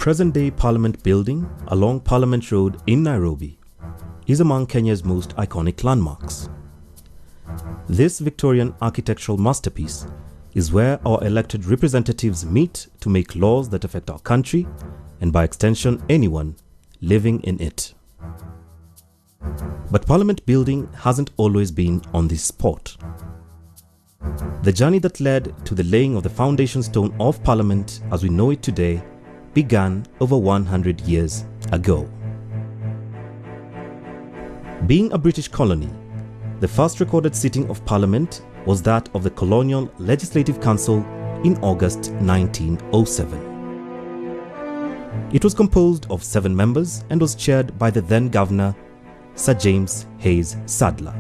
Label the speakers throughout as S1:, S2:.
S1: present-day Parliament building along Parliament Road in Nairobi is among Kenya's most iconic landmarks. This Victorian architectural masterpiece is where our elected representatives meet to make laws that affect our country and by extension anyone living in it. But Parliament building hasn't always been on this spot. The journey that led to the laying of the foundation stone of Parliament as we know it today began over 100 years ago. Being a British colony, the first recorded sitting of Parliament was that of the Colonial Legislative Council in August 1907. It was composed of 7 members and was chaired by the then Governor, Sir James Hayes Sadler.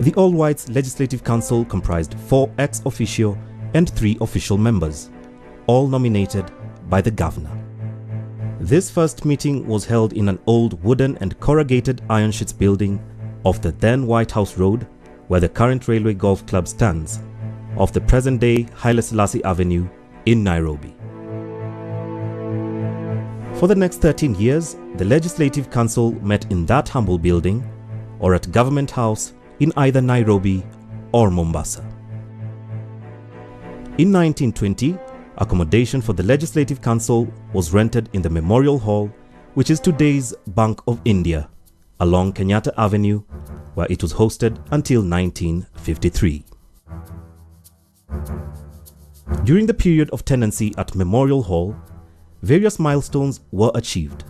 S1: The All-Whites Legislative Council comprised 4 ex officio and 3 official members, all nominated by the Governor. This first meeting was held in an old wooden and corrugated iron sheets building off the then White House Road, where the current Railway Golf Club stands, off the present-day Haile Selassie Avenue in Nairobi. For the next 13 years, the Legislative Council met in that humble building or at Government House in either Nairobi or Mombasa. In 1920, accommodation for the Legislative Council was rented in the Memorial Hall, which is today's Bank of India, along Kenyatta Avenue, where it was hosted until 1953. During the period of tenancy at Memorial Hall, various milestones were achieved.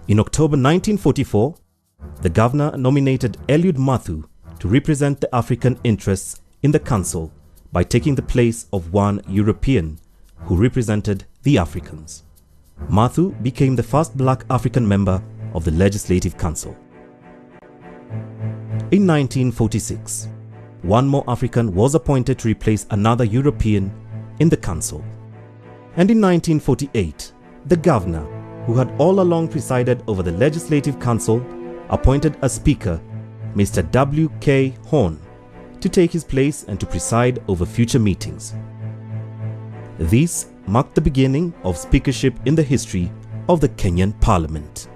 S1: In October 1944, the Governor nominated Eliud Mathu to represent the African interests in the Council by taking the place of one European who represented the Africans. Mathu became the first black African member of the Legislative Council. In 1946, one more African was appointed to replace another European in the Council. And in 1948, the Governor, who had all along presided over the Legislative Council, appointed a Speaker, Mr. W.K. Horn, to take his place and to preside over future meetings. This marked the beginning of speakership in the history of the Kenyan Parliament.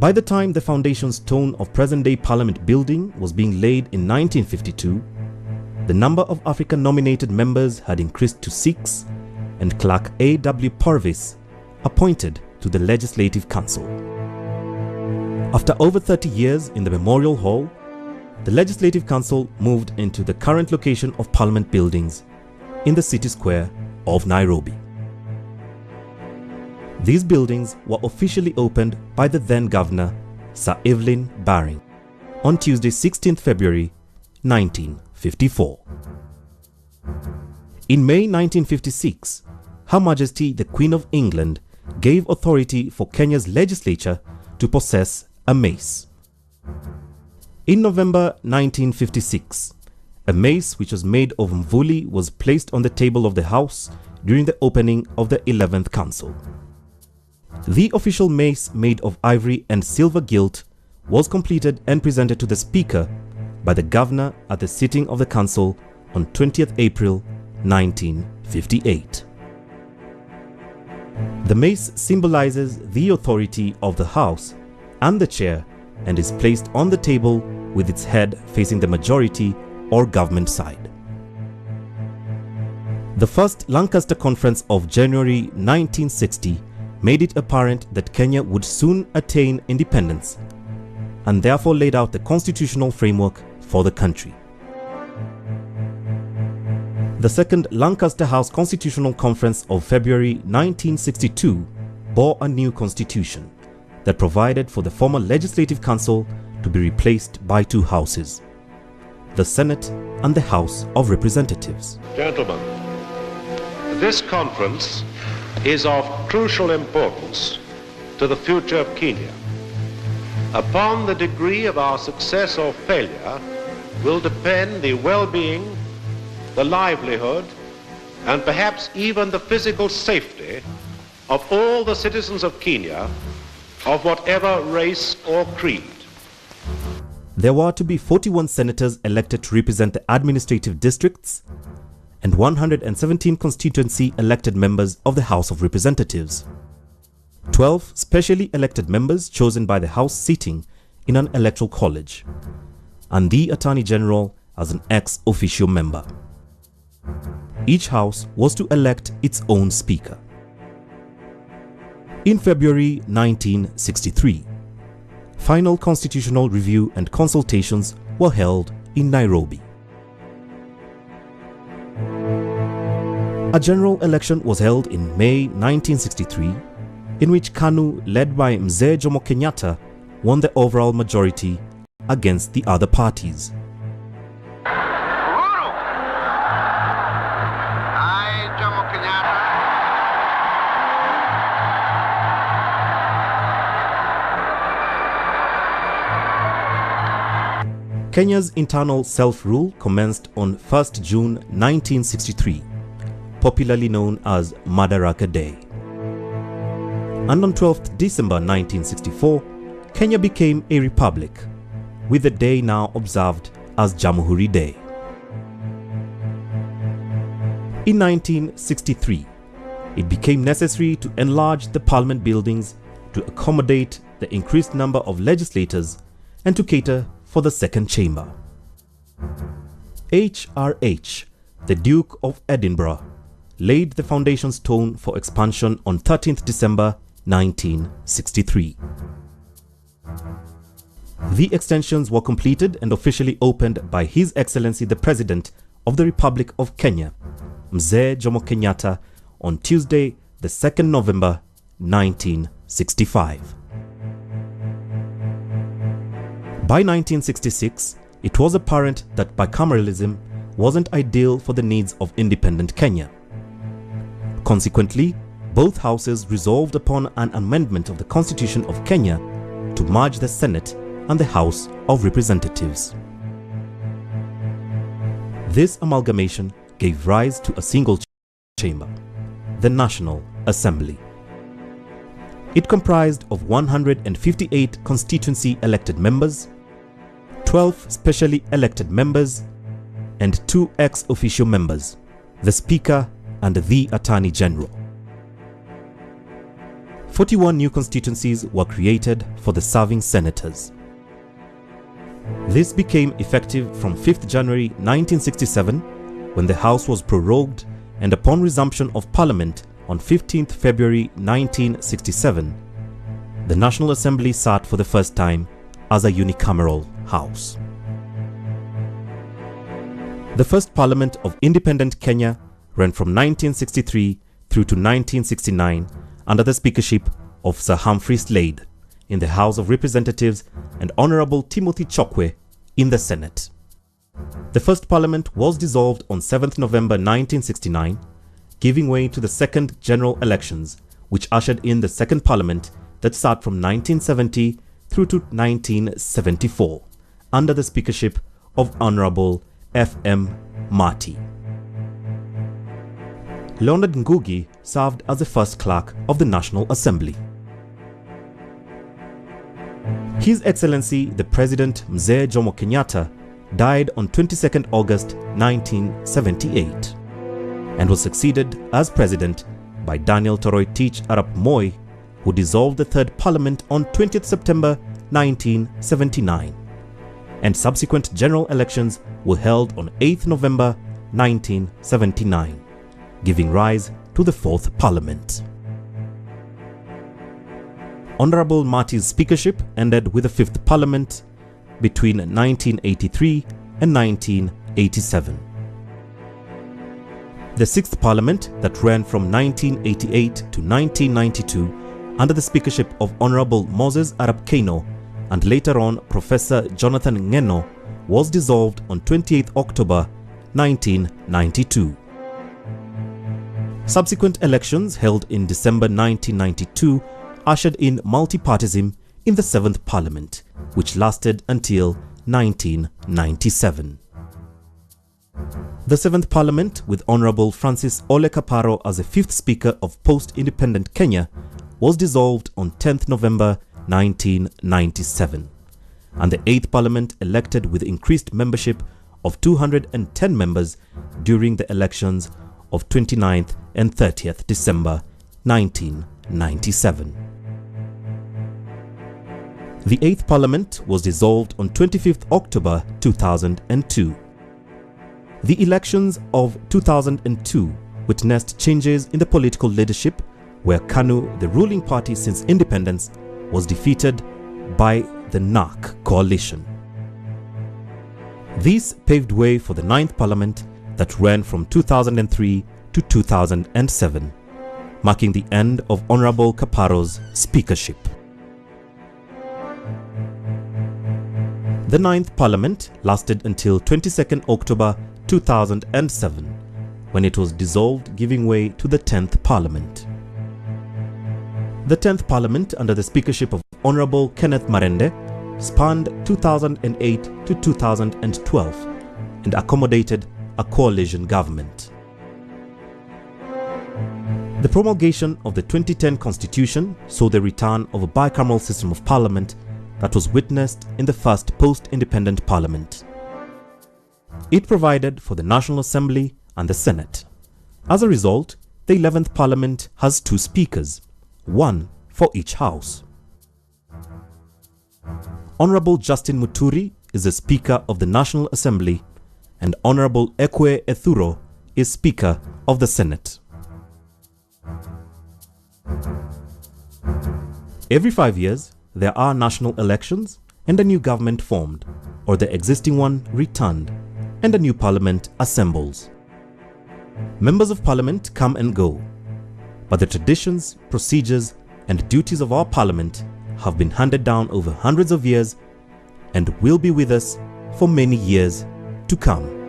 S1: By the time the foundation stone of present-day Parliament building was being laid in 1952, the number of African-nominated members had increased to 6, and Clerk A.W. Purvis appointed to the Legislative Council. After over 30 years in the Memorial Hall, the Legislative Council moved into the current location of Parliament buildings in the city square of Nairobi. These buildings were officially opened by the then Governor, Sir Evelyn Baring, on Tuesday 16th February 1954. In May 1956, Her Majesty the Queen of England gave authority for Kenya's legislature to possess a mace. In November 1956, a mace which was made of mvuli was placed on the table of the House during the opening of the 11th Council. The official mace, made of ivory and silver gilt, was completed and presented to the Speaker by the Governor at the sitting of the Council on 20th April 1958. The mace symbolizes the authority of the House and the chair and is placed on the table with its head facing the majority or government side. The first Lancaster Conference of January 1960 made it apparent that Kenya would soon attain independence and therefore laid out the constitutional framework for the country. The second Lancaster House Constitutional Conference of February 1962 bore a new constitution that provided for the former Legislative Council to be replaced by 2 houses, the Senate and the House of Representatives.
S2: Gentlemen, this conference is of crucial importance to the future of Kenya. Upon the degree of our success or failure will depend the well-being, the livelihood, and perhaps even the physical safety of all the citizens of Kenya, of whatever race or creed.
S1: There were to be 41 senators elected to represent the administrative districts and 117 constituency elected members of the House of Representatives. 12 specially elected members chosen by the House sitting in an electoral college, and the Attorney General as an ex officio member. Each house was to elect its own speaker. In February 1963, final constitutional review and consultations were held in Nairobi. A general election was held in May 1963, in which KANU, led by Mzee Jomo Kenyatta, won the overall majority against the other parties. Kenya's internal self-rule commenced on 1st June 1963, popularly known as Madaraka Day. And on 12th December 1964, Kenya became a republic, with the day now observed as Jamhuri Day. In 1963, it became necessary to enlarge the parliament buildings to accommodate the increased number of legislators and to cater for the second chamber. HRH, the Duke of Edinburgh, laid the foundation stone for expansion on 13th December 1963. The extensions were completed and officially opened by His Excellency the President of the Republic of Kenya, Mzee Jomo Kenyatta, on Tuesday, the 2nd November 1965. By 1966, it was apparent that bicameralism wasn't ideal for the needs of independent Kenya. Consequently, both houses resolved upon an amendment of the Constitution of Kenya to merge the Senate and the House of Representatives. This amalgamation gave rise to a single chamber, the National Assembly. It comprised of 158 constituency elected members, 12 specially elected members, and 2 ex officio members, the Speaker and the Attorney General. 41 new constituencies were created for the serving senators. This became effective from 5th January 1967, when the House was prorogued, and upon resumption of Parliament on 15th February 1967, the National Assembly sat for the first time as a unicameral house. The first Parliament of independent Kenya ran from 1963 through to 1969 under the speakership of Sir Humphrey Slade in the House of Representatives and Honorable Timothy Chokwe in the Senate. The first Parliament was dissolved on 7th November 1969, giving way to the second general elections, which ushered in the second Parliament that sat from 1970 through to 1974 under the speakership of Honorable F.M. Marty. Leonard Ngugi served as the first clerk of the National Assembly. His Excellency the President Mzee Jomo Kenyatta died on 22nd August 1978 and was succeeded as President by Daniel Toroitich Arap Moi, who dissolved the Third Parliament on 20th September 1979, and subsequent general elections were held on 8th November 1979, giving rise to the Fourth Parliament. Honorable Marty's speakership ended with the Fifth Parliament between 1983 and 1987. The Sixth Parliament, that ran from 1988 to 1992 under the speakership of Honorable Moses Arap Keino and later on Professor Jonathan Ngeno, was dissolved on 28th October 1992. Subsequent elections held in December 1992 ushered in multipartism in the Seventh Parliament, which lasted until 1997. The Seventh Parliament, with Honorable Francis Ole Kaparo as the fifth Speaker of post-independent Kenya, was dissolved on 10th November 1997, and the Eighth Parliament, elected with increased membership of 210 members during the elections of 29th and 30th December 1997. The 8th Parliament was dissolved on 25th October 2002. The elections of 2002 witnessed changes in the political leadership, where KANU, the ruling party since independence, was defeated by the NARC coalition. This paved way for the 9th Parliament that ran from 2003 to 2007, marking the end of Honorable Kaparo's speakership. The 9th Parliament lasted until 22nd October 2007, when it was dissolved, giving way to the 10th Parliament. The 10th Parliament, under the speakership of Honorable Kenneth Marende, spanned 2008 to 2012 and accommodated a coalition government. The promulgation of the 2010 Constitution saw the return of a bicameral system of parliament that was witnessed in the first post-independent parliament. It provided for the National Assembly and the Senate. As a result, the 11th Parliament has 2 speakers, one for each house. Honorable Justin Muturi is the Speaker of the National Assembly, and Honorable Ekwe Ethuro is Speaker of the Senate. Every 5 years, there are national elections and a new government formed, or the existing one returned, and a new parliament assembles. Members of parliament come and go, but the traditions, procedures, and duties of our parliament have been handed down over hundreds of years and will be with us for many years to come.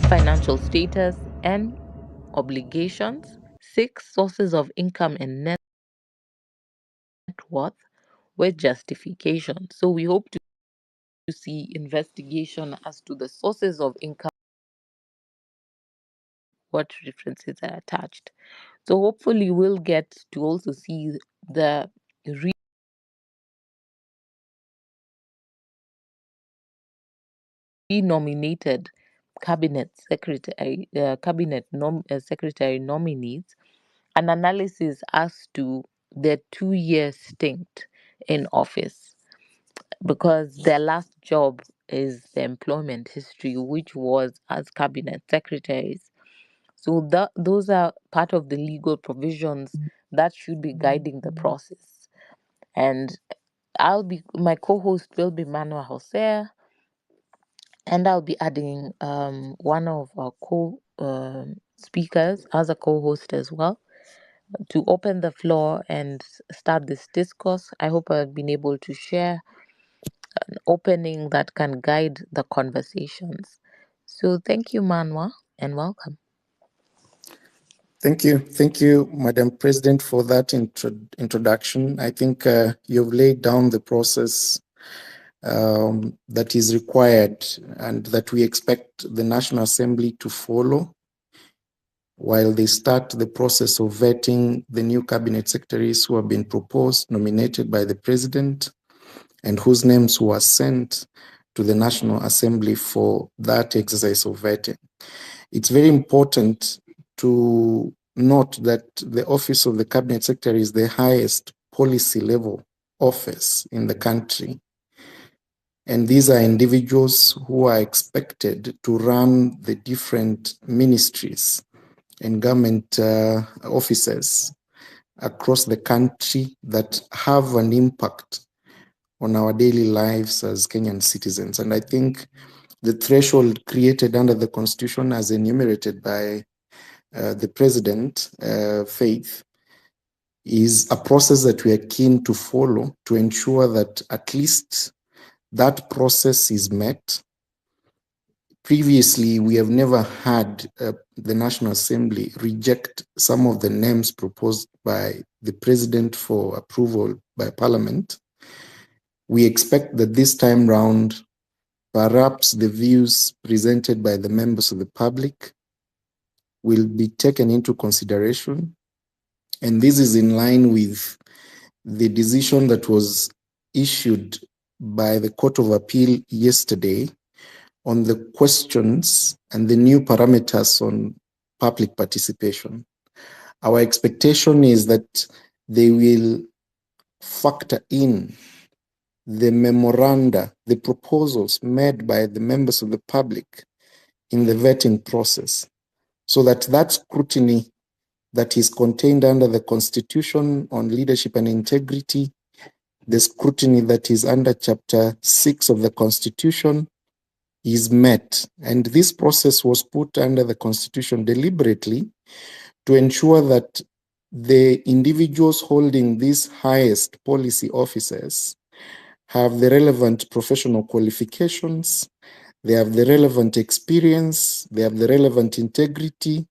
S3: Financial status and obligations, 6 sources of income and net worth with justification. So we hope to see investigation as to the sources of income, what references are attached. So hopefully we'll get to also see the renominated cabinet secretary nominees, an analysis as to their 2-year stint in office, because their last job is the employment history, which was as cabinet secretaries. So those are part of the legal provisions that should be guiding the process. And my co-host will be Manuel Hosea, and I'll be adding one of our speakers as a co-host as well, to open the floor and start this discourse. I hope I've been able to share an opening that can guide the conversations. So thank you, Manwa, and welcome.
S4: Thank you, Madam President, for that introduction. I think you've laid down the process that is required and that we expect the National Assembly to follow while they start the process of vetting the new cabinet secretaries who have been proposed, nominated by the President, and whose names were sent to the National Assembly for that exercise of vetting. It's very important to note that the office of the Cabinet Secretary is the highest policy level office in the country. And these are individuals who are expected to run the different ministries and government offices across the country that have an impact on our daily lives as Kenyan citizens. And I think the threshold created under the Constitution, as enumerated by the President, Faith, is a process that we are keen to follow to ensure that at least that process is met. Previously, we have never had the National Assembly reject some of the names proposed by the President for approval by Parliament. We expect that this time round, perhaps the views presented by the members of the public will be taken into consideration. And this is in line with the decision that was issued by the Court of Appeal yesterday on the questions and the new parameters on public participation. Our expectation is that they will factor in the memoranda, the proposals made by the members of the public in the vetting process, so that that scrutiny that is contained under the Constitution on leadership and integrity, the scrutiny that is under Chapter 6 of the Constitution, is met. And this process was put under the Constitution deliberately to ensure that the individuals holding these highest policy offices have the relevant professional qualifications, they have the relevant experience, they have the relevant integrity,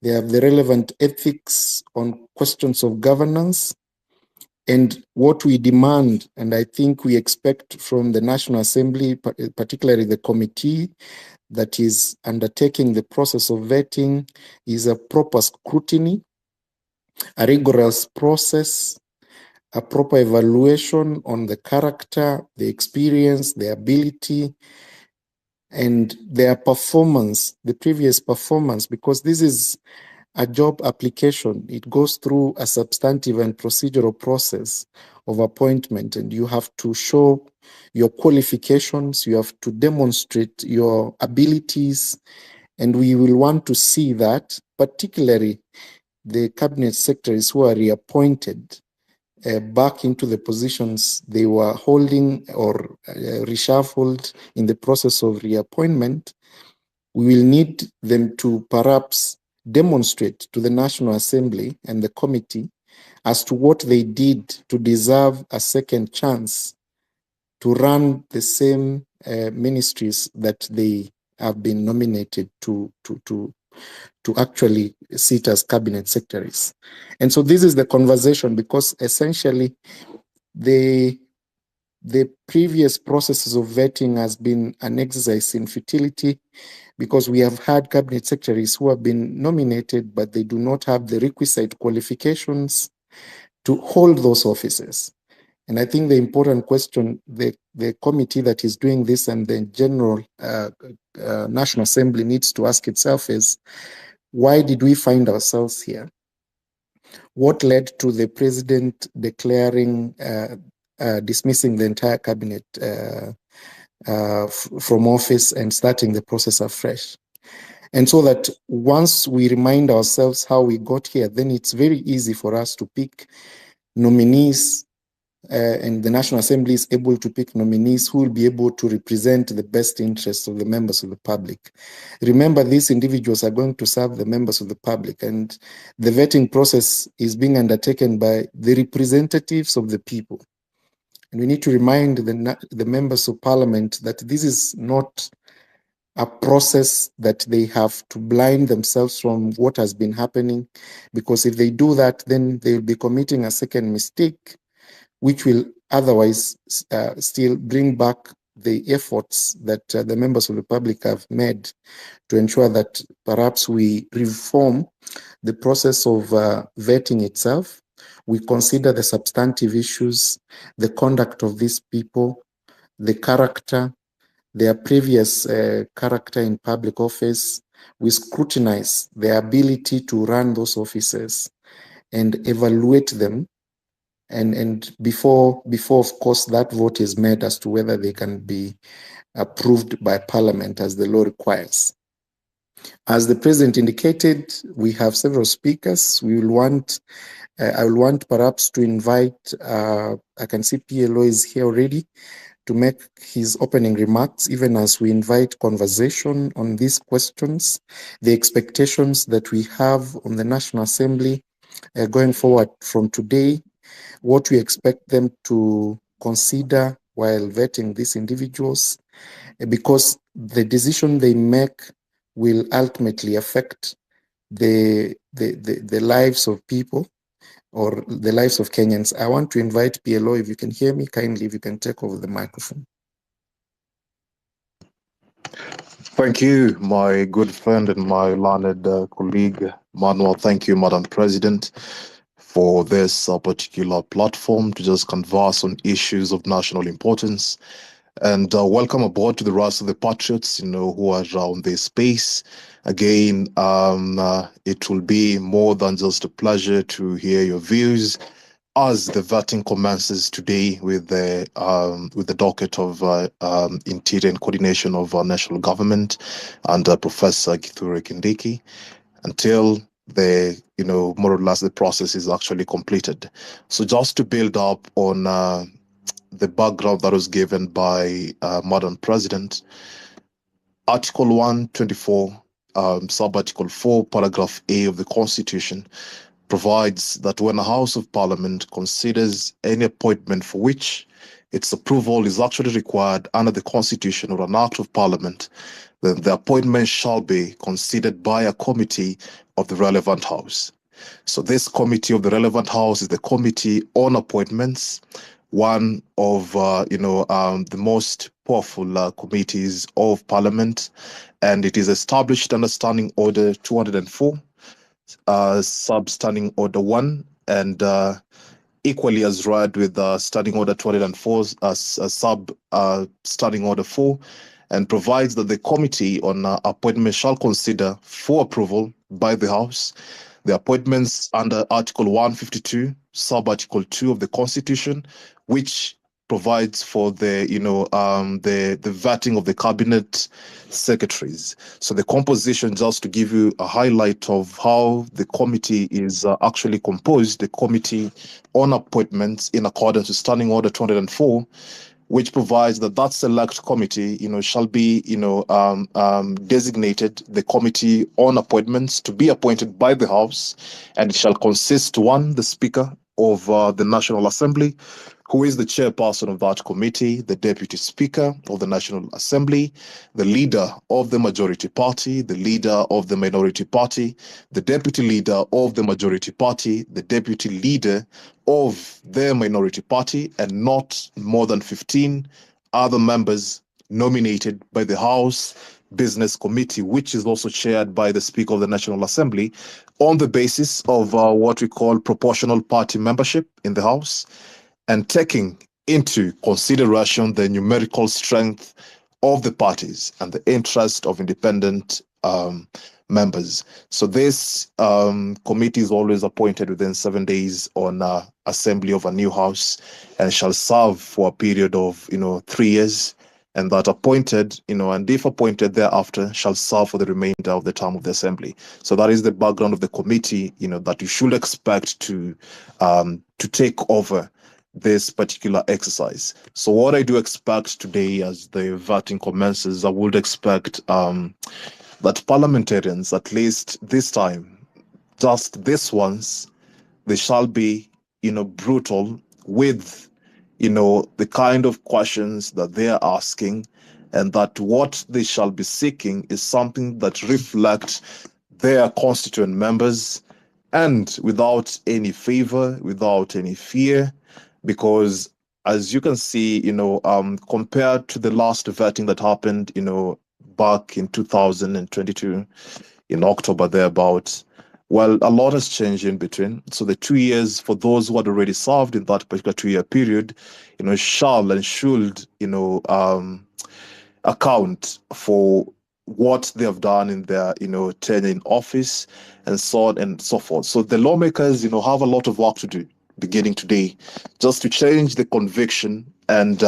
S4: they have the relevant ethics on questions of governance. And what we demand, and I think we expect from the National Assembly, particularly the committee that is undertaking the process of vetting, is a proper scrutiny, a rigorous process, a proper evaluation on the character, the experience, the ability, and their performance, the previous performance, because this is a job application. It goes through a substantive and procedural process of appointment, and you have to show your qualifications, you have to demonstrate your abilities, and we will want to see that, particularly the cabinet secretaries who are reappointed back into the positions they were holding or reshuffled in the process of reappointment. We will need them to perhaps demonstrate to the National Assembly and the committee as to what they did to deserve a second chance to run the same ministries that they have been nominated to actually sit as cabinet secretaries. And so this is the conversation, because essentially the previous processes of vetting has been an exercise in futility, because we have had cabinet secretaries who have been nominated, but they do not have the requisite qualifications to hold those offices. And I think the important question, the committee that is doing this and the general National Assembly needs to ask itself is, why did we find ourselves here? What led to the president declaring, dismissing the entire cabinet from office and starting the process afresh? And so that once we remind ourselves how we got here, then it's very easy for us to pick nominees, and the National Assembly is able to pick nominees who will be able to represent the best interests of the members of the public. Remember, these individuals are going to serve the members of the public, and the vetting process is being undertaken by the representatives of the people. And we need to remind the members of parliament that this is not a process that they have to blind themselves from what has been happening, because if they do that, then they will be committing a second mistake, which will otherwise still bring back the efforts that the members of the public have made to ensure that perhaps we reform the process of vetting itself. We consider the substantive issues, the conduct of these people, the character, their previous character in public office. We scrutinize their ability to run those offices and evaluate them. And before, of course, that vote is made as to whether they can be approved by Parliament as the law requires. As the President indicated, we have several speakers. We will want, I will want perhaps to invite, I can see PLO is here already, to make his opening remarks, even as we invite conversation on these questions, the expectations that we have on the National Assembly going forward from today, what we expect them to consider while vetting these individuals, because the decision they make will ultimately affect the lives of people or the lives of Kenyans. I want to invite PLO, if you can hear me, kindly, if you can take over the microphone.
S5: Thank you, my good friend and my learned colleague, Manuel. Thank you, Madam President, for this particular platform to just converse on issues of national importance. And welcome aboard to the rest of the patriots, who are around this space. Again, it will be more than just a pleasure to hear your views as the vetting commences today with the docket of Interior and Coordination of National Government under Professor Kithure Kindiki, until more or less the process is actually completed. So just to build up on the background that was given by Madam President, Article 124, Sub-Article 4, Paragraph A of the Constitution provides that when a House of Parliament considers any appointment for which its approval is actually required under the Constitution or an Act of Parliament, then the appointment shall be considered by a committee of the relevant House. So this committee of the relevant House is the Committee on Appointments, one of the most powerful committees of Parliament, and it is established under Standing Order 204. Sub-Standing Order 1, and equally as read with Standing Order 204, Sub-Standing Order 4, and provides that the Committee on Appointment shall consider for approval by the House the appointments under Article 152, Sub-Article 2 of the Constitution, which provides for the vetting of the cabinet secretaries. So the composition, just to give you a highlight of how the committee is actually composed, the Committee on Appointments in accordance with Standing Order 204, which provides that that select committee, shall be, designated the Committee on Appointments to be appointed by the House, and it shall consist, one, the Speaker of the National Assembly, who is the chairperson of that committee, the Deputy Speaker of the National Assembly, the leader of the majority party, the leader of the minority party, the deputy leader of the majority party, the deputy leader of the minority party, and not more than 15 other members nominated by the House Business Committee, which is also chaired by the Speaker of the National Assembly, on the basis of what we call proportional party membership in the House, and taking into consideration the numerical strength of the parties and the interest of independent members. So this committee is always appointed within 7 days on assembly of a new House, and shall serve for a period of 3 years, and that appointed, and if appointed thereafter, shall serve for the remainder of the term of the assembly. So that is the background of the committee, that you should expect to take over this particular exercise. So what I do expect today as the vetting commences, I would expect that parliamentarians, at least this time, just this once, they shall be, brutal with, the kind of questions that they are asking, and that what they shall be seeking is something that reflects their constituent members, and without any favor, without any fear, because as you can see, compared to the last vetting that happened, back in 2022, in October thereabouts, well, a lot has changed in between. So the 2 years for those who had already served in that particular 2-year period, shall and should, account for what they have done in their, tenure in office, and so on and so forth. So the lawmakers, have a lot of work to do beginning today, just to change the conviction. And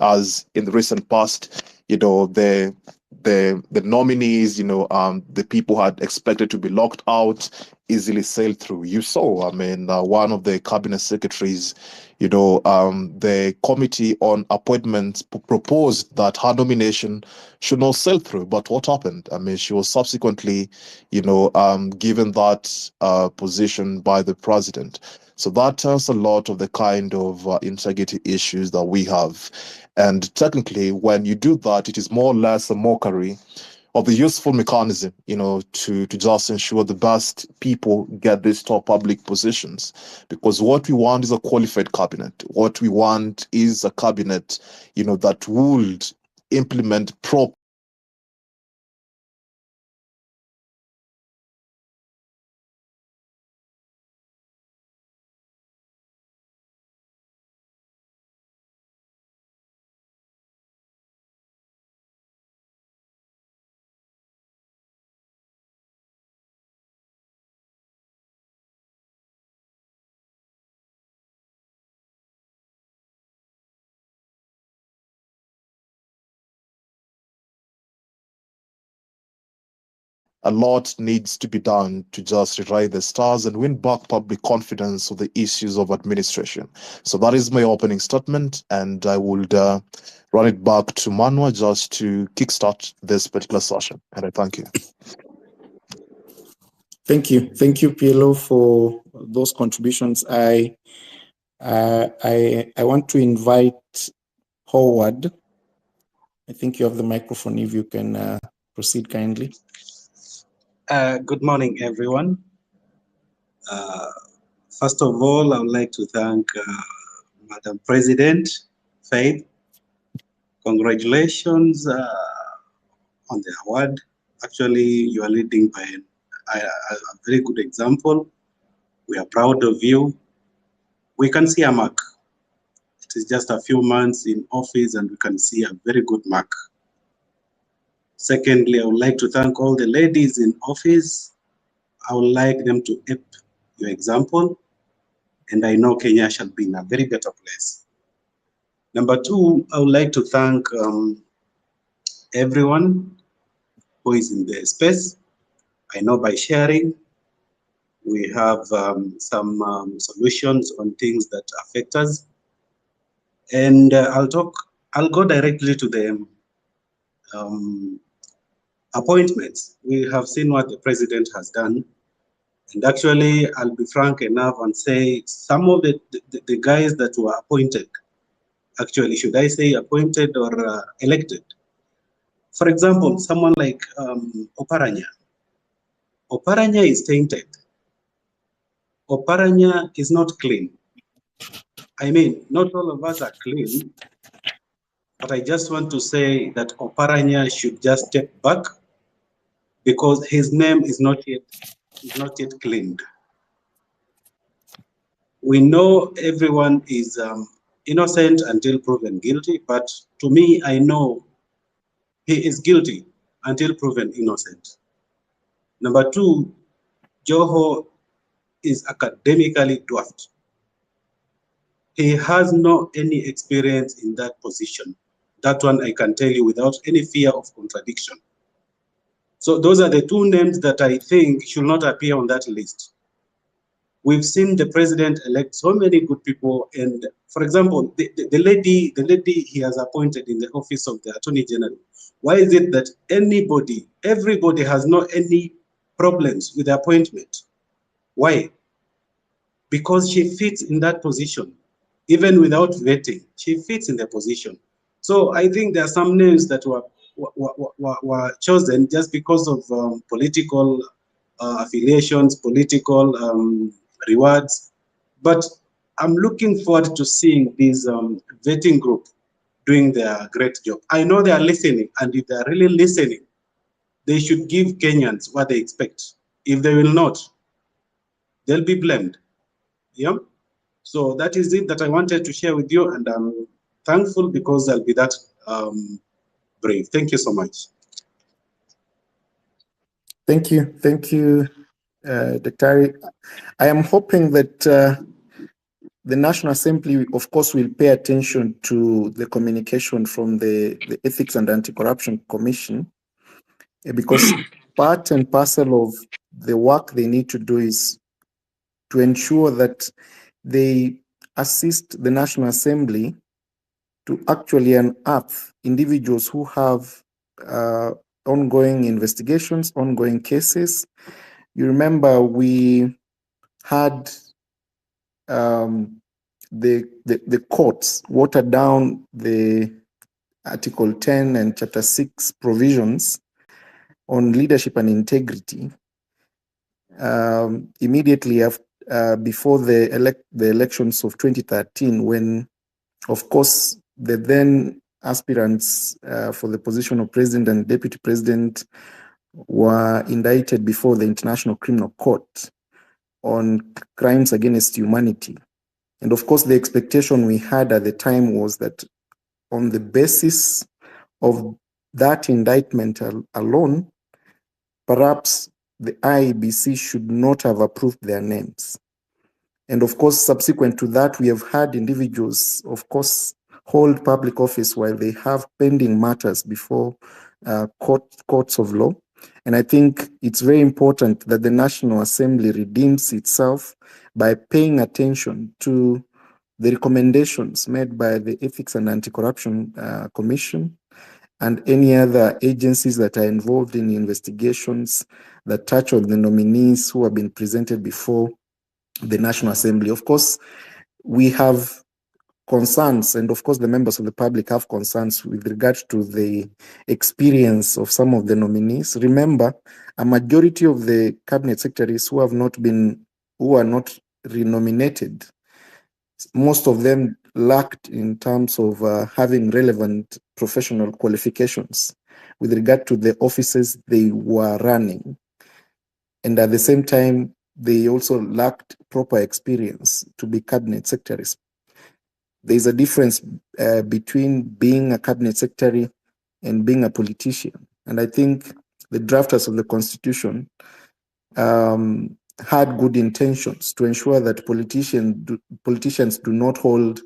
S5: as in the recent past, the the nominees, the people who had expected to be locked out, easily sailed through. You saw, one of the cabinet secretaries, the committee on appointments proposed that her nomination should not sail through. But what happened? She was subsequently, given that position by the president. So that tells a lot of the kind of integrity issues that we have. And technically, when you do that, it is more or less a mockery of the useful mechanism, to just ensure the best people get these top public positions. Because what we want is a qualified cabinet. What we want is a cabinet, that would implement proper a lot needs to be done to just rewrite the stars and win back public confidence of the issues of administration. So that is my opening statement, and I would run it back to Manwa just to kickstart this particular session. And I thank you.
S4: Thank you, PLO, for those contributions. I want to invite Howard. I think you have the microphone. If you can proceed kindly.
S6: Good morning, everyone. First of all, I would like to thank Madam President, Faith. Congratulations on the award. Actually, you are leading by a very good example. We are proud of you. We can see a mark. It is just a few months in office and we can see a very good mark. Secondly, I would like to thank all the ladies in office. I would like them to ape your example, and I know Kenya shall be in a very better place. Number two, I would like to thank everyone who is in the space. I know by sharing, we have some solutions on things that affect us. And I'll go directly to the appointments. We have seen what the president has done. And actually, I'll be frank enough and say some of the guys that were appointed, actually, should I say appointed or elected? For example, someone like Oparanya. Oparanya is tainted. Oparanya is not clean. I mean, not all of us are clean, but I just want to say that Oparanya should just step back because his name is not yet cleaned. We know everyone is innocent until proven guilty, but to me, I know he is guilty until proven innocent. Number two, Joho is academically dwarfed. He has no any experience in that position. That one I can tell you without any fear of contradiction. So those are the two names that I think should not appear on that list. We've seen the president elect so many good people, and for example, the lady he has appointed in the office of the Attorney General. Why is it that everybody has not any problems with the appointment? Why? Because she fits in that position. Even without vetting, she fits in the position. So I think there are some names that were chosen just because of political affiliations, political rewards. But I'm looking forward to seeing this vetting group doing their great job. I know they are listening, and if they are really listening, they should give Kenyans what they expect. If they will not, they'll be blamed. Yeah. So that is it that I wanted to share with you, and I'm thankful because I'll be that brave. Thank you so much.
S4: Thank you, Dr. I am hoping that the National Assembly, of course, will pay attention to the communication from the Ethics and Anti-Corruption Commission, because part and parcel of the work they need to do is to ensure that they assist the National Assembly to actually unearth individuals who have ongoing investigations, ongoing cases. You remember we had the courts watered down the Article 10 and Chapter 6 provisions on leadership and integrity immediately after, before the elections of 2013, when, of course, the then aspirants for the position of president and deputy president were indicted before the International Criminal Court on crimes against humanity. And of course, the expectation we had at the time was that on the basis of that indictment alone, perhaps the IEBC should not have approved their names. And of course, subsequent to that, we have had individuals, of course, hold public office while they have pending matters before courts of law. And I think it's very important that the National Assembly redeems itself by paying attention to the recommendations made by the Ethics and Anti-Corruption Commission and any other agencies that are involved in investigations that touch on the nominees who have been presented before the National Assembly. Of course, we have concerns, and of course the members of the public have concerns with regard to the experience of some of the nominees. Remember, a majority of the cabinet secretaries who are not renominated, most of them lacked in terms of having relevant professional qualifications with regard to the offices they were running. And at the same time, they also lacked proper experience to be cabinet secretaries. There's a difference between being a cabinet secretary and being a politician. And I think the drafters of the Constitution had good intentions to ensure that politicians do not hold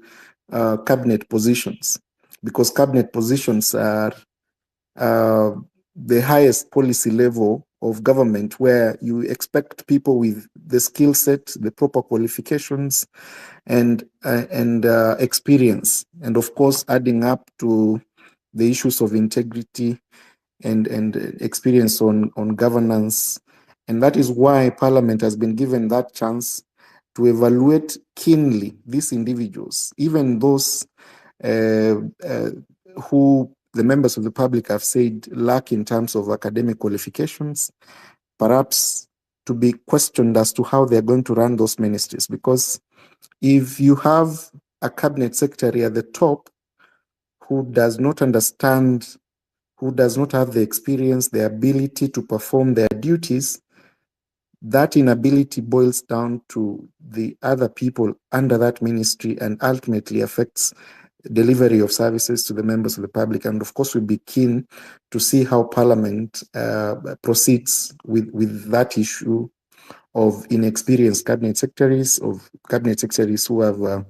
S4: cabinet positions, because cabinet positions are the highest policy level of government, where you expect people with the skill set, the proper qualifications, and experience, and of course adding up to the issues of integrity and experience on governance. And that is why Parliament has been given that chance to evaluate keenly these individuals, even those who the members of the public have said lack in terms of academic qualifications, perhaps to be questioned as to how they're going to run those ministries. Because if you have a cabinet secretary at the top who does not understand, who does not have the experience, the ability to perform their duties, that inability boils down to the other people under that ministry and ultimately affects delivery of services to the members of the public. And of course, we'll be keen to see how Parliament proceeds with that issue of inexperienced cabinet secretaries, who have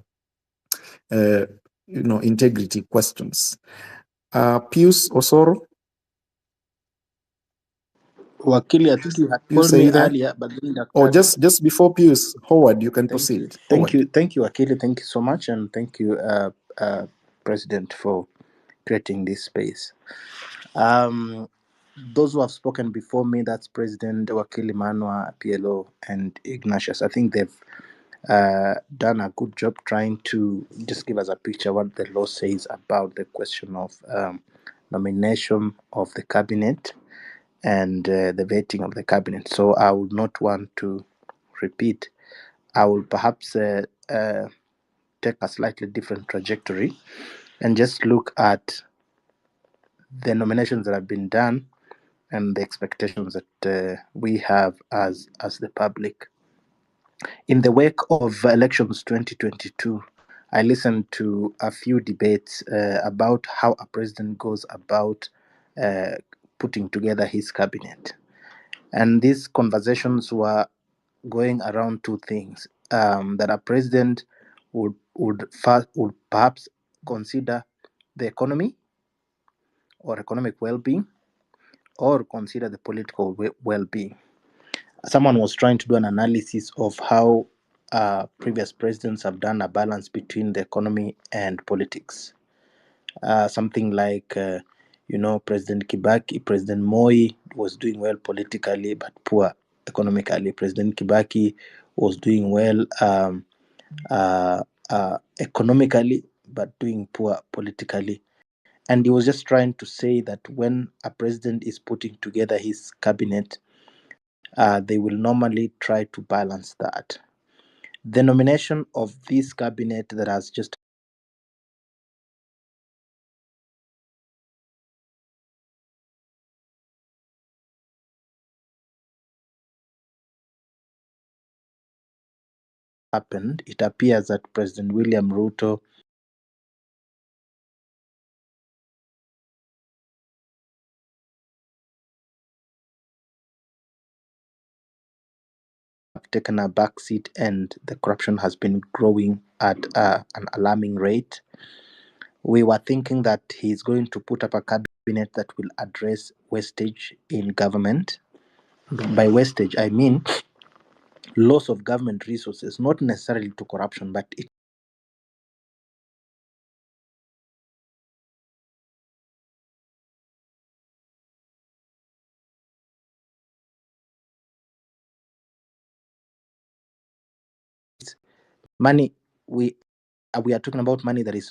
S4: integrity questions. Pius Osoro.
S7: Wakili, I think you had
S4: Pius,
S7: called
S4: are
S7: me
S4: you there?
S7: earlier, but then
S4: Or just before Pius, Howard, you can
S7: thank you.
S4: proceed.
S7: Thank
S4: Howard.
S7: you. Thank you, Wakili. Thank you so much. And thank you, President, for creating this space. Those who have spoken before me, that's President Wakili Manwa, PLO, and Ignatius. I think they've done a good job trying to just give us a picture what the law says about the question of nomination of the cabinet and the vetting of the cabinet. So I would not want to repeat. I will perhaps take a slightly different trajectory and just look at the nominations that have been done and the expectations that we have as the public. In the wake of elections 2022, I listened to a few debates about how a president goes about putting together his cabinet. And these conversations were going around two things, that a president would perhaps consider the economy or economic well-being, or consider the political well-being. Someone was trying to do an analysis of how previous presidents have done a balance between the economy and politics. Something like, President Kibaki, President Moi was doing well politically but poor economically. President Kibaki was doing well economically but doing poor politically. And he was just trying to say that when a president is putting together his cabinet, they will normally try to balance that. The nomination of this cabinet that has just happened, it appears that President William Ruto have taken a back seat and the corruption has been growing at an alarming rate. We were thinking that he's going to put up a cabinet that will address wastage in government. By wastage, I mean loss of government resources, not necessarily to corruption, but it money. We are talking about money that is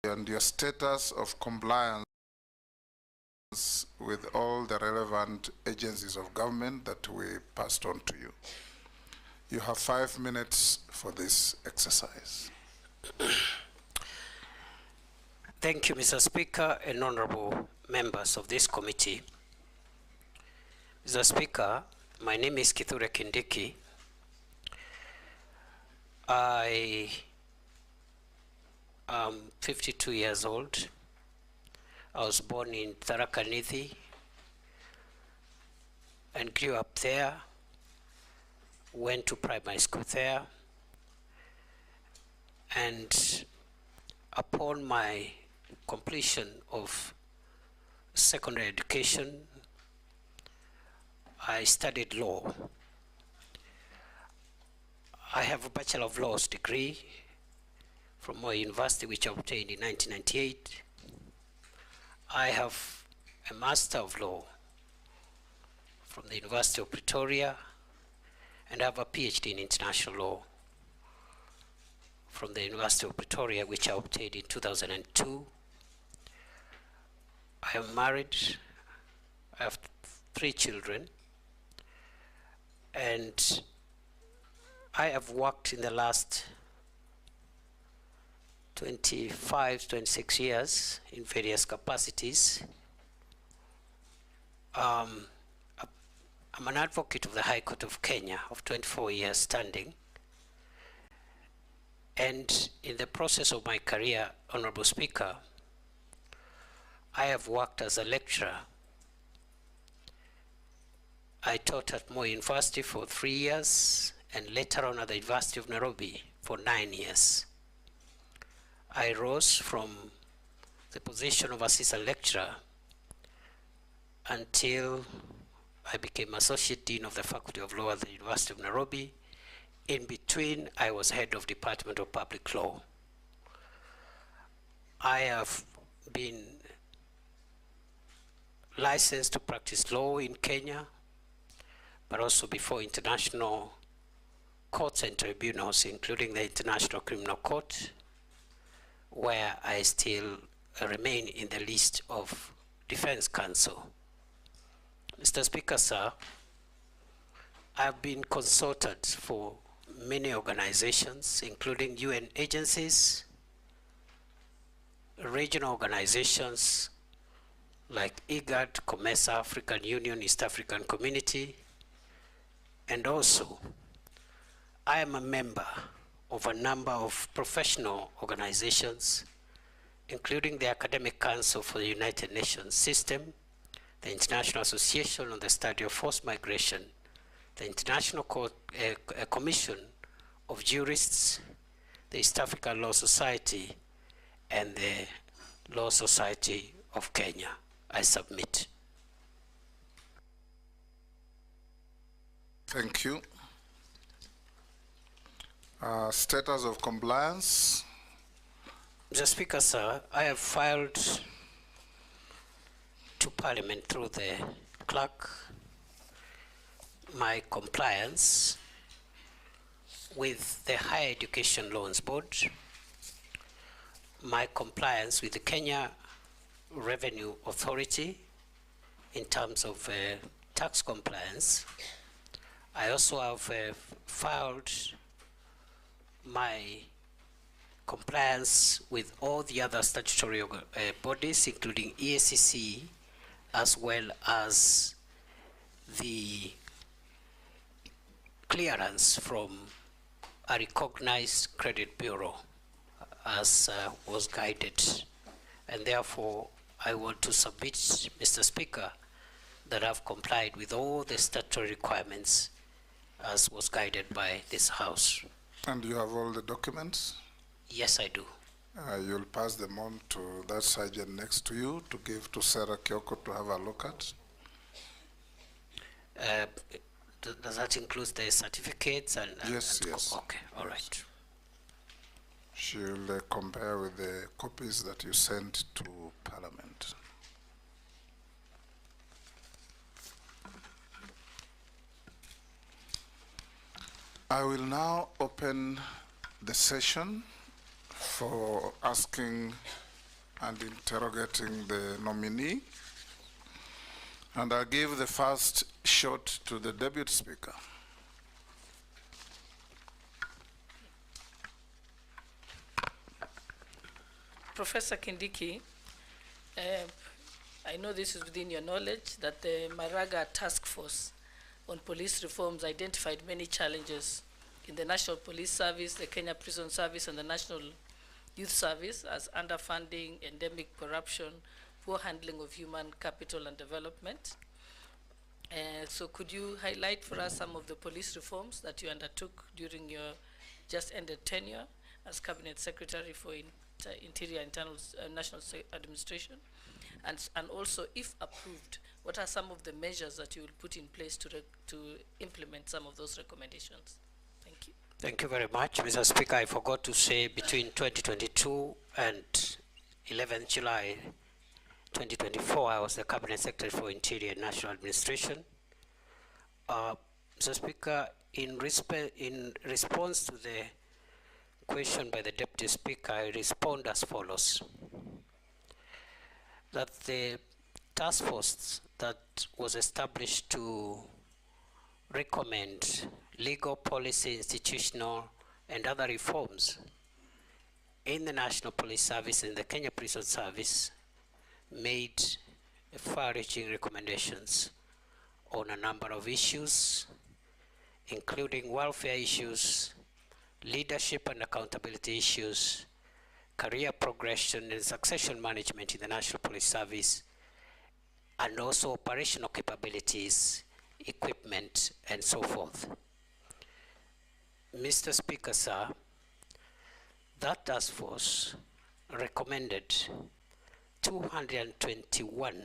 S8: and your status of compliance with all the relevant agencies of government that we passed on to you. You have 5 minutes for this exercise.
S9: Thank you, Mr. Speaker and honorable members of this committee. Mr. Speaker, my name is Kithure Kindiki. I am 52 years old. I was born in Tharaka Nithi and grew up there, went to primary school there, and upon my completion of secondary education, I studied law. I have a Bachelor of Laws degree from Moi University, which I obtained in 1998. I have a Master of Law from the University of Pretoria, and I have a PhD in International Law from the University of Pretoria, which I obtained in 2002. I am married. I have 3 children, and I have worked in the last 25, 26 years in various capacities. I'm an advocate of the High Court of Kenya of 24 years standing. And in the process of my career, Honorable Speaker, I have worked as a lecturer. I taught at Moi University for 3 years and later on at the University of Nairobi for 9 years. I rose from the position of assistant lecturer until I became Associate Dean of the Faculty of Law at the University of Nairobi. In between, I was head of Department of Public Law. I have been licensed to practice law in Kenya, but also before international courts and tribunals, including the International Criminal Court, where I still remain in the list of Defense Counsel. Mr. Speaker, sir, I've been consulted for many organizations, including UN agencies, regional organizations like IGAD, COMESA, African Union, East African Community, and also I am a member of a number of professional organizations, including the Academic Council for the United Nations System, the International Association on the Study of Forced Migration, the International Commission of Jurists, the East African Law Society, and the Law Society of Kenya. I submit.
S8: Thank you. Status of compliance.
S9: Mr. Speaker, sir, I have filed to Parliament through the clerk my compliance with the Higher Education Loans Board, my compliance with the Kenya Revenue Authority in terms of tax compliance. I also have filed my compliance with all the other statutory bodies, including EACC, as well as the clearance from a recognized credit bureau, as was guided. And therefore, I want to submit, Mr. Speaker, that I've complied with all the statutory requirements as was guided by this House.
S8: And you have all the documents?
S9: Yes, I do.
S8: You'll pass them on to that sergeant next to you to give to Sarah Kyoko to have a look at.
S9: Does that include the certificates?
S8: Yes, yes.
S9: Okay, all right.
S8: She'll compare with the copies that you sent to Parliament. I will now open the session for asking and interrogating the nominee. And I'll give the first shot to the Deputy Speaker.
S10: Professor Kindiki, I know this is within your knowledge that the Maraga Task Force on Police Reforms identified many challenges in the National Police Service, the Kenya Prison Service, and the National Youth Service as underfunding, endemic corruption, poor handling of human capital and development. So could you highlight for us some of the police reforms that you undertook during your just ended tenure as Cabinet Secretary for Interior, Internal, National Administration? And also, if approved, what are some of the measures that you will put in place to implement some of those recommendations? Thank you.
S9: Thank you very much, Mr. Speaker. I forgot to say between 2022 and 11th July 2024, I was the Cabinet Secretary for Interior and National Administration. Mr. Speaker, in response to the question by the Deputy Speaker, I respond as follows. That the task force that was established to recommend legal, policy, institutional, and other reforms in the National Police Service and the Kenya Prison Service made far-reaching recommendations on a number of issues, including welfare issues, leadership and accountability issues, career progression and succession management in the National Police Service, and also operational capabilities, equipment, and so forth. Mr. Speaker, sir, that task force recommended 221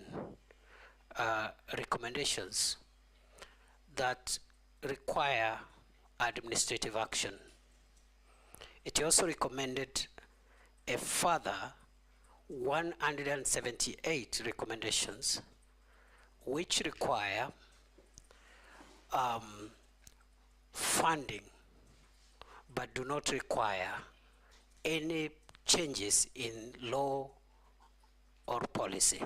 S9: recommendations that require administrative action. It also recommended a further 178 recommendations which require funding but do not require any changes in law or policy.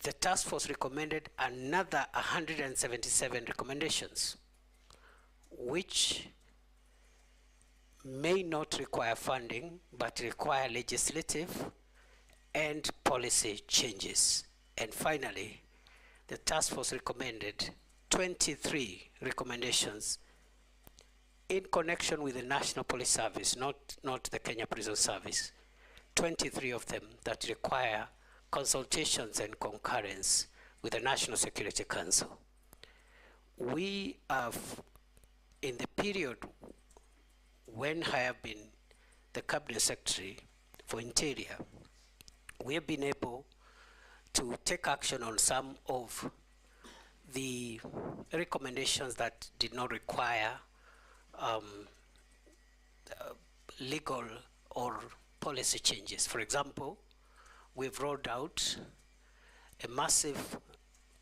S9: The task force recommended another 177 recommendations which may not require funding but require legislative and policy changes. And finally, the task force recommended 23 recommendations in connection with the National Police Service, not the Kenya Prison Service. 23 of them that require consultations and concurrence with the National Security Council. We have, in the period when I have been the Cabinet Secretary for Interior, we have been able to take action on some of the recommendations that did not require legal or policy changes. For example, we've rolled out a massive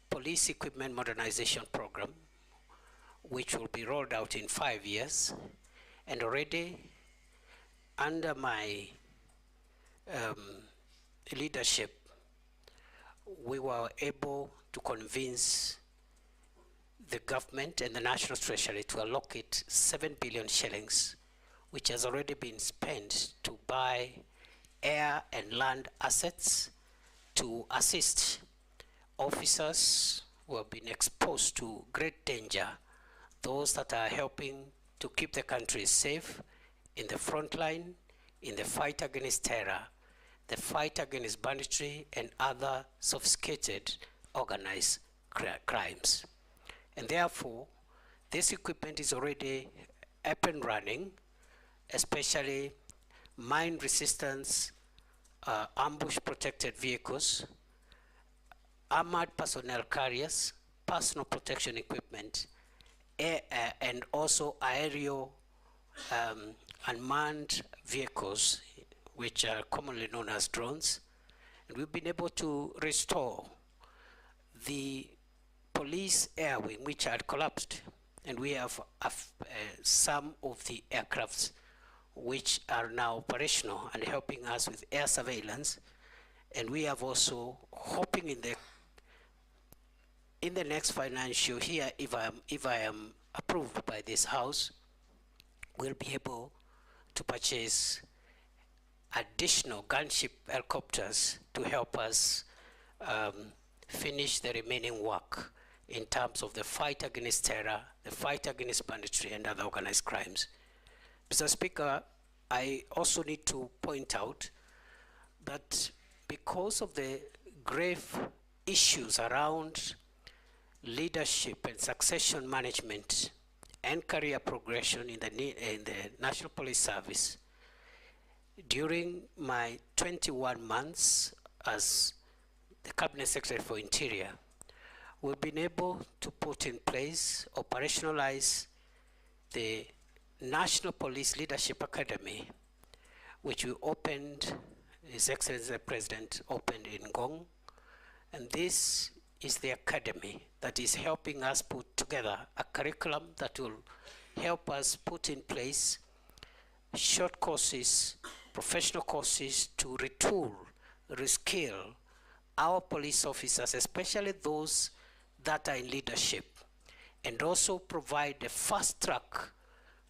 S9: police equipment modernization program, which will be rolled out in 5 years. And already under my leadership, we were able to convince the government and the National Treasury to allocate 7 billion shillings, which has already been spent to buy air and land assets to assist officers who have been exposed to great danger, those that are helping to keep the country safe in the front line, in the fight against terror, the fight against banditry and other sophisticated organized crimes. And therefore, this equipment is already up and running, especially mine resistance, ambush protected vehicles, armored personnel carriers, personal protection equipment, and also aerial unmanned vehicles, which are commonly known as drones. And we've been able to restore the police air wing, which had collapsed. And we have some of the aircrafts which are now operational and helping us with air surveillance. And we have also hoping in the next financial year, if I am approved by this House, we'll be able to purchase additional gunship helicopters to help us finish the remaining work in terms of the fight against terror, the fight against banditry and other organized crimes. Mr. Speaker, I also need to point out that because of the grave issues around leadership and succession management and career progression in the National Police Service, during my 21 months as the Cabinet Secretary for Interior, we've been able to put in place, operationalize the National Police Leadership Academy, which we opened, His Excellency the President opened in Ngong. And this is the academy that is helping us put together a curriculum that will help us put in place short courses, professional courses to retool, reskill our police officers, especially those that are in leadership, and also provide a fast-track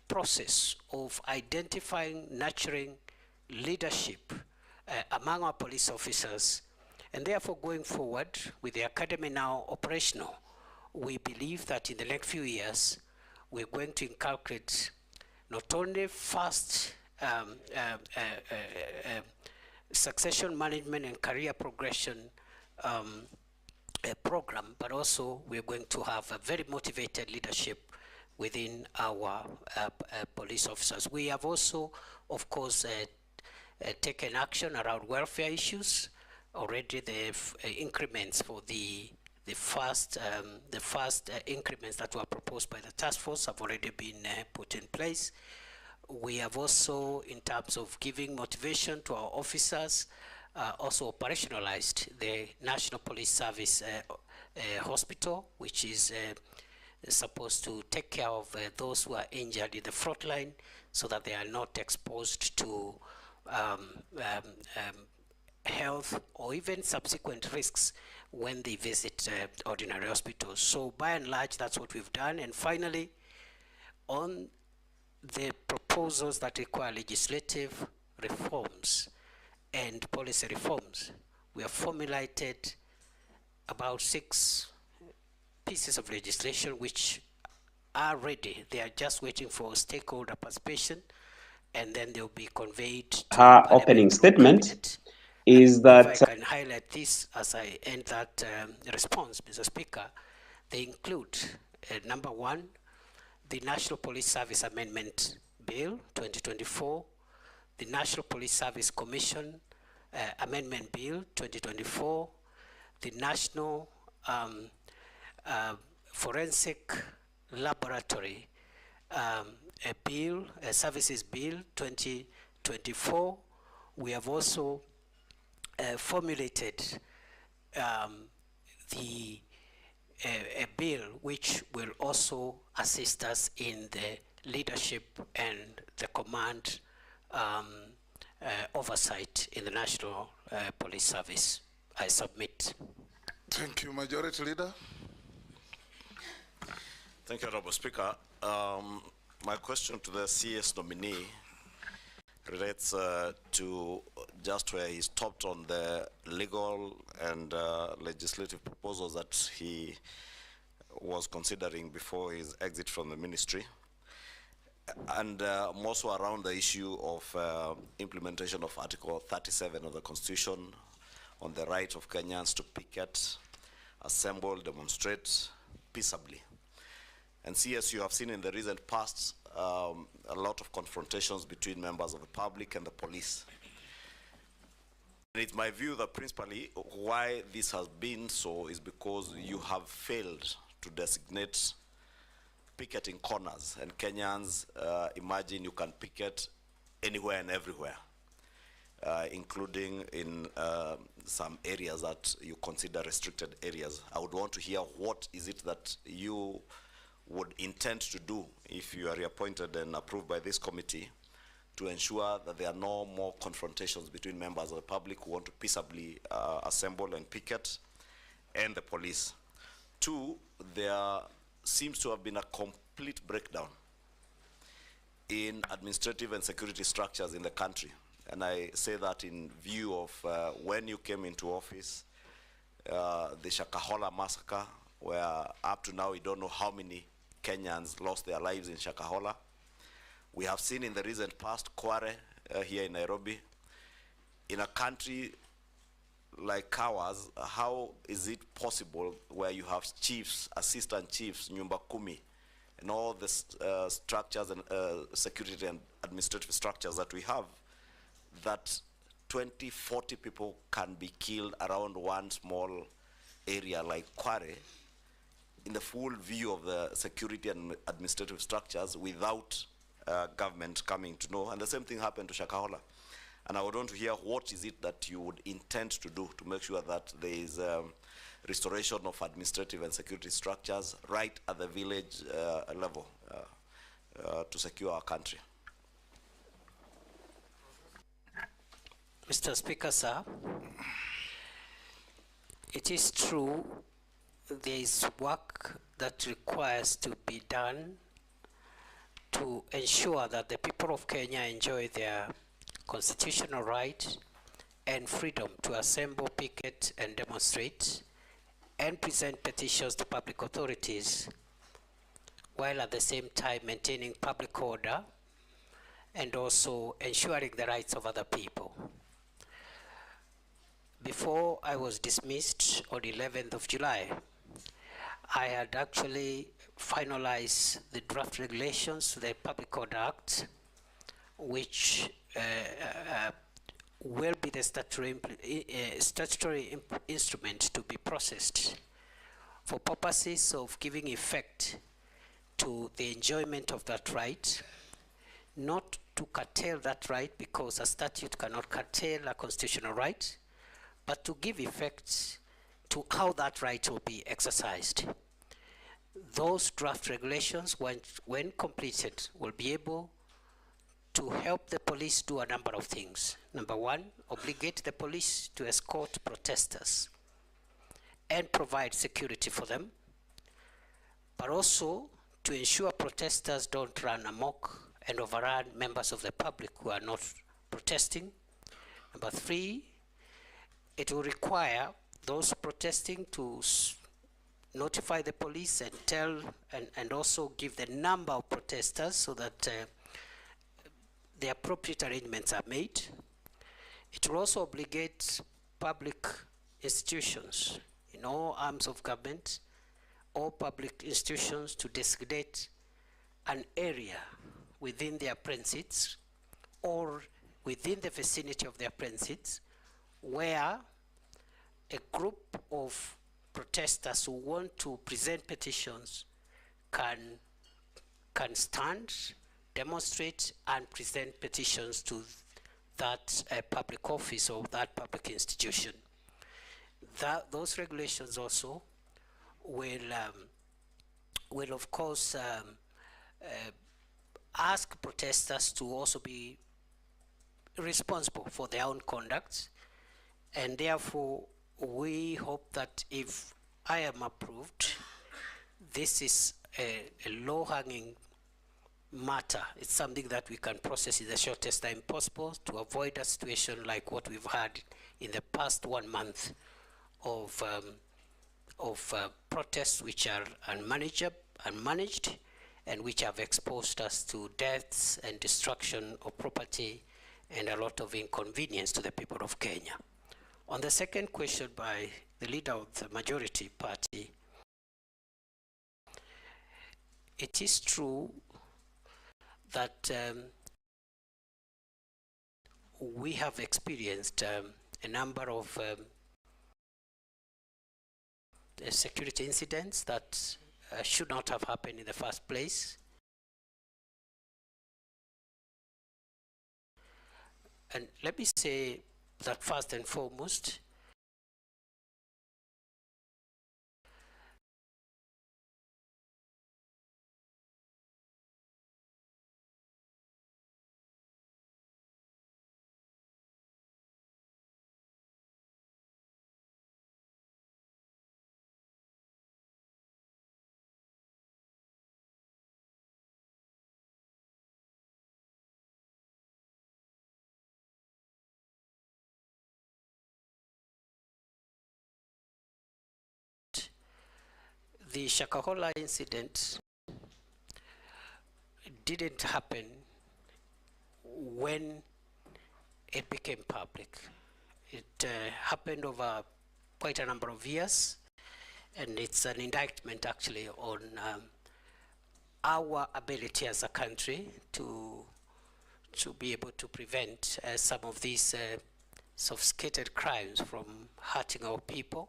S9: process of identifying, nurturing leadership among our police officers And therefore, going forward, with the academy now operational, we believe that in the next few years, we're going to inculcate not only fast succession management and career progression program, but also we're going to have a very motivated leadership within our police officers. We have also, of course, taken action around welfare issues. Already the increments for the first increments that were proposed by the task force have already been put in place. We have also, in terms of giving motivation to our officers, also operationalized the National Police Service Hospital, which is supposed to take care of those who are injured in the front line so that they are not exposed to health or even subsequent risks when they visit ordinary hospitals. So by and large, that's what we've done. And finally, on the proposals that require legislative reforms and policy reforms, we have formulated about 6 pieces of legislation which are ready. They are just waiting for stakeholder participation, and then they'll be conveyed to
S11: her opening statement is that...
S9: If I can highlight this as I end that response, Mr. Speaker, they include, number 1, the National Police Service Amendment Bill 2024, the National Police Service Commission Amendment Bill 2024, the National Forensic Laboratory Services Bill 2024. We have also formulated a bill which will also assist us in the leadership and the command oversight in the National Police Service. I submit.
S8: Thank you, Majority Leader.
S12: Thank you, Honorable Speaker. My question to the CS nominee relates to just where he stopped on the legal and legislative proposals that he was considering before his exit from the ministry, and more so around the issue of implementation of Article 37 of the Constitution on the right of Kenyans to picket, assemble, demonstrate peaceably. And CS, you have seen in the recent past a lot of confrontations between members of the public and the police. And it's my view that principally why this has been so is because you have failed to designate picketing corners, and Kenyans imagine you can picket anywhere and everywhere, including in some areas that you consider restricted areas. I would want to hear what is it that you would intend to do if you are reappointed and approved by this committee to ensure that there are no more confrontations between members of the public who want to peaceably assemble and picket and the police. 2, there seems to have been a complete breakdown in administrative and security structures in the country. And I say that in view of when you came into office, the Shakahola massacre, where up to now we don't know how many Kenyans lost their lives in Shakahola. We have seen in the recent past Kware here in Nairobi. In a country like ours, how is it possible where you have chiefs, assistant chiefs, nyumba kumi, and all the structures and security and administrative structures that we have, that 20, 40 people can be killed around one small area like Kware, in the full view of the security and administrative structures without government coming to know. And the same thing happened to Shakahola. And I would want to hear what is it that you would intend to do to make sure that there is restoration of administrative and security structures right at the village level to secure our country.
S9: Mr. Speaker, sir, it is true there is work that requires to be done to ensure that the people of Kenya enjoy their constitutional right and freedom to assemble, picket, and demonstrate, and present petitions to public authorities, while at the same time maintaining public order and also ensuring the rights of other people. Before I was dismissed on 11th of July, I had actually finalized the draft regulations to the Public Order Act, which will be the statutory instrument to be processed for purposes of giving effect to the enjoyment of that right, not to curtail that right, because a statute cannot curtail a constitutional right, but to give effect to how that right will be exercised. Those draft regulations, when completed, will be able to help the police do a number of things. Number one, obligate the police to escort protesters and provide security for them, but also to ensure protesters don't run amok and overrun members of the public who are not protesting. Number three, it will require those protesting to notify the police and tell and also give the number of protesters so that the appropriate arrangements are made. It will also obligate public institutions in all arms of government, all public institutions, to designate an area within their premises or within the vicinity of their premises where a group of protesters who want to present petitions can stand, demonstrate, and present petitions to that public office or that public institution. Those regulations also will of course ask protesters to also be responsible for their own conduct, and therefore we hope that if I am approved, this is a low-hanging matter. It's something that we can process in the shortest time possible to avoid a situation like what we've had in the past 1 month of protests which are unmanaged and which have exposed us to deaths and destruction of property and a lot of inconvenience to the people of Kenya. On the second question by the leader of the majority party, it is true that we have experienced a number of security incidents that should not have happened in the first place. And let me say that first and foremost, the Shakahola incident didn't happen when it became public. It happened over quite a number of years, and it's an indictment actually on our ability as a country to be able to prevent some of these sophisticated crimes from hurting our people.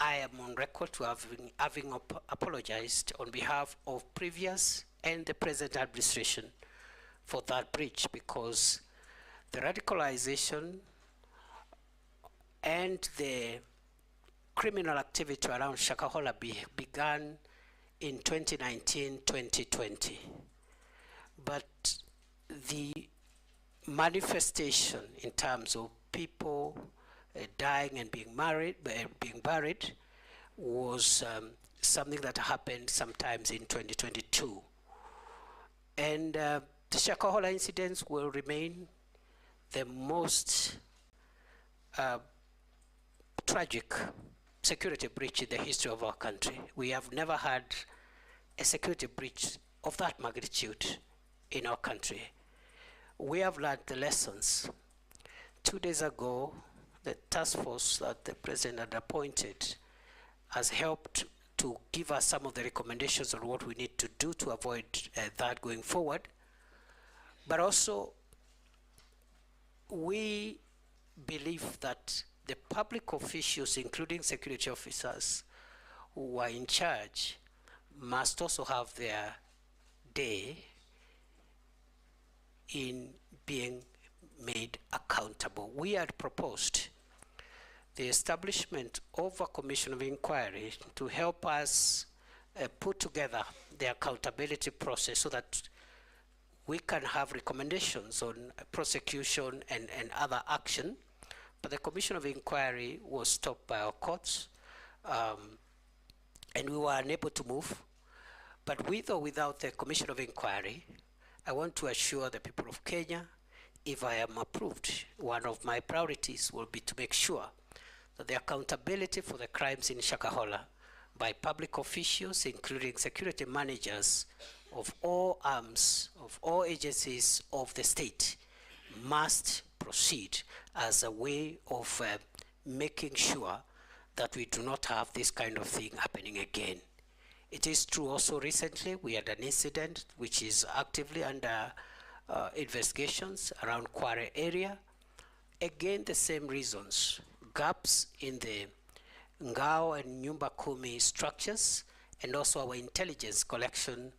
S9: I am on record to having apologized on behalf of previous and the present administration for that breach, because the radicalization and the criminal activity around Shakahola began in 2019-2020. But the manifestation in terms of people dying and being buried was something that happened sometimes in 2022. And the Shakahola incidents will remain the most tragic security breach in the history of our country. We have never had a security breach of that magnitude in our country. We have learned the lessons. 2 days ago, the task force that the president had appointed has helped to give us some of the recommendations on what we need to do to avoid that going forward. But also, we believe that the public officials, including security officers who are in charge, must also have their day in being made accountable. We had proposed the establishment of a commission of inquiry to help us put together the accountability process so that we can have recommendations on prosecution and other action. But the commission of inquiry was stopped by our courts, and we were unable to move. But with or without the commission of inquiry, I want to assure the people of Kenya, if I am approved, one of my priorities will be to make sure that the accountability for the crimes in Shakahola by public officials, including security managers of all arms, of all agencies of the state, must proceed as a way of making sure that we do not have this kind of thing happening again. It is true also recently we had an incident which is actively under investigations around Kware area. Again, the same reasons, gaps in the Ngao and Nyumba Kumi structures, and also our intelligence collection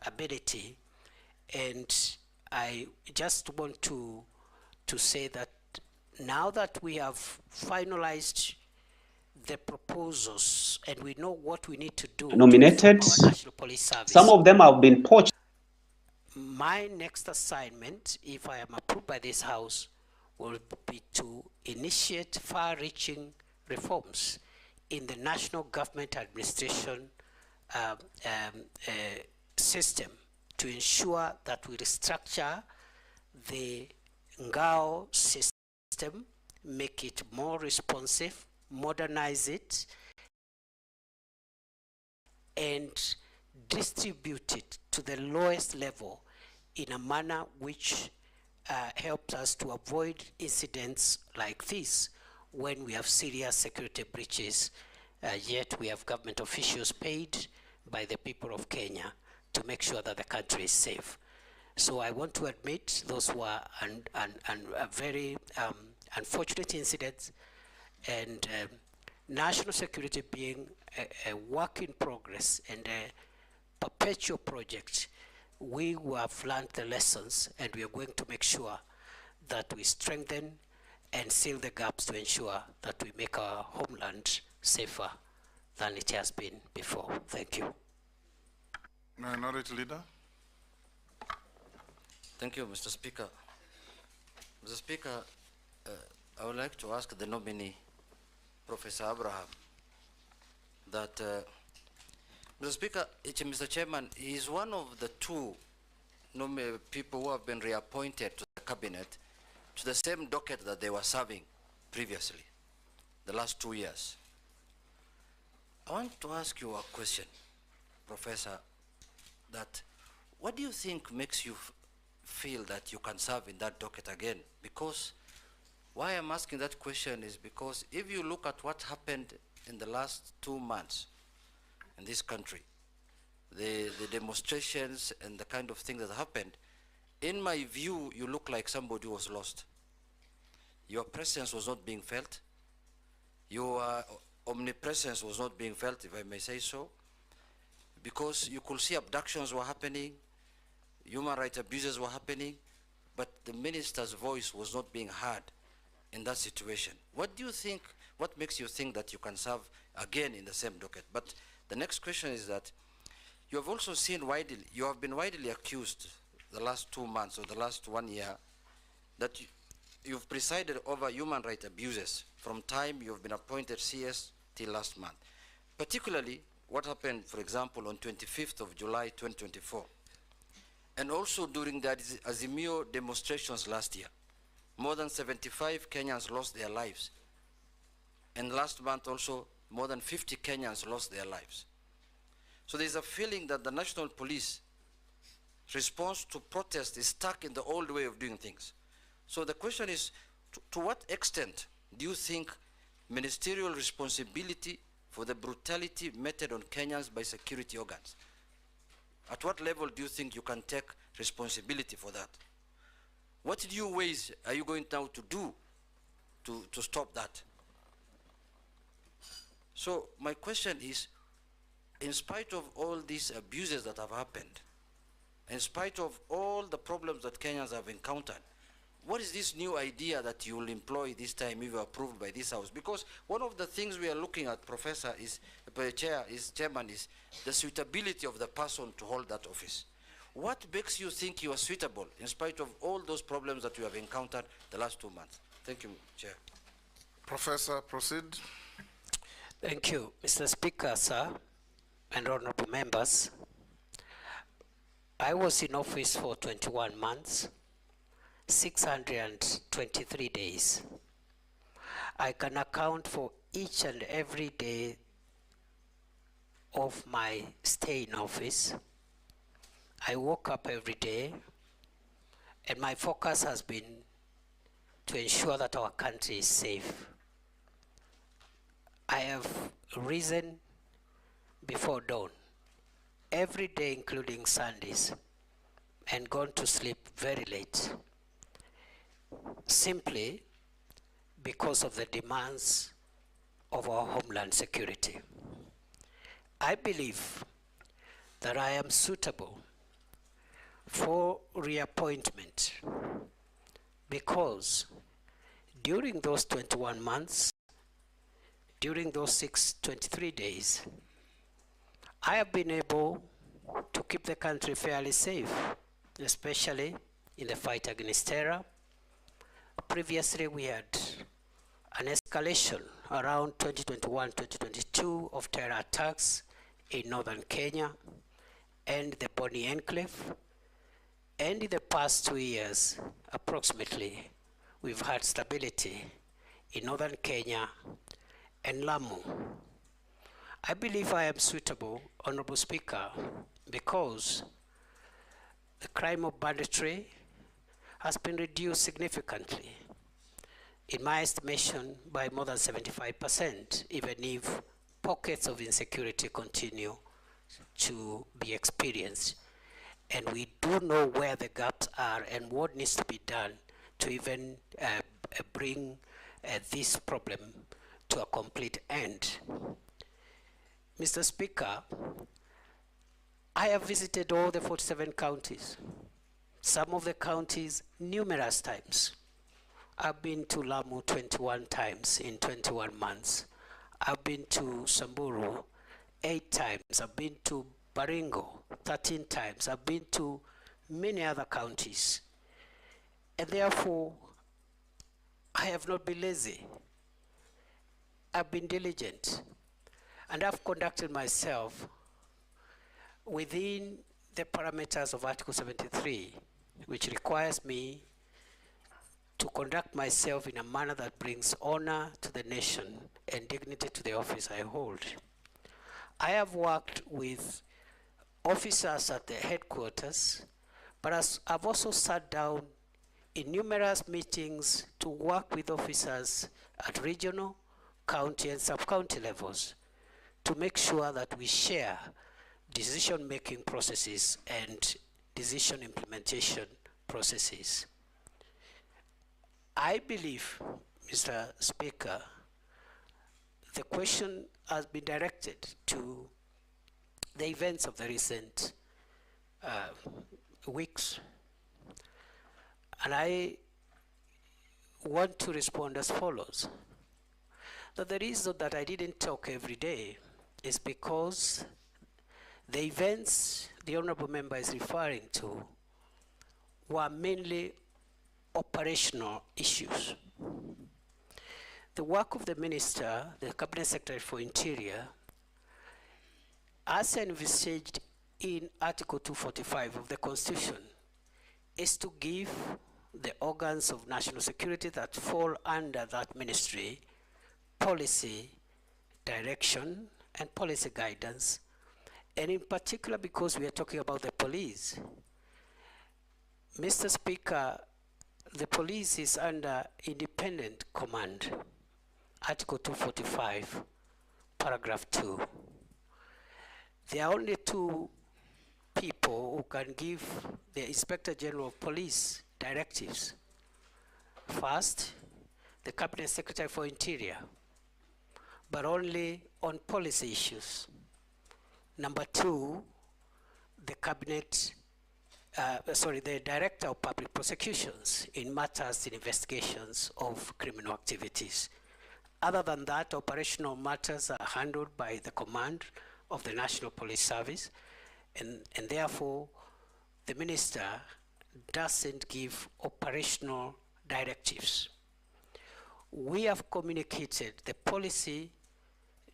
S9: ability. And I just want to say that now that we have finalized the proposals and we know what we need to do
S11: nominated.
S9: To our National Police Service.
S11: Some of them have been poached.
S9: My next assignment, if I am approved by this House, will be to initiate far-reaching reforms in the national government administration system to ensure that we restructure the Ngao system, make it more responsive, modernize it, and distribute it to the lowest level in a manner which helps us to avoid incidents like this when we have serious security breaches, yet we have government officials paid by the people of Kenya to make sure that the country is safe. So I want to admit those were very unfortunate incidents, and national security being a work in progress and a perpetual project, we have learned the lessons, and we are going to make sure that we strengthen and seal the gaps to ensure that we make our homeland safer than it has been before. Thank you.
S8: Minority Leader.
S13: Thank you, Mr. Speaker. Mr. Speaker, I would like to ask the nominee, Professor Abraham, that, Mr. Speaker, Mr. Chairman, he is one of the two people who have been reappointed to the cabinet to the same docket that they were serving previously, the last 2 years. I want to ask you a question, Professor, that what do you think makes you feel that you can serve in that docket again? Because why I'm asking that question is because if you look at what happened in the last 2 months in this country, the demonstrations and the kind of thing that happened, in my view, you look like somebody who was lost. Your presence was not being felt. Your omnipresence was not being felt, if I may say so, because you could see abductions were happening, human rights abuses were happening, but the minister's voice was not being heard in that situation. What do you think, what makes you think that you can serve again in the same docket? But the next question is that you have also seen widely, you have been widely accused the last 2 months or the last 1 year that you've presided over human rights abuses from time you've been appointed CS till last month. Particularly what happened, for example, on 25th of July 2024, and also during the Azimio demonstrations last year. more than 75 Kenyans lost their lives. And last month also, more than 50 Kenyans lost their lives. So there's a feeling that the National Police response to protest is stuck in the old way of doing things. So the question is, to what extent do you think ministerial responsibility for the brutality meted on Kenyans by security organs? At what level do you think you can take responsibility for that? What new ways are you going now to do to stop that? So my question is, in spite of all these abuses that have happened, in spite of all the problems that Kenyans have encountered, what is this new idea that you will employ this time if you are approved by this House? Because one of the things we are looking at, Professor, Chairman, is the suitability of the person to hold that office. What makes you think you are suitable in spite of all those problems that you have encountered the last 2 months? Thank you, Chair.
S8: Professor, proceed.
S9: Thank you, Mr. Speaker, sir, and honorable members. I was in office for 21 months, 623 days. I can account for each and every day of my stay in office. I woke up every day, and my focus has been to ensure that our country is safe. I have risen before dawn every day, including Sundays, and gone to sleep very late, simply because of the demands of our homeland security. I believe that I am suitable for reappointment because during those 21 months, during those 623 days, I have been able to keep the country fairly safe, especially in the fight against terror. Previously, we had an escalation around 2021-2022 of terror attacks in northern Kenya and the Boni Enclave. And in the past 2 years, approximately, we've had stability in northern Kenya and Lamu. I believe I am suitable, Honorable Speaker, because the crime of banditry has been reduced significantly, in my estimation, by more than 75%, even if pockets of insecurity continue to be experienced. And we do know where the gaps are and what needs to be done to even bring this problem to a complete end. Mr. Speaker, I have visited all the 47 counties, some of the counties numerous times. I've been to Lamu 21 times in 21 months. I've been to Samburu 8 times. I've been to Baringo 13 times. I've been to many other counties. And therefore, I have not been lazy. I've been diligent. And I've conducted myself within the parameters of Article 73, which requires me to conduct myself in a manner that brings honor to the nation and dignity to the office I hold. I have worked with officers at the headquarters, but I've also sat down in numerous meetings to work with officers at regional, county, and sub-county levels to make sure that we share decision-making processes and decision implementation processes. I believe, Mr. Speaker, the question has been directed to the events of the recent weeks. And I want to respond as follows. That the reason that I didn't talk every day is because the events the Honorable Member is referring to were mainly operational issues. The work of the Minister, the Cabinet Secretary for Interior, as envisaged in Article 245 of the Constitution, is to give the organs of national security that fall under that ministry, policy, direction, and policy guidance. And in particular, because we are talking about the police, Mr. Speaker, the police is under independent command, Article 245, paragraph 2. There are only two people who can give the Inspector General of Police directives. First, the Cabinet Secretary for Interior, but only on policy issues. Number two, the the Director of Public Prosecutions in matters in investigations of criminal activities. Other than that, operational matters are handled by the command of the National Police Service, and therefore the minister doesn't give operational directives. We have communicated the policy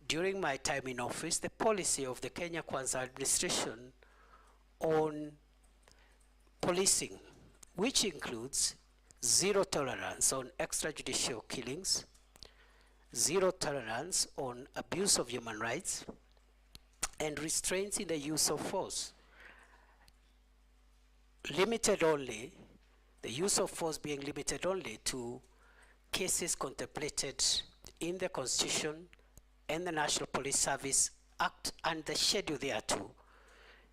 S9: during my time in office, the policy of the Kenya Kwanza administration on policing, which includes zero tolerance on extrajudicial killings, zero tolerance on abuse of human rights, and restraints in the use of force. Limited only, the use of force being limited only to cases contemplated in the Constitution and the National Police Service Act and the schedule thereto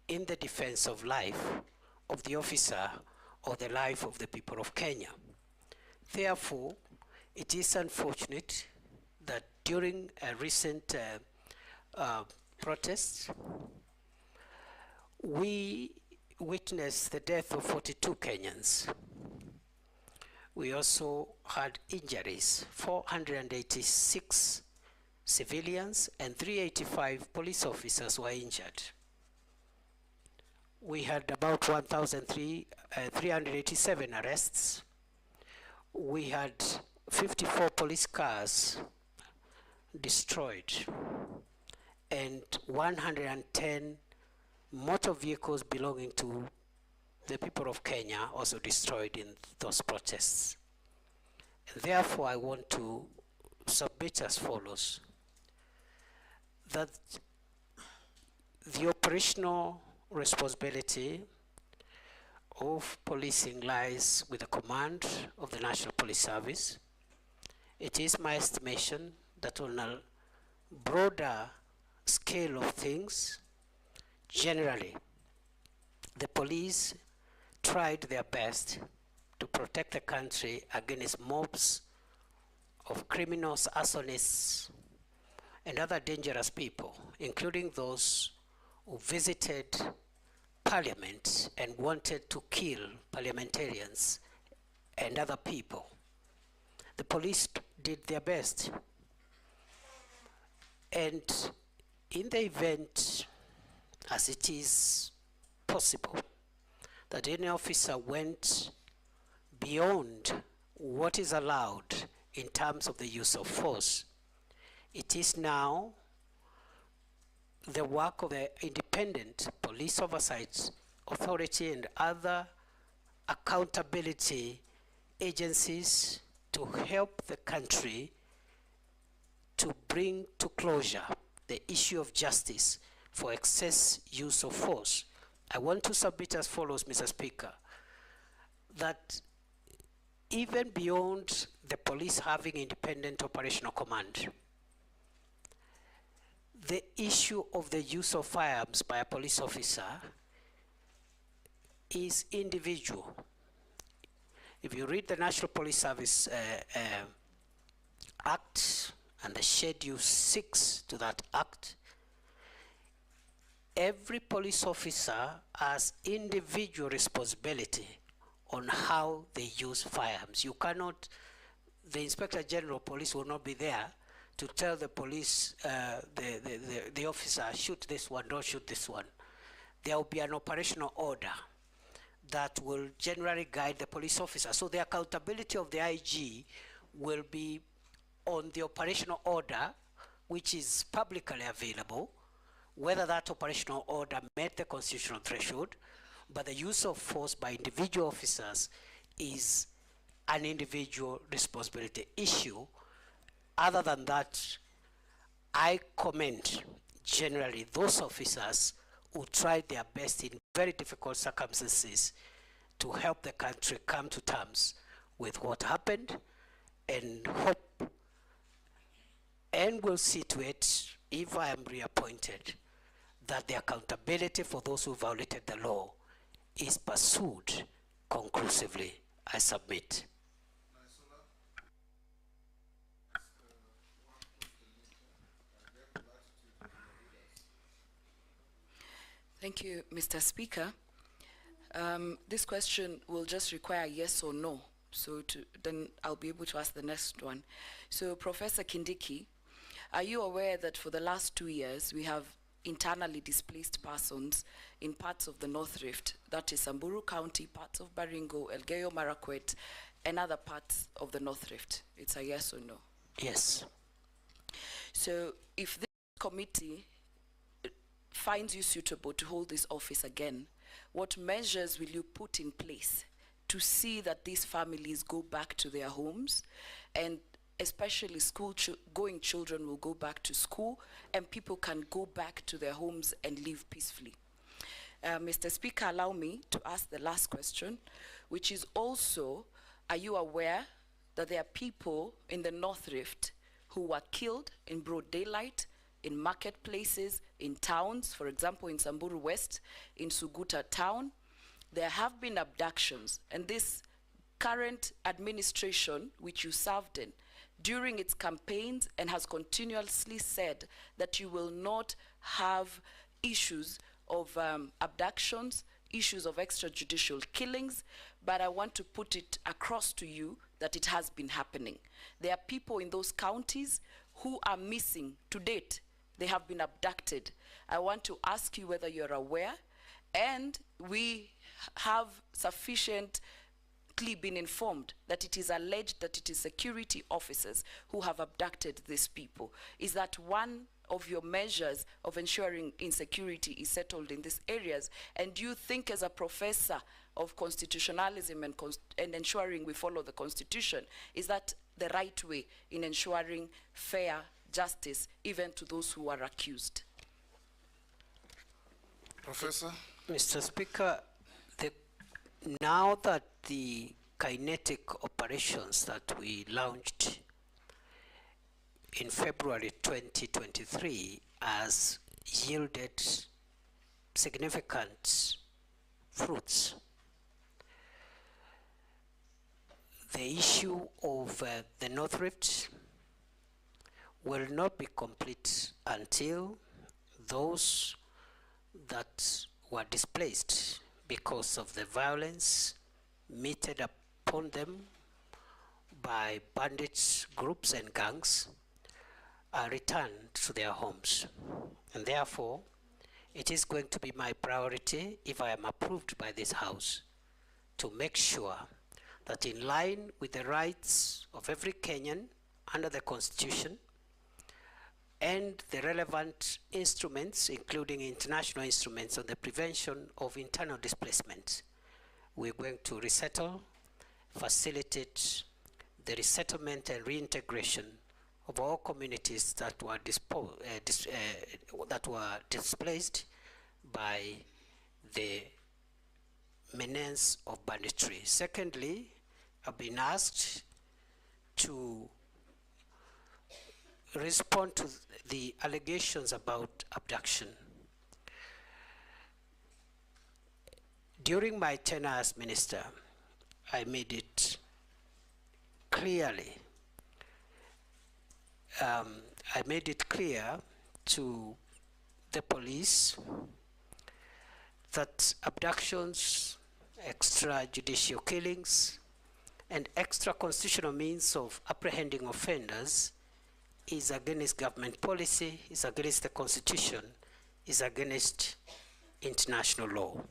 S9: in the defense of life of the officer or the life of the people of Kenya. Therefore, it is unfortunate that during a recent protests, we witnessed the death of 42 Kenyans. We also had injuries, 486 civilians and 385 police officers were injured. We had about 1,387 arrests. We had 54 police cars destroyed and 110 motor vehicles belonging to the people of Kenya also destroyed in those protests. And therefore, I want to submit as follows: that the operational responsibility of policing lies with the command of the National Police Service. It is my estimation that on a broader scale of things, generally, the police tried their best to protect the country against mobs of criminals, arsonists, and other dangerous people, including those who visited Parliament and wanted to kill parliamentarians and other people. The police did their best. And in the event, as it is possible, that any officer went beyond what is allowed in terms of the use of force, it is now the work of the Independent Police Oversight Authority and other accountability agencies to help the country to bring to closure the issue of justice for excess use of force. I want to submit as follows, Mr. Speaker, that even beyond the police having independent operational command, the issue of the use of firearms by a police officer is individual. If you read the National Police Service Act and the Schedule 6 to that Act, every police officer has individual responsibility on how they use firearms. You cannot, the Inspector General of Police will not be there to tell the police, the officer, shoot this one, don't shoot this one. There will be an operational order that will generally guide the police officer. So the accountability of the IG will be on the operational order, which is publicly available, whether that operational order met the constitutional threshold, but the use of force by individual officers is an individual responsibility issue. Other than that, I commend generally those officers who tried their best in very difficult circumstances to help the country come to terms with what happened, and hope and will see to it, if I am reappointed, that the accountability for those who violated the law is pursued conclusively. I submit.
S14: Thank you, Mr. Speaker. This question will just require yes or no. So then I'll be able to ask the next one. So Professor Kindiki, are you aware that for the last 2 years, we have internally displaced persons in parts of the North Rift, that is Samburu County, parts of Baringo, Elgeyo Marakwet, and other parts of the North Rift? It's a yes or no?
S9: Yes.
S14: So if this committee finds you suitable to hold this office again, what measures will you put in place to see that these families go back to their homes, and especially going children will go back to school and people can go back to their homes and live peacefully? Mr. Speaker, allow me to ask the last question, which is also, are you aware that there are people in the North Rift who were killed in broad daylight, in marketplaces, in towns, for example, in Samburu West, in Suguta town? There have been abductions, and this current administration, which you served in, during its campaigns and has continuously said that you will not have issues of abductions, issues of extrajudicial killings, but I want to put it across to you that it has been happening. There are people in those counties who are missing to date. They have been abducted. I want to ask you whether you're aware, and we have sufficiently been informed that it is alleged that it is security officers who have abducted these people. Is that one of your measures of ensuring insecurity is settled in these areas? And do you think, as a professor of constitutionalism and ensuring we follow the Constitution, is that the right way in ensuring fair justice even to those who are accused?
S8: Professor?
S9: Mr. Speaker, now that the kinetic operations that we launched in February 2023 has yielded significant fruits, the issue of the North Rift will not be complete until those that were displaced because of the violence meted upon them by bandits, groups and gangs are returned to their homes. And therefore, it is going to be my priority, if I am approved by this House, to make sure that in line with the rights of every Kenyan under the Constitution and the relevant instruments, including international instruments on the prevention of internal displacement, we're going to resettle, facilitate the resettlement and reintegration of all communities that were displaced by the menace of banditry. Secondly, I've been asked to respond to the allegations about abduction. During my tenure as minister, I made it clearly, clear to the police that abductions, extrajudicial killings, and extra-constitutional means of apprehending offenders is against government policy, is against the Constitution, is against international law.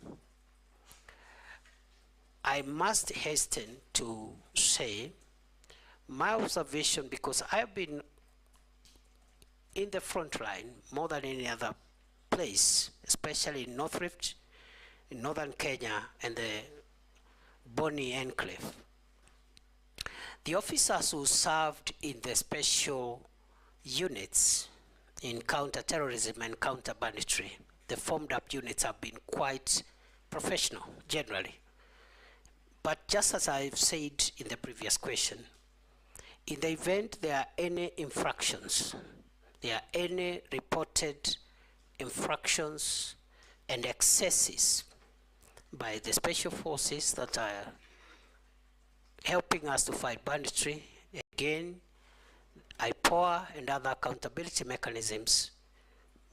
S9: I must hasten to say my observation, because I've been in the front line more than any other place, especially in North Rift, in northern Kenya, and the Boni Enclave. The officers who served in the special units in counter-terrorism and counter-banditry, the formed-up units have been quite professional, generally. But just as I've said in the previous question, in the event there are any infractions, there are any reported infractions and excesses by the special forces that are helping us to fight banditry, again, IPOA and other accountability mechanisms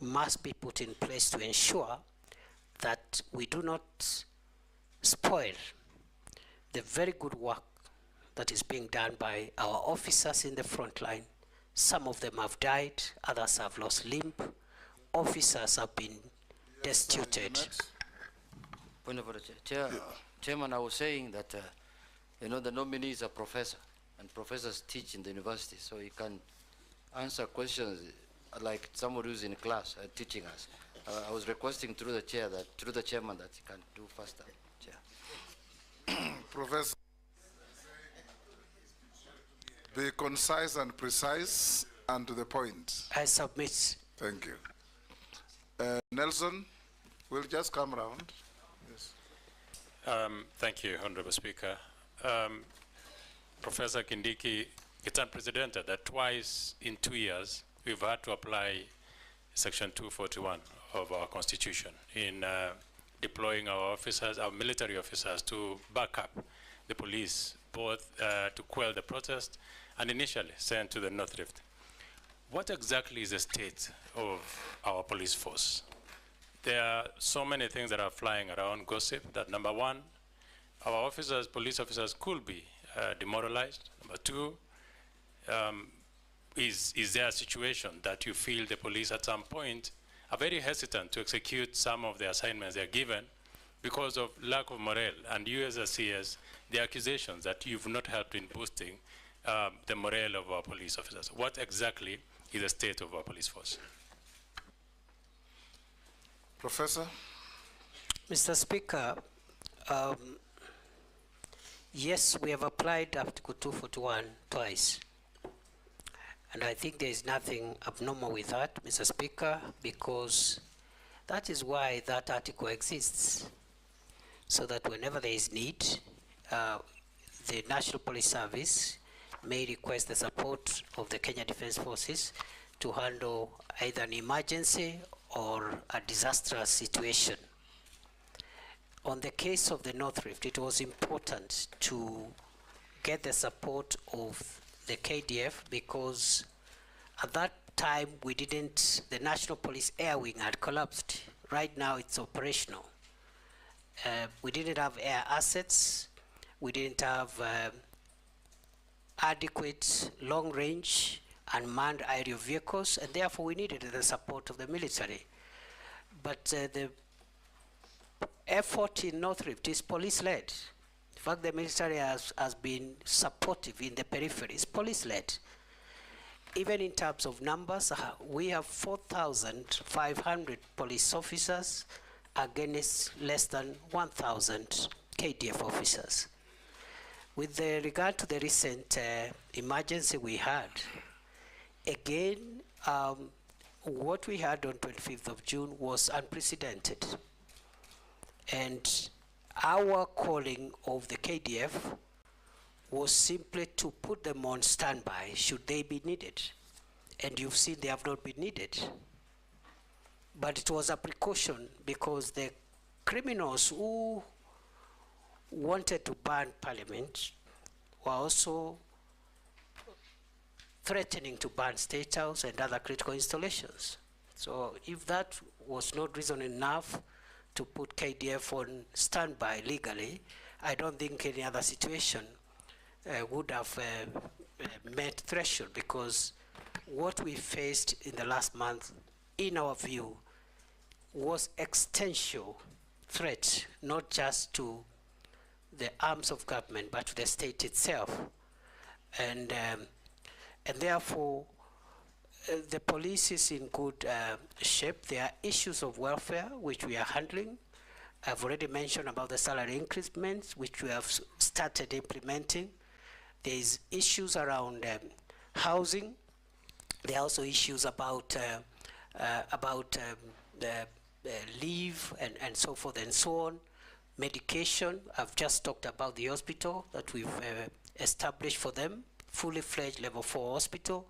S9: must be put in place to ensure that we do not spoil the very good work that is being done by our officers in the front line. Some of them have died, others have lost limb, officers have been destituted.
S13: Point of order, Chairman, I was saying that, you know, the nominee is a professor, and professors teach in the university, so he can answer questions like somebody who's in class teaching us. I was requesting through the chair that, through the chairman, that he can do faster. Chair.
S8: Professor, be concise and precise and to the point.
S9: I submit.
S8: Thank you. Nelson, we'll just come around. Yes.
S15: Thank you, Honorable Speaker. Professor Kindiki, it's unprecedented that twice in 2 years we've had to apply Section 241 of our Constitution in deploying our officers, our military officers, to back up the police, both to quell the protest and initially sent to the North Rift. What exactly is the state of our police force? There are so many things that are flying around, gossip, that number one, our officers, police officers could be demoralized. Number two, is there a situation that you feel the police at some point are very hesitant to execute some of the assignments they're given because of lack of morale? And you as a CS, the accusations that you've not helped in boosting the morale of our police officers. What exactly is the state of our police force?
S8: Professor?
S9: Mr. Speaker, yes, we have applied Article 241 twice. And I think there is nothing abnormal with that, Mr. Speaker, because that is why that article exists. So that whenever there is need, the National Police Service may request the support of the Kenya Defence Forces to handle either an emergency or a disastrous situation. On the case of the North Rift, it was important to get the support of the KDF because at that time the National Police Air Wing had collapsed. Right now it's operational. We didn't have air assets, we didn't have adequate long-range unmanned aerial vehicles, and therefore we needed the support of the military. But the effort in North Rift is police-led. In fact, the military has been supportive in the periphery. It's police-led. Even in terms of numbers, we have 4,500 police officers against less than 1,000 KDF officers. With regard to the recent emergency we had, again, what we had on 25th of June was unprecedented. And our calling of the KDF was simply to put them on standby should they be needed. And you've seen they have not been needed. But it was a precaution because the criminals who wanted to burn Parliament were also threatening to burn State House and other critical installations. So if that was not reason enough to put KDF on standby legally, I don't think any other situation would have met threshold, because what we faced in the last month, in our view, was existential threat, not just to the arms of government, but to the state itself. And therefore, the police is in good shape. There are issues of welfare, which we are handling. I've already mentioned about the salary increments, which we have started implementing. there's issues around housing. There are also issues about leave and so forth and so on. Medication, I've just talked about the hospital that we've established for them, fully fledged level 4 hospital.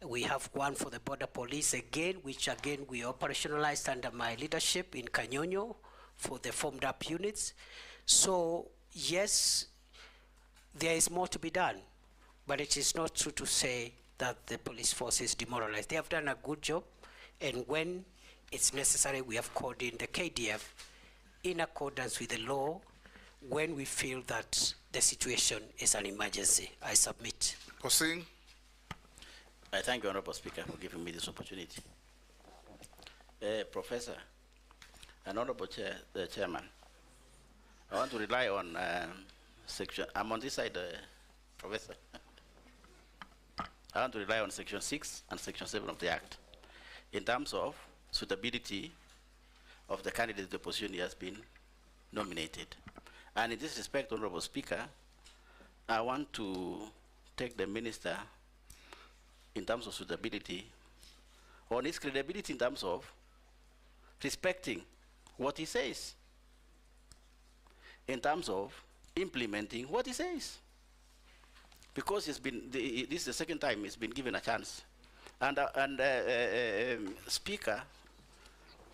S9: We have one for the border police again, which again we operationalized under my leadership in Kanyonyo for the formed up units. So yes, there is more to be done, but it is not true to say that the police force is demoralized. They have done a good job, and when it's necessary, we have called in the KDF in accordance with the law when we feel that the situation is an emergency. I submit.
S8: Hossein.
S16: I thank you, Honorable Speaker, for giving me this opportunity. Professor, and Honorable Chairman, I want to rely on section, I'm on this side, Professor. I want to rely on section 6 and section 7 of the Act in terms of suitability of the candidate the position he has been nominated. And in this respect, Honorable Speaker, I want to take the minister in terms of suitability on his credibility in terms of respecting what he says, in terms of implementing what he says. Because it's been, this is the second time he's been given a chance. And Speaker,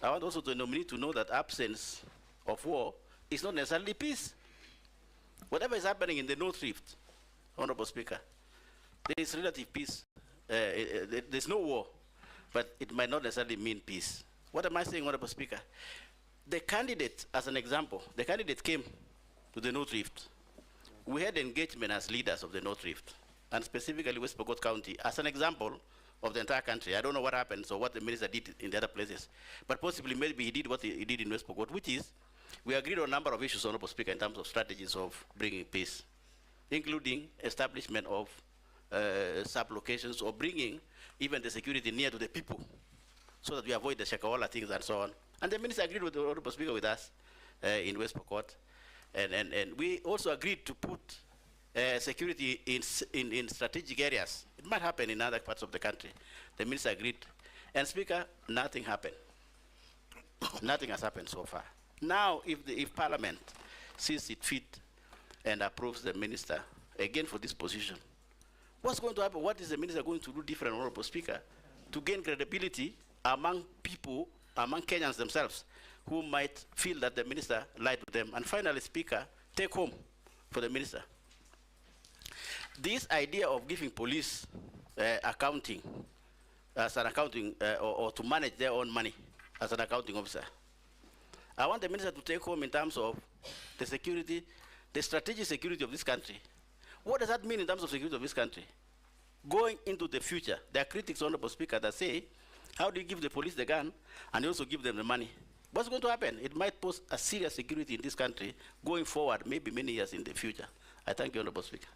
S16: I want also the nominee to know that absence of war is not necessarily peace. Whatever is happening in the North Rift, Honorable Speaker, there is relative peace. There's no war, but it might not necessarily mean peace. What am I saying, Honorable Speaker? The candidate, as an example, the candidate came to the North Rift. We had engagement as leaders of the North Rift, and specifically West Pokot County, as an example of the entire country. I don't know what happened, so what the minister did in the other places, but possibly maybe he did what he did in West Pokot, which is, we agreed on a number of issues, Honorable Speaker, in terms of strategies of bringing peace, including establishment of sub-locations or bringing even the security near to the people so that we avoid the Shakaola things and so on. And the minister agreed with the Honorable Speaker with us in West Pokot. And we also agreed to put security in strategic areas. It might happen in other parts of the country. The minister agreed. And Speaker, nothing happened. Nothing has happened so far. Now, if Parliament sees it fit and approves the minister again for this position, what's going to happen? What is the minister going to do different, Honorable Speaker, to gain credibility among people, among Kenyans themselves, who might feel that the minister lied to them? And finally, Speaker, take home for the minister. This idea of giving police accounting as an accounting, or to manage their own money as an accounting officer, I want the minister to take home in terms of the security, the strategic security of this country. What does that mean in terms of security of this country? Going into the future, there are critics, Honorable Speaker, that say, how do you give the police the gun and you also give them the money? What's going to happen? It might pose a serious security in this country going forward, maybe many years in the future. I thank you, Honorable Speaker.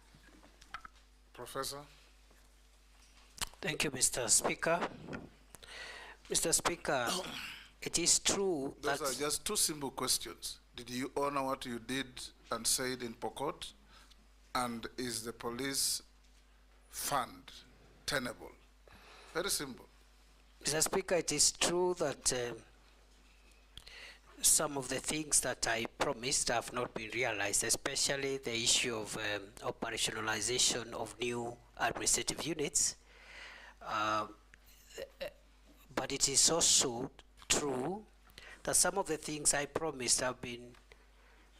S8: Professor.
S9: Thank you, Mr. Speaker. Mr. Speaker, it is true that...
S8: Those are just two simple questions. Did you honor what you did and said in Pokot? And is the police fund tenable? Very simple.
S9: Mr. Speaker, it is true that some of the things that I promised have not been realized, especially the issue of operationalization of new administrative units. But it is also true that some of the things I promised have been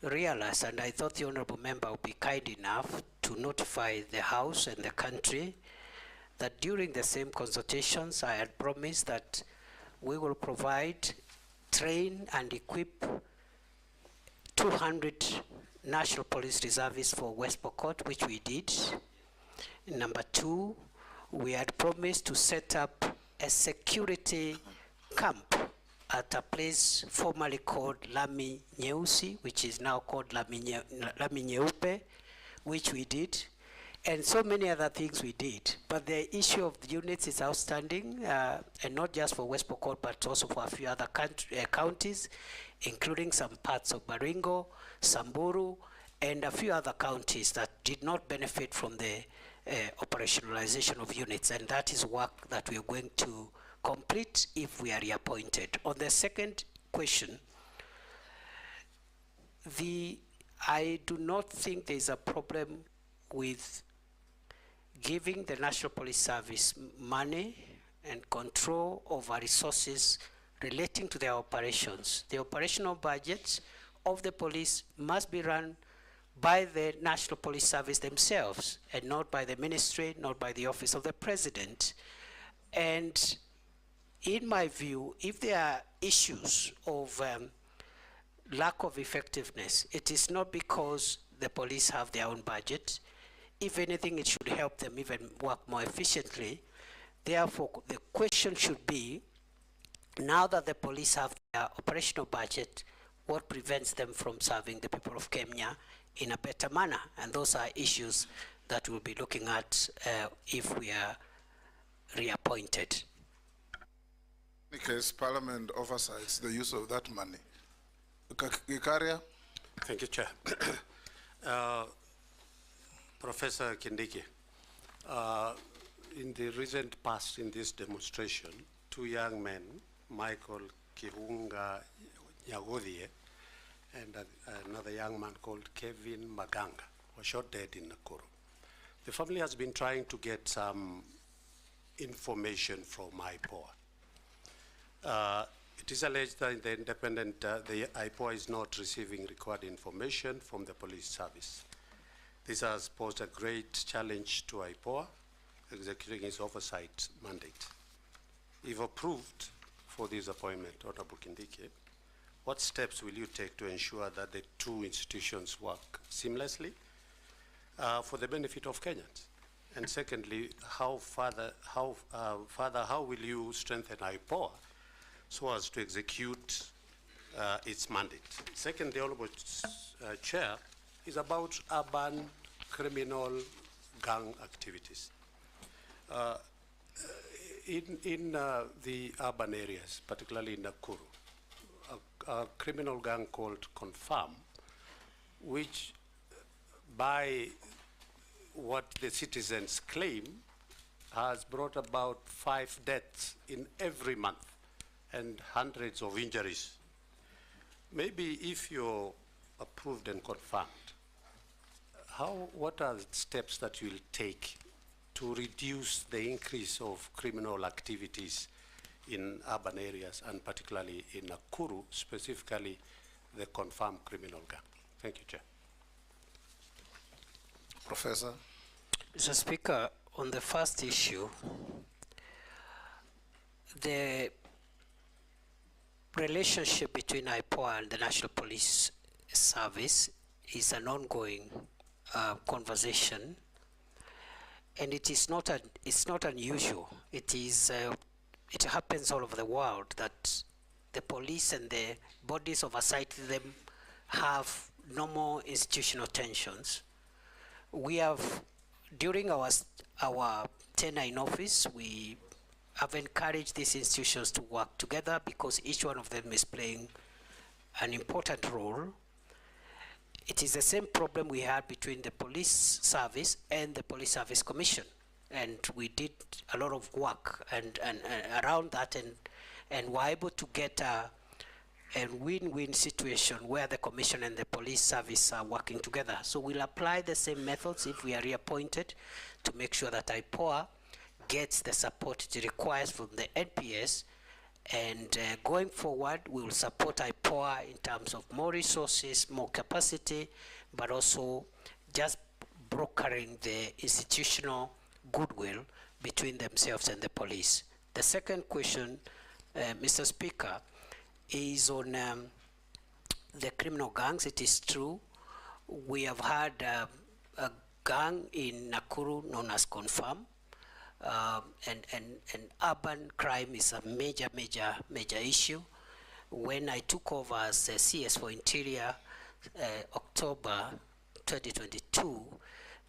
S9: realized, and I thought the honorable member would be kind enough to notify the House and the country that during the same consultations I had promised that we will provide, train and equip 200 National Police Reservists for West Pokot, which we did. Number two, we had promised to set up a security camp at a place formerly called Lami Nyeusi, which is now called Lami Nyeupe, which we did, and so many other things we did. But the issue of the units is outstanding, and not just for West Pokot, but also for a few other counties, including some parts of Baringo, Samburu, and a few other counties that did not benefit from the operationalization of units, and that is work that we are going to complete if we are reappointed. On the second question, I do not think there is a problem with giving the National Police Service money and control over resources relating to their operations. The operational budgets of the police must be run by the National Police Service themselves, and not by the ministry, not by the office of the president. And in my view, if there are issues of lack of effectiveness, it is not because the police have their own budget. If anything, it should help them even work more efficiently. Therefore, the question should be, now that the police have their operational budget, what prevents them from serving the people of Kenya in a better manner? And those are issues that we'll be looking at if we are reappointed.
S8: In any case, Parliament oversights the use of that money. Gikaria?
S17: Thank you, Chair. Professor Kindiki, in the recent past in this demonstration, two young men, Michael Kihunga Nyagodhie and another young man called Kevin Maganga, were shot dead in Nakuru. The family has been trying to get some information from IPOA. It is alleged that the the IPOA is not receiving required information from the police service. This has posed a great challenge to IPOA executing its oversight mandate. If approved for this appointment, Honorable Kindiki, what steps will you take to ensure that the two institutions work seamlessly for the benefit of Kenyans? And secondly, how will you strengthen IPOA so as to execute its mandate? Second, the Honorable Chair, is about urban criminal gang activities. In the urban areas, particularly in Nakuru, a criminal gang called Confirm, which by what the citizens claim has brought about 5 deaths in every month and hundreds of injuries. Maybe if you're approved and confirmed, what are the steps that you'll take to reduce the increase of criminal activities in urban areas, and particularly in Nakuru, specifically the confirmed criminal gang? Thank you, Chair.
S8: Professor.
S9: Mr. Speaker, on the first issue, the relationship between IPOA and the National Police Service is an ongoing conversation, and it's not unusual. It happens all over the world that the police and the bodies oversight them have normal institutional tensions. We have, during our tenure in office, we have encouraged these institutions to work together because each one of them is playing an important role. It is the same problem we had between the police service and the Police Service Commission. And we did a lot of work and around that, and were able to get a win-win situation where the commission and the police service are working together. So we'll apply the same methods if we are reappointed to make sure that IPOA gets the support it requires from the NPS, and going forward we will support IPOA in terms of more resources, more capacity, but also just brokering the institutional goodwill between themselves and the police. The second question, Mr. Speaker, is on the criminal gangs. It is true, we have had a gang in Nakuru known as Confirm, and urban crime is a major issue. When I took over as CS for Interior, October 2022,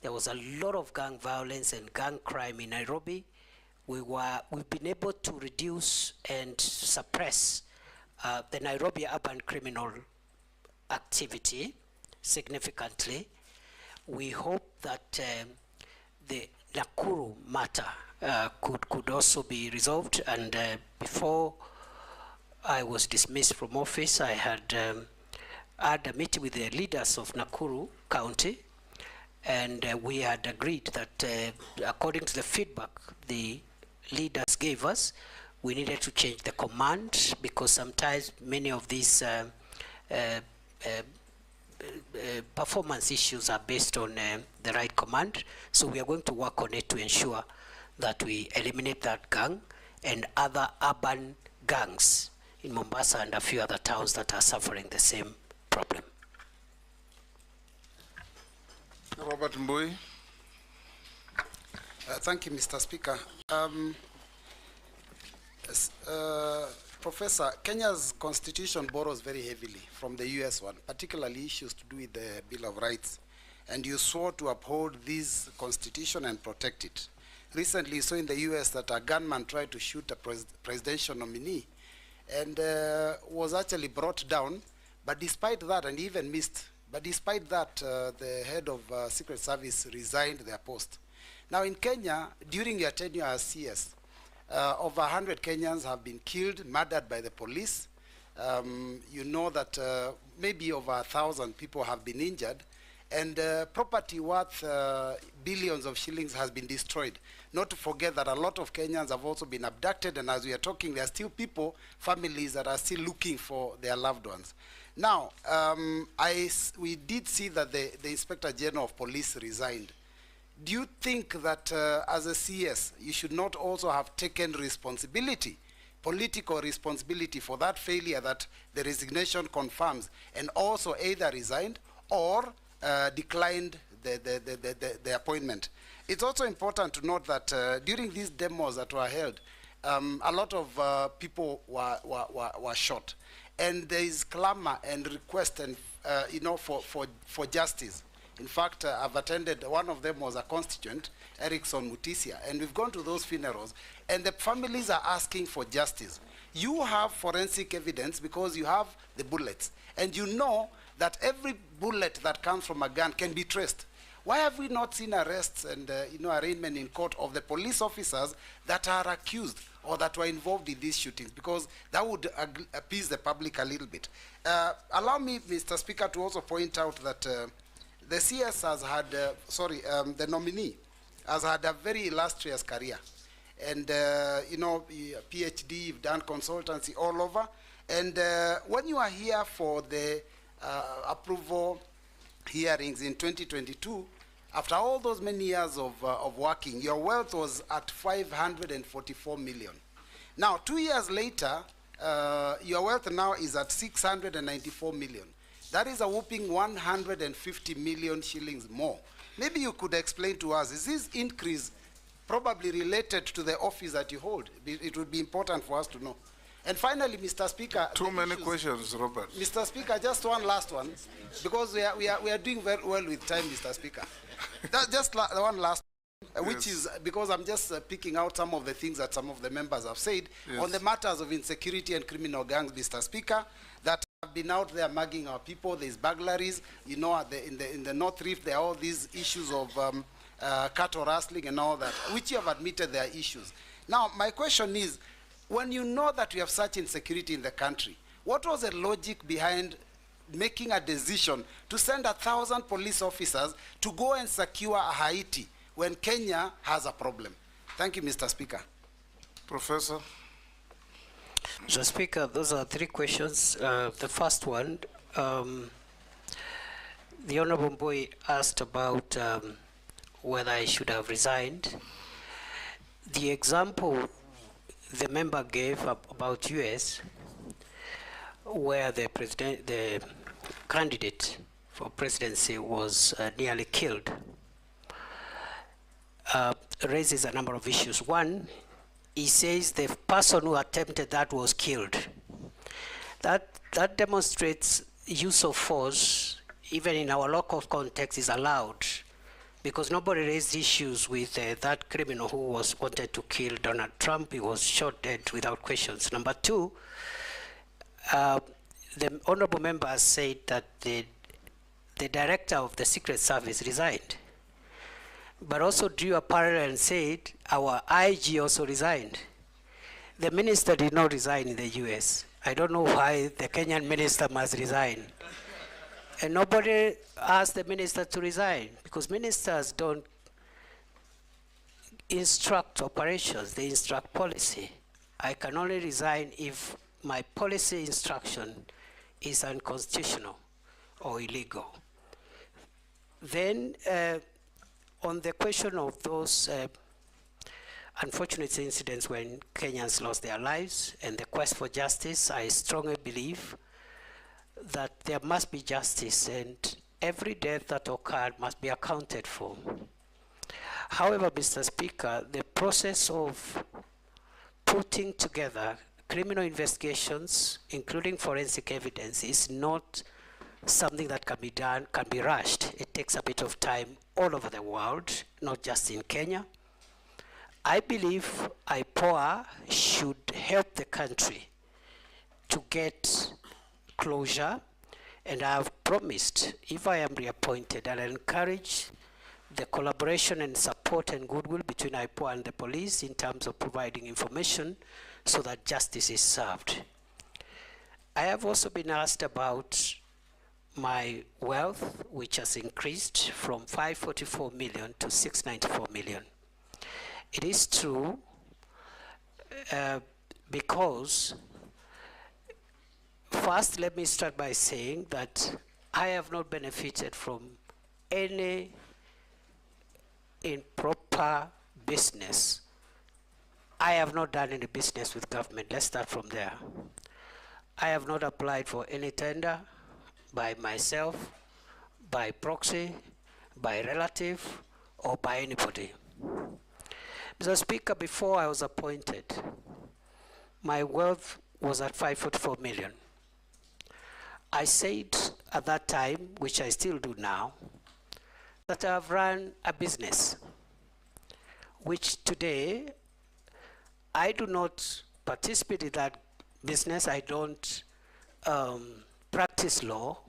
S9: there was a lot of gang violence and gang crime in Nairobi. We've been able to reduce and suppress the Nairobi urban criminal activity significantly. We hope that the Nakuru matter could also be resolved. And before I was dismissed from office, I had had a meeting with the leaders of Nakuru County, and we had agreed that according to the feedback the leaders gave us, we needed to change the command, because sometimes many of these performance issues are based on the right command. So we are going to work on it to ensure that we eliminate that gang and other urban gangs in Mombasa and a few other towns that are suffering the same problem.
S8: Robert Mbui.
S18: Thank you, Mr. Speaker. Professor, Kenya's constitution borrows very heavily from the US one, particularly issues to do with the Bill of Rights. And you swore to uphold this constitution and protect it. Recently, you saw in the US that a gunman tried to shoot a presidential nominee and was actually brought down, but despite that, and even missed, but despite that, the head of Secret Service resigned their post. Now in Kenya, during your tenure as CS, over 100 Kenyans have been killed, murdered by the police. You know that maybe over 1,000 people have been injured, and property worth billions of shillings has been destroyed. Not to forget that a lot of Kenyans have also been abducted, and as we are talking, there are still people, families that are still looking for their loved ones. Now, we did see that the Inspector General of Police resigned. Do you think that as a CS, you should not also have taken responsibility, political responsibility for that failure that the resignation confirms, and also either resigned or declined the appointment? It's also important to note that during these demos that were held, a lot of people were shot. And there is clamor and request and, for justice. In fact, I've attended, one of them was a constituent, Erickson Mutisia, and we've gone to those funerals, and the families are asking for justice. You have forensic evidence because you have the bullets, and you know that every bullet that comes from a gun can be traced. Why have we not seen arrests and arraignment in court of the police officers that are accused or that were involved in these shootings? Because that would appease the public a little bit. Allow me, Mr. Speaker, to also point out that the CS has had, the nominee has had a very illustrious career. And, PhD, you've done consultancy all over. And when you are here for the approval hearings in 2022, after all those many years of working, your wealth was at 544 million. Now, 2 years later, your wealth now is at 694 million. That is a whopping 150 million shillings more. Maybe you could explain to us, is this increase probably related to the office that you hold? It would be important for us to know. And finally, Mr. Speaker,
S8: too many questions, Robert.
S18: Mr. Speaker, just one last one, because we are doing very well with time, Mr. Speaker. Just one last one, which is because I'm just picking out some of the things that some of the members have said on the matters of insecurity and criminal gangs, Mr. Speaker, that have been out there mugging our people. There's burglaries, in the North Rift, there are all these issues of cattle rustling and all that, which you have admitted there are issues. Now, my question is, when you know that we have such insecurity in the country, what was the logic behind making a decision to send 1,000 police officers to go and secure Haiti when Kenya has a problem? Thank you, Mr. Speaker.
S8: Professor.
S9: Mr. Speaker, those are three questions. The first one, the Honorable Boy asked about whether I should have resigned. The example the member gave about US, where the candidate for presidency was nearly killed, raises a number of issues. One, he says the person who attempted that was killed. That demonstrates use of force, even in our local context, is allowed, because nobody raised issues with that criminal who was wanted to kill Donald Trump. He was shot dead without questions. Number two, the honorable member has said that the the director of the Secret Service resigned, but also drew a parallel and said our IG also resigned. The minister did not resign in the US. I don't know why the Kenyan minister must resign. And nobody asked the minister to resign, because ministers don't instruct operations, they instruct policy. I can only resign if my policy instruction is unconstitutional or illegal. Then on the question of those unfortunate incidents when Kenyans lost their lives and the quest for justice, I strongly believe that there must be justice and every death that occurred must be accounted for. However, Mr. Speaker, the process of putting together criminal investigations, including forensic evidence, is not something that can be done, can be rushed. It takes a bit of time all over the world, not just in Kenya. I believe IPOA should help the country to get closure, and I have promised, if I am reappointed, I'll encourage the collaboration and support and goodwill between IPOA and the police in terms of providing information so that justice is served. I have also been asked about my wealth, which has increased from 544 million to 694 million. It is true because, first let me start by saying that I have not benefited from any improper business. I have not done any business with government. Let's start from there. I have not applied for any tender by myself, by proxy, by relative, or by anybody. Mr. Speaker, before I was appointed, my wealth was at 544 million. I said at that time, which I still do now, that I have run a business, which today I do not participate in that business. I don't practice law,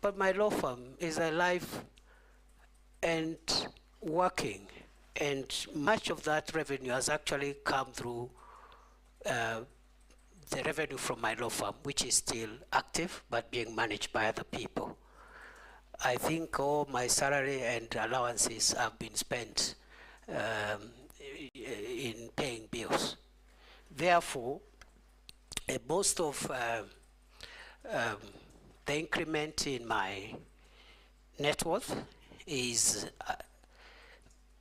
S9: but my law firm is alive and working, and much of that revenue has actually come through the revenue from my law firm, which is still active but being managed by other people. I think all my salary and allowances have been spent in paying bills. Therefore, most of the increment in my net worth is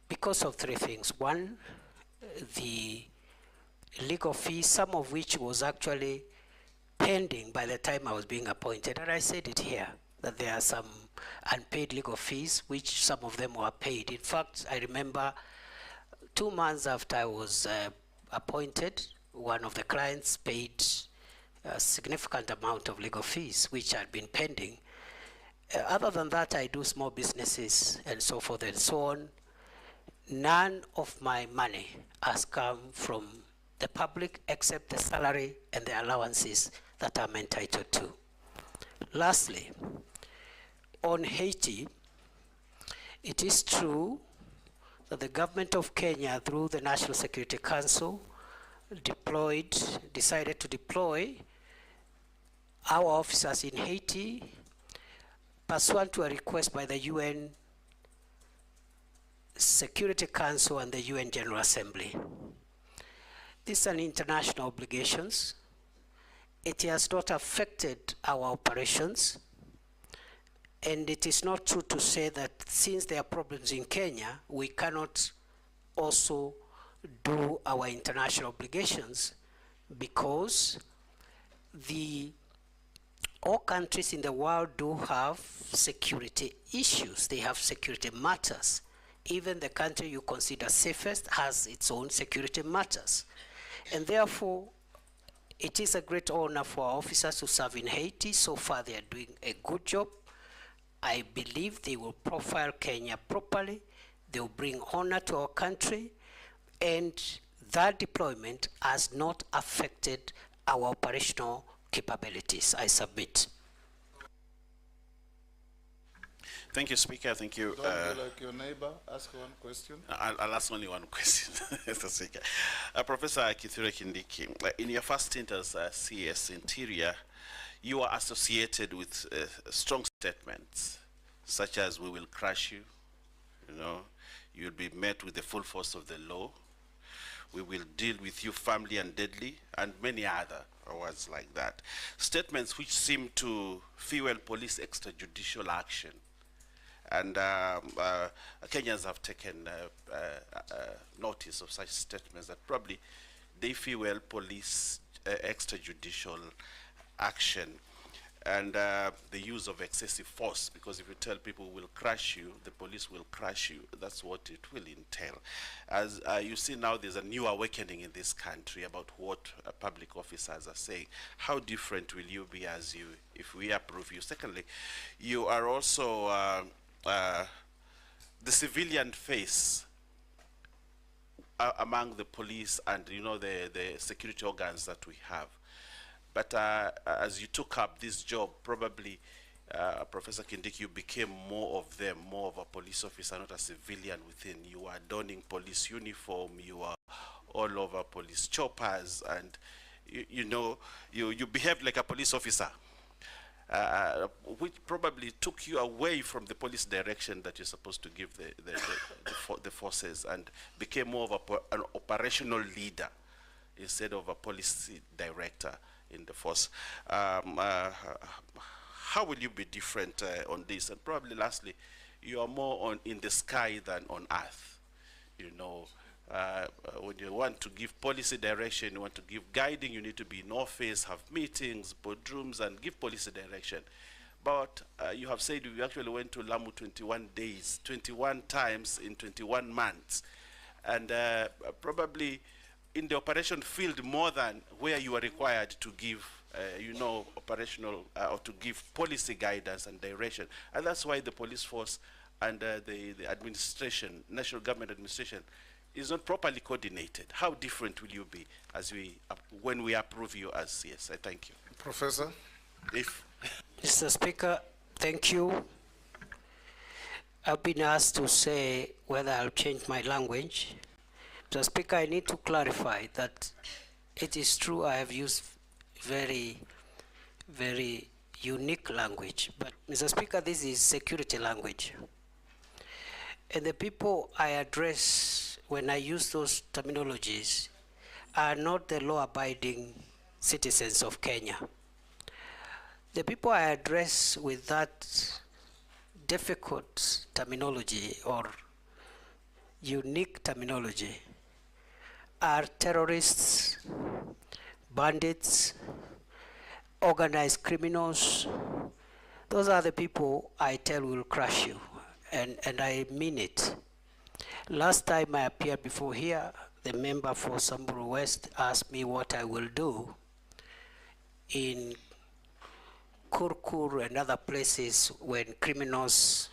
S9: because of three things. One, the legal fees, some of which was actually pending by the time I was being appointed, and I said it here, that there are some unpaid legal fees, which some of them were paid. In fact, I remember 2 months after I was appointed, one of the clients paid a significant amount of legal fees, which had been pending. Other than that, I do small businesses and so forth and so on. None of my money has come from the public except the salary and the allowances that I'm entitled to. Lastly, on Haiti, it is true that the government of Kenya, through the National Security Council, decided to deploy our officers in Haiti pursuant to a request by the UN Security Council and the UN General Assembly. These are international obligations. It has not affected our operations, and it is not true to say that since there are problems in Kenya, we cannot also do our international obligations, because all countries in the world do have security issues. They have security matters. Even the country you consider safest has its own security matters. And therefore, it is a great honor for our officers to serve in Haiti. So far, they are doing a good job. I believe they will profile Kenya properly. They will bring honor to our country. And that deployment has not affected our operational capabilities. I submit.
S16: Thank you, Speaker. Thank you.
S8: Don't be like your neighbor. Ask one question.
S16: I'll ask only one question, Mr. Speaker. Professor Kithure Kindiki, in your first stint as CS Interior, you are associated with strong statements, such as "we will crush you," you'll be met with the full force of the law, "we will deal with you firmly and deadly," and many other words like that. Statements which seem to fuel police extrajudicial action. And Kenyans have taken notice of such statements that probably they fuel police extrajudicial action. And the use of excessive force, because if you tell people we'll crush you, the police will crush you. That's what it will entail. As you see now, there's a new awakening in this country about what public officers are saying. How different will you be if we approve you? Secondly, you are also the civilian face among the police and the security organs that we have. But as you took up this job, probably, Professor Kindiki, you became more of them, more of a police officer, not a civilian within. You are donning police uniform, you are all over police choppers, and you behaved like a police officer, which probably took you away from the police direction that you're supposed to give the forces, and became more of an operational leader instead of a policy director in the force. How will you be different on this? And probably lastly, you are more in the sky than on earth. When you want to give policy direction, you want to give guiding, you need to be in office, have meetings, boardrooms, and give policy direction. But you have said you actually went to Lamu 21 days, 21 times in 21 months. And probably in the operation field more than where you are required to give, operational or to give policy guidance and direction. And that's why the police force and the administration, national government administration, is not properly coordinated. How different will you be when we approve you as CS? I thank you.
S8: Professor?
S9: Mr. Speaker, thank you. I've been asked to say whether I'll change my language. Mr. Speaker, I need to clarify that it is true I have used very, very unique language. But, Mr. Speaker, this is security language. And the people I address when I use those terminologies are not the law-abiding citizens of Kenya. The people I address with that difficult terminology or unique terminology are terrorists, bandits, organized criminals. Those are the people I tell will crush you, and I mean it. Last time I appeared before here, the member for Samburu West asked me what I will do in Kurkur and other places when criminals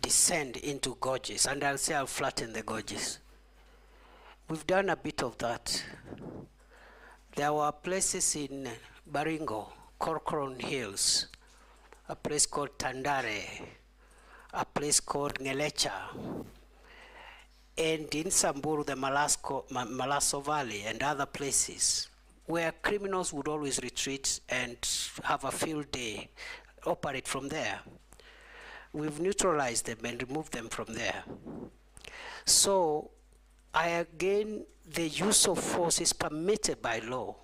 S9: descend into gorges, and I'll say I'll flatten the gorges. We've done a bit of that. There were places in Baringo, Corcoran Hills, a place called Tandare, a place called Ngelecha, and in Samburu, the Malaso Valley and other places where criminals would always retreat and have a field day, operate from there. We've neutralized them and removed them from there. So, again, the use of force is permitted by law,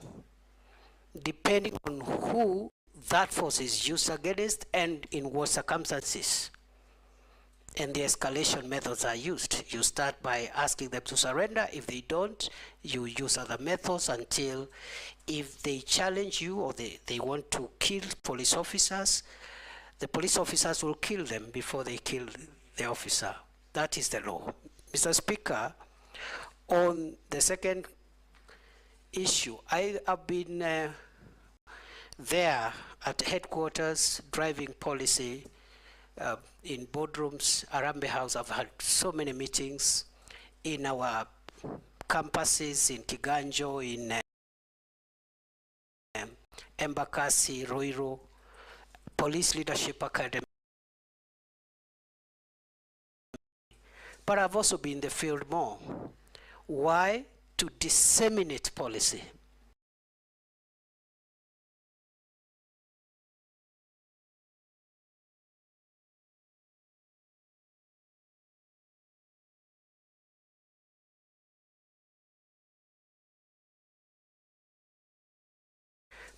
S9: depending on who that force is used against and in what circumstances. And the escalation methods are used. You start by asking them to surrender. If they don't, you use other methods until, if they challenge you or they want to kill police officers, the police officers will kill them before they kill the officer. That is the law. Mr. Speaker, on the second issue, I have been there at headquarters driving policy in boardrooms, Arambe House. I've had so many meetings in our campuses in Kiganjo, in Embakasi, Roiro, Police Leadership Academy. but I've also been in the field more. Why? To disseminate policy.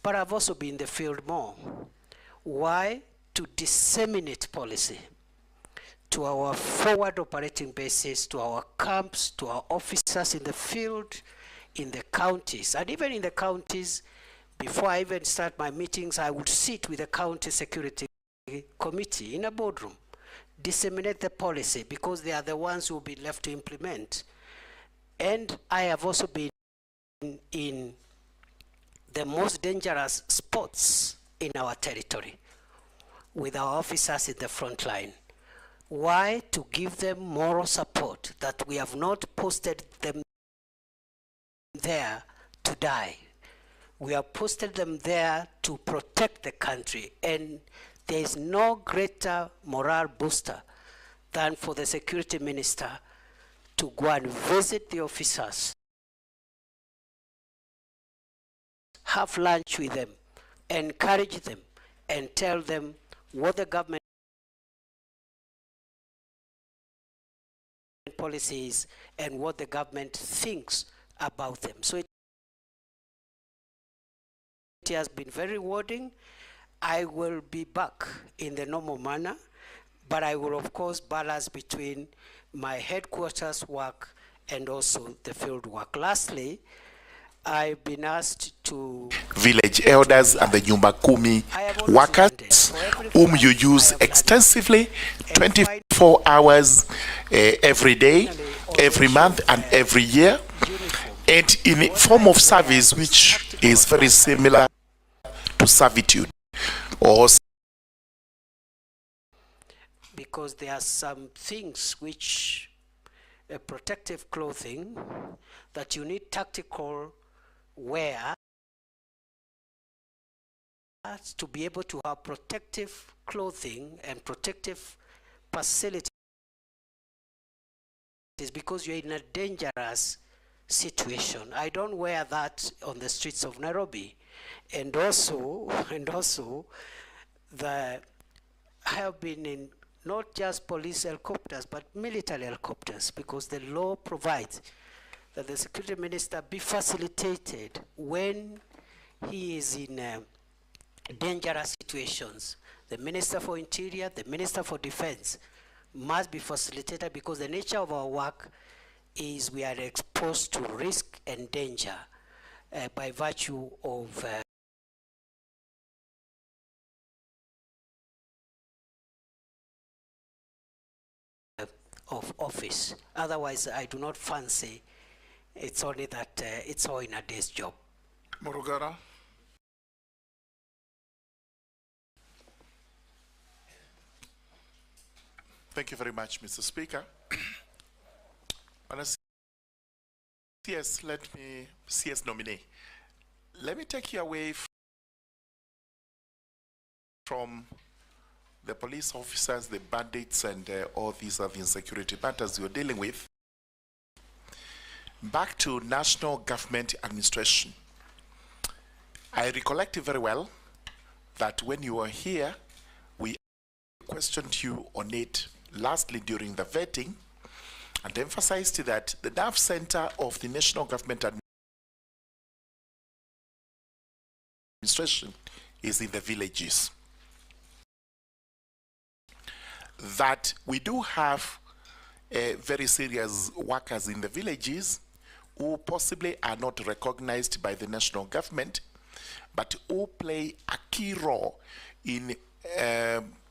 S9: But I've also been in the field more. Why? To disseminate policy to our forward operating bases, to our camps, to our officers in the field, in the counties. And even in the counties, before I even start my meetings, I would sit with the county security committee in a boardroom, disseminate the policy, because they are the ones who will be left to implement. And I have also been in the most dangerous spots in our territory with our officers in the front line. Why? To give them moral support, that we have not posted them there to die. We have posted them there to protect the country. And there is no greater morale booster than for the security minister to go and visit the officers, have lunch with them, encourage them, and tell them what the government policy is and what the government thinks about them. So it has been very rewarding. I will be back in the normal manner, but I will of course balance between my headquarters work and also the field work. Lastly, I've been asked to
S19: village elders and the Nyumba Kumi workers whom you use extensively 24 hours every day, every month and every year, and in a form of service which is very similar to servitude. Or
S9: because there are some things which protective clothing that you need tactical wear to be able to have protective clothing and protective facilities, because you're in a dangerous situation. I don't wear that on the streets of Nairobi. And also I have been in not just police helicopters, but military helicopters, because the law provides that the security minister be facilitated when he is in dangerous situations. The Minister for Interior, the Minister for Defense must be facilitated, because the nature of our work is we are exposed to risk and danger by virtue of office. Otherwise, I do not fancy it's only that it's all in a day's job.
S8: Morugara.
S19: thank you very much, Mr. Speaker. CS nominee, let me take you away from the police officers, the bandits, and all these other insecurity matters you're dealing with, back to national government administration. I recollect very well that when you were here, we questioned you on it lastly during the vetting, and emphasized that the nerve center of the national government administration is in the villages. That we do have very serious workers in the villages who possibly are not recognized by the national government, but who play a key role in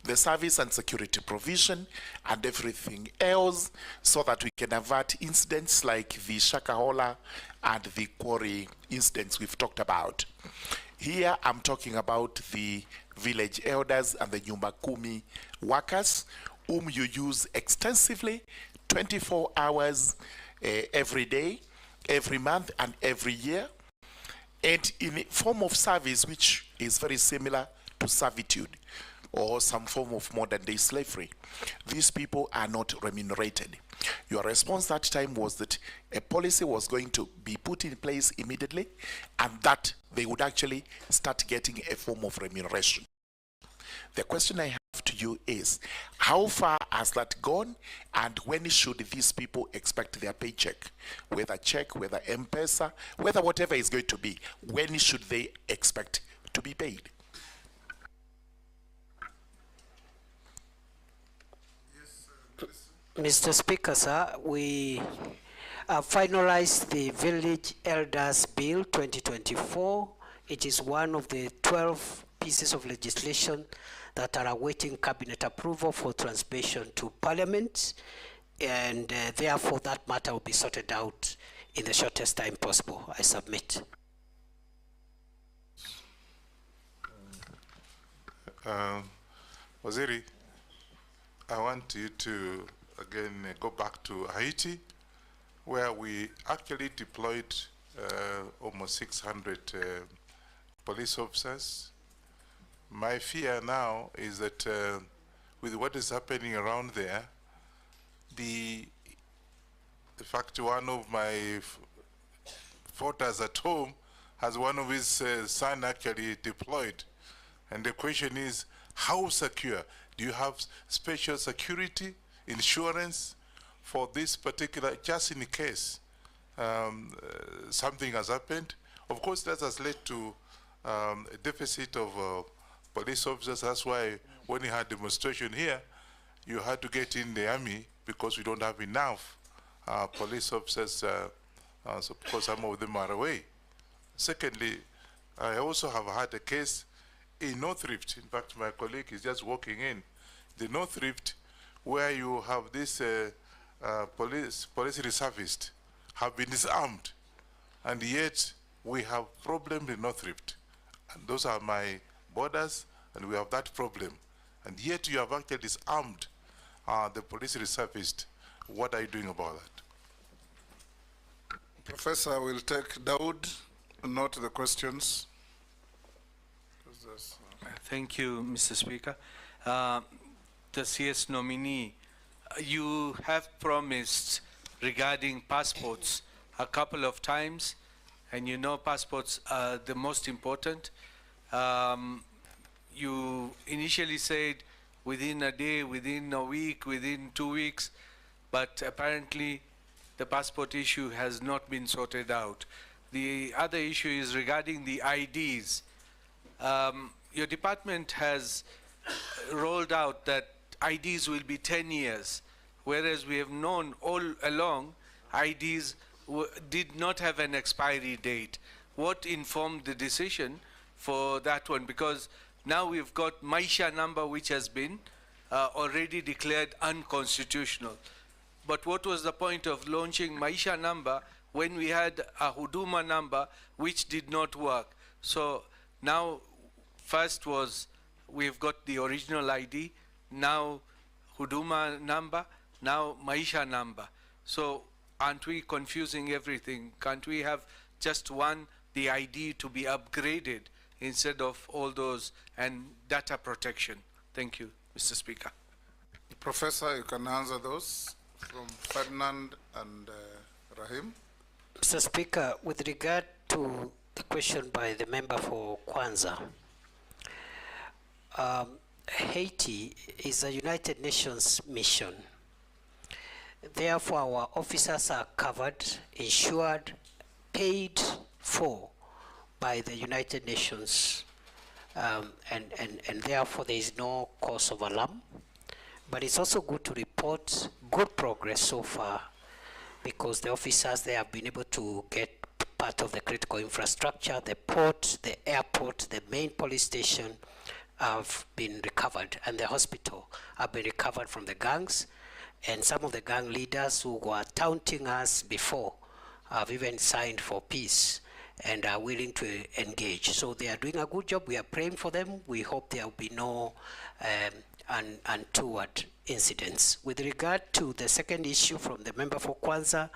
S19: the service and security provision and everything else, so that we can avert incidents like the Shakahola and the quarry incidents we've talked about. Here I'm talking about the village elders and the Nyumba Kumi workers whom you use extensively 24 hours every day, every month and every year, and in a form of service which is very similar to servitude, or some form of modern day slavery. These people are not remunerated. Your response that time was that a policy was going to be put in place immediately and that they would actually start getting a form of remuneration. The question I have to you is, how far has that gone, and when should these people expect their paycheck? Whether check, whether M-Pesa, whether whatever is going to be, when should they expect to be paid?
S9: Mr. Speaker, sir, we finalized the Village Elders Bill 2024. It is one of the 12 pieces of legislation that are awaiting cabinet approval for transmission to Parliament, and therefore that matter will be sorted out in the shortest time possible. I submit.
S8: Waziri, I want you to again go back to Haiti, where we actually deployed almost 600 police officers. My fear now is that with what is happening around there, the fact one of my voters at home has one of his son actually deployed. And the question is, how secure? Do you have special security, insurance for this particular, just in case something has happened? Of course, that has led to a deficit of police officers. That's why when you had demonstration here, you had to get in the army because we don't have enough police officers, so because some of them are away. Secondly, I also have had a case in North Rift. In fact, my colleague is just walking in. The North Rift, where you have this police reservists have been disarmed, and yet we have problems in North Rift. And those are my borders, and we have that problem. And yet you have actually disarmed the police reservists. What are you doing about that? Professor, will take Dawood, note the questions.
S20: Thank you, Mr. Speaker. The CS nominee, you have promised regarding passports a couple of times, and you know passports are the most important. You initially said within a day, within a week, within 2 weeks, but apparently the passport issue has not been sorted out. The other issue is regarding the IDs. Your department has rolled out that IDs will be 10 years, whereas we have known all along IDs did not have an expiry date. What informed the decision for that one? Because now we've got Maisha number, which has been already declared unconstitutional. But what was the point of launching Maisha number when we had a Huduma number which did not work? So now, first was we've got the original ID, now Huduma number, now Maisha number. So aren't we confusing everything? Can't we have just one, the ID to be upgraded instead of all those, and data protection? Thank you, Mr. Speaker.
S8: Professor, you can answer those from Ferdinand and Rahim.
S9: Mr. Speaker, with regard to the question by the member for Kwanza, Haiti is a United Nations mission. Therefore, our officers are covered, insured, paid for by the United Nations, and therefore there is no cause of alarm. But it's also good to report good progress so far, because the officers, they have been able to get part of the critical infrastructure, the port, the airport, the main police station have been recovered, and the hospital have been recovered from the gangs. And some of the gang leaders who were taunting us before have even signed for peace and are willing to engage. So they are doing a good job. We are praying for them. We hope there will be no untoward incidents. With regard to the second issue from the member for Kwanza,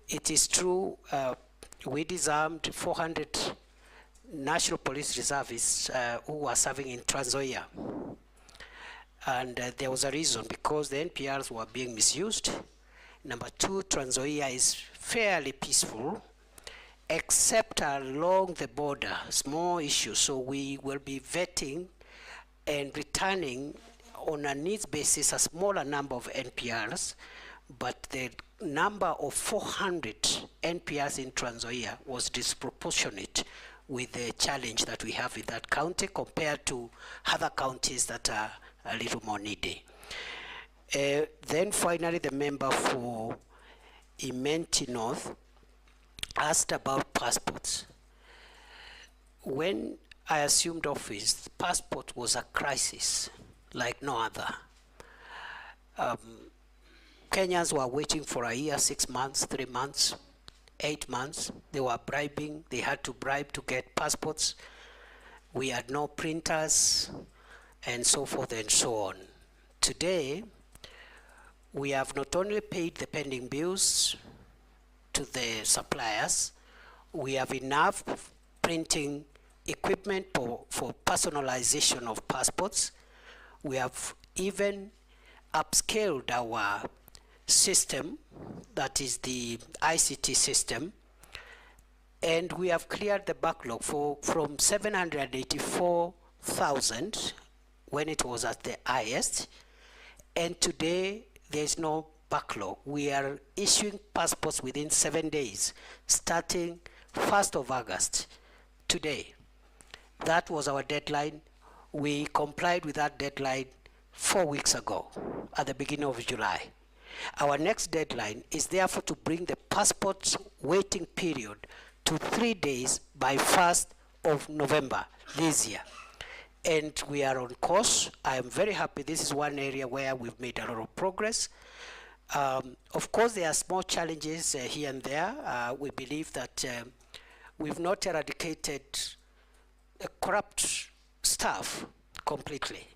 S9: it is true we disarmed 400 National Police Reservists who were serving in Trans Nzoia. And there was a reason, because the NPRs were being misused. Number two, Trans Nzoia is fairly peaceful, except along the border, small issues. So we will be vetting and returning on a needs basis a smaller number of NPRs, but the number of 400 NPRs in Trans Nzoia was disproportionate with the challenge that we have in that county compared to other counties that are a little more needy. Then finally, the member for Imenti North asked about passports. When I assumed office, passport was a crisis like no other. Kenyans were waiting for a year, 6 months, 3 months, 8 months. They were bribing. They had to bribe to get passports. We had no printers, and so forth and so on. Today, we have not only paid the pending bills to the suppliers, we have enough printing equipment for personalization of passports. We have even upscaled our system, that is the ICT system, and we have cleared the backlog from 784,000 when it was at the highest, and today there's no backlog. We are issuing passports within 7 days, starting 1st of August, today. That was our deadline. We complied with that deadline 4 weeks ago, at the beginning of July. Our next deadline is therefore to bring the passports waiting period to 3 days by 1st of November this year. And we are on course. I am very happy. This is one area where we've made a lot of progress. Of course, there are small challenges here and there. We believe that we've not eradicated corrupt staff completely.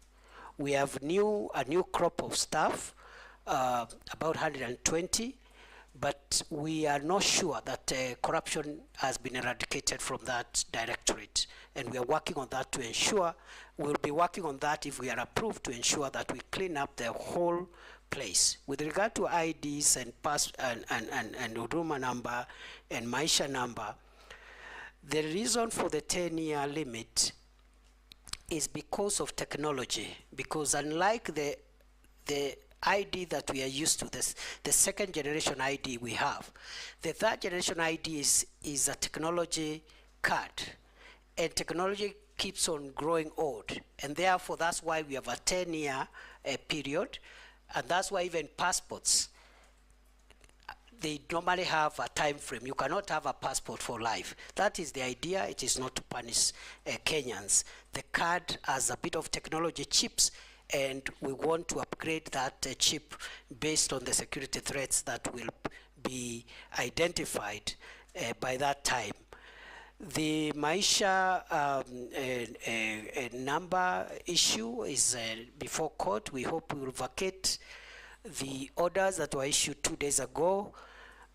S9: We have a new crop of staff, about 120, but we are not sure that corruption has been eradicated from that directorate, and we are working on that to ensure, we'll be working on that if we are approved, to ensure that we clean up the whole place. With regard to IDs and Huduma number and Maisha number, the reason for the 10-year limit is because of technology, because unlike the ID that we are used to, the second generation ID we have, the third generation ID is a technology card, and technology keeps on growing old, and therefore that's why we have a 10-year period, and that's why even passports, they normally have a time frame. You cannot have a passport for life. That is the idea. It is not to punish Kenyans. The card has a bit of technology chips, and we want to upgrade that chip based on the security threats that will be identified by that time. The Maisha number issue is before court. We hope we will vacate the orders that were issued 2 days ago,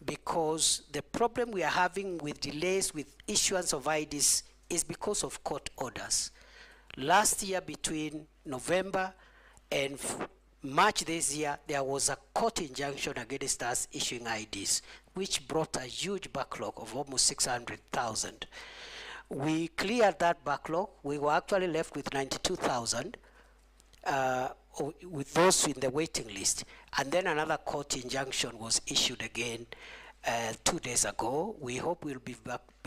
S9: because the problem we are having with delays with issuance of IDs is because of court orders. Last year, between November and March this year, there was a court injunction against us issuing IDs, which brought a huge backlog of almost 600,000. We cleared that backlog. We were actually left with 92,000 with those in the waiting list. And then another court injunction was issued again 2 days ago. We hope we'll be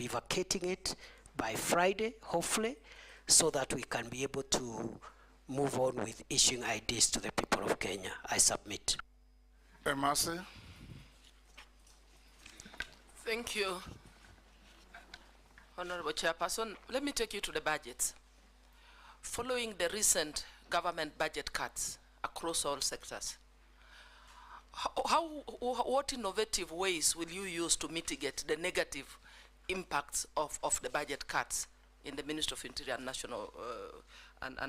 S9: vacating it by Friday, hopefully, so that we can be able to move on with issuing IDs to the people of Kenya. I submit.
S8: Mercy.
S21: Thank you, Honorable Chairperson. Let me take you to the budgets. Following the recent government budget cuts across all sectors, what innovative ways will you use to mitigate the negative impacts of the budget cuts in the Ministry of Interior and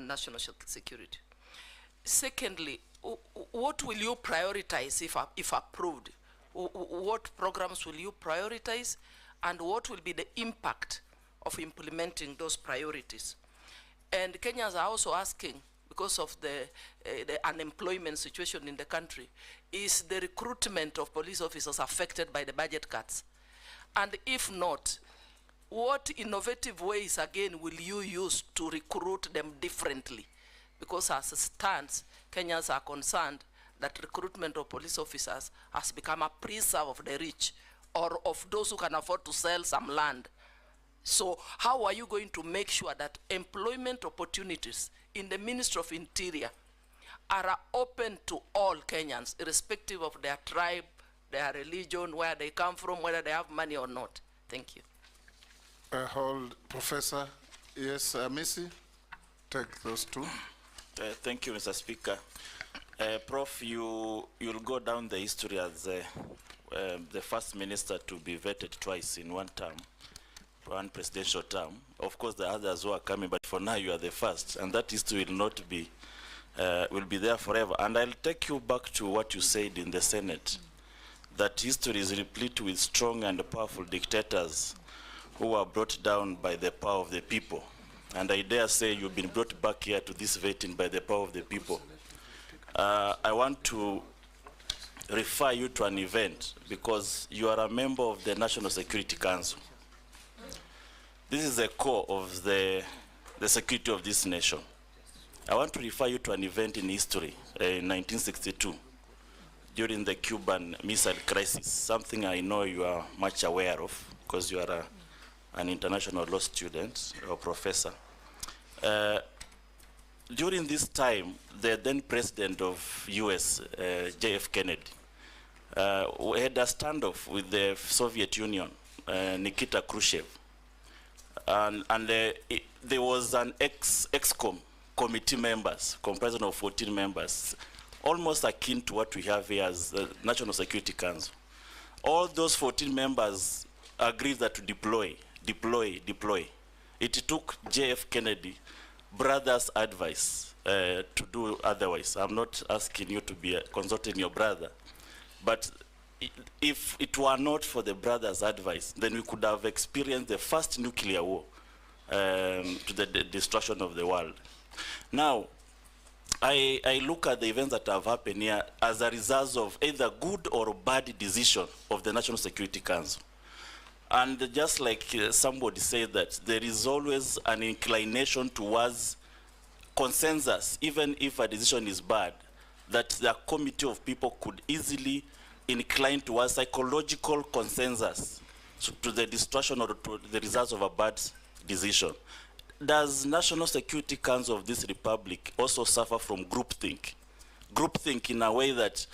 S21: National Security? Secondly, what will you prioritize if approved? What programs will you prioritize, and what will be the impact of implementing those priorities. And Kenyans are also asking, because of the unemployment situation in the country, is the recruitment of police officers affected by the budget cuts? And if not, what innovative ways, again, will you use to recruit them differently? Because as it stands, Kenyans are concerned that recruitment of police officers has become a preserve of the rich or of those who can afford to sell some land. So how are you going to make sure that employment opportunities in the Ministry of Interior are open to all Kenyans, irrespective of their tribe, their religion, where they come from, whether they have money or not? Thank you.
S8: Hold, Professor. Yes, Missy, take those two.
S12: Thank you, Mr. Speaker. Prof, you'll go down the history as the first minister to be vetted twice in one term, one presidential term. Of course, the others who are coming, but for now you are the first, and that history will not be, will be there forever. And I'll take you back to what you said in the Senate, that history is replete with strong and powerful dictators who are brought down by the power of the people. And I dare say you've been brought back here to this vetting by the power of the people. I want to refer you to an event because you are a member of the National Security Council. This is the core of the security of this nation. I want to refer you to an event in history in 1962 during the Cuban Missile Crisis, something I know you are much aware of because you are an international law student or professor. During this time, the then president of US, J.F. Kennedy, had a standoff with the Soviet Union, Nikita Khrushchev. And there was an ex-com committee members, comprising of 14 members, almost akin to what we have here as the National Security Council. All those 14 members agreed that to deploy. It took J.F. Kennedy brother's advice to do otherwise. I'm not asking you to be consulting your brother, but if it were not for the brother's advice, then we could have experienced the first nuclear war to the destruction of the world. Now, I look at the events that have happened here as a result of either good or bad decision of the National Security Council. And just like somebody said that there is always an inclination towards consensus, even if a decision is bad, that the committee of people could easily incline towards psychological consensus to the destruction or to the results of a bad decision. Does National Security Council of this republic also suffer from groupthink? Groupthink in a way that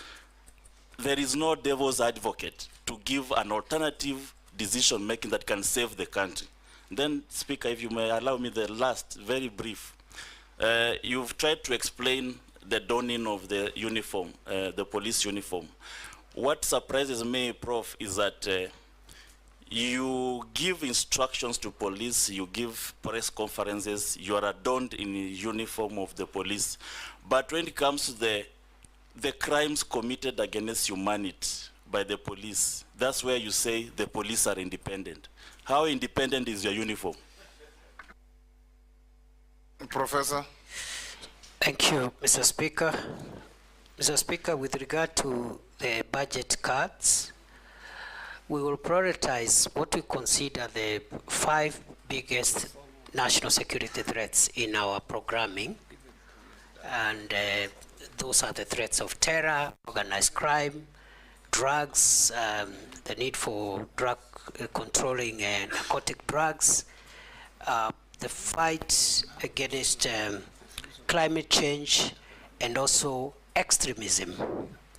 S12: there is no devil's advocate to give an alternative decision making that can save the country. Then, Speaker, if you may allow me the last, very brief. You've tried to explain the donning of the uniform, the police uniform. What surprises me, Prof, is that you give instructions to police, you give press conferences, you are adorned in the uniform of the police. But when it comes to the crimes committed against humanity by the police, that's where you say the police are independent. How independent is your uniform?
S8: Professor.
S9: Thank you, Mr. Speaker. Mr. Speaker, with regard to the budget cuts, we will prioritize what we consider the 5 biggest national security threats in our programming. And those are the threats of terror, organized crime, drugs, the need for drug controlling narcotic drugs, the fight against climate change, and also extremism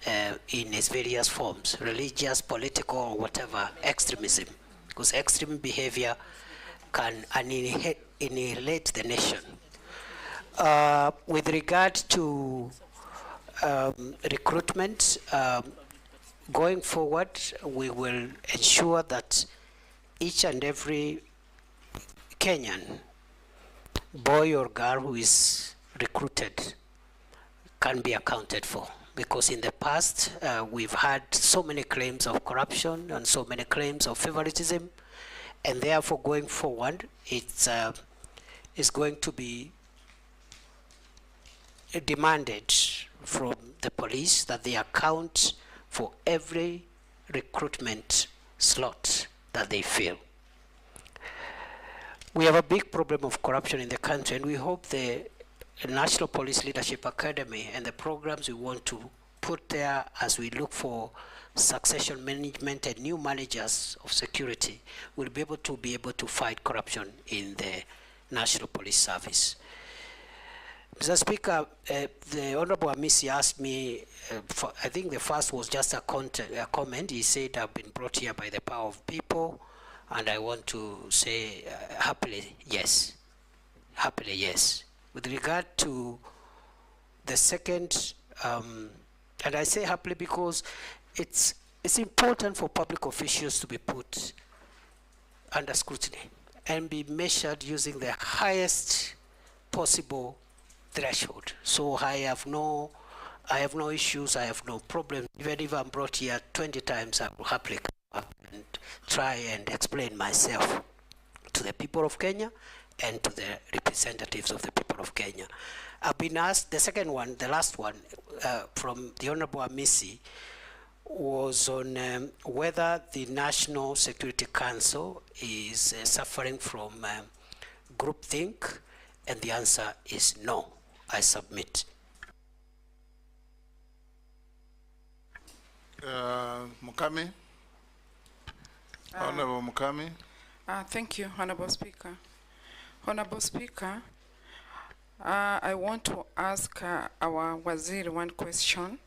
S9: in its various forms, religious, political, or whatever extremism, because extreme behavior can annihilate the nation. With regard to recruitment, going forward, we will ensure that each and every Kenyan, boy or girl who is recruited, can be accounted for. Because in the past, we've had so many claims of corruption and so many claims of favoritism, And therefore, going forward, it's going to be demanded from the police that they account for every recruitment slot that they fill. We have a big problem of corruption in the country, and we hope the National Police Leadership Academy and the programs we want to put there as we look for succession management and new managers of security will be able to fight corruption in the National Police Service. Mr. Speaker, the Honorable Amisi asked me, I think the first was just a comment. He said, I've been brought here by the power of people, and I want to say happily, yes. Happily, yes. With regard to the second, and I say happily because it's important for public officials to be put under scrutiny and be measured using the highest possible threshold. So I have no issues, I have no problem. Even if I'm brought here 20 times, I will happily come up and try and explain myself to the people of Kenya and to the representatives of the people of Kenya. I've been asked, the second one, the last one, from the Honorable Amisi, was on whether the National Security Council is suffering from groupthink, and the answer is no. I submit.
S8: Mukami? Honorable Mukami?
S2: Thank you, Honorable Speaker. Honorable Speaker, I want to ask our Waziri one question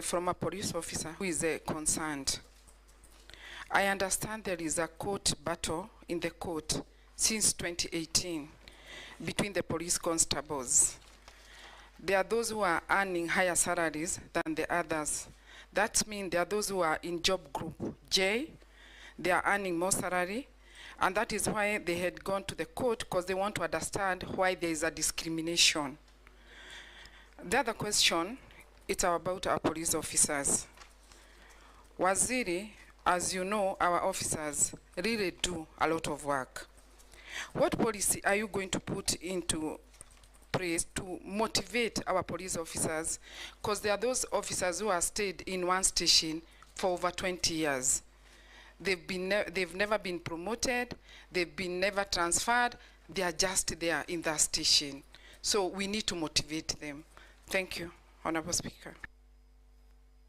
S2: from a police officer who is concerned. I understand there is a court battle in the court since 2018 between the police constables. There are those who are earning higher salaries than the others. That means there are those who are in job group J, they are earning more salary, and that is why they had gone to the court, because they want to understand why there is a discrimination. The other question, it's about our police officers. Waziri, as you know, our officers really do a lot of work. What policy are you going to put into place to motivate our police officers? Because there are those officers who have stayed in one station for over 20 years. They've never been promoted, they've been never transferred, they are just there in that station. So we need to motivate them. Thank you, Honorable Speaker.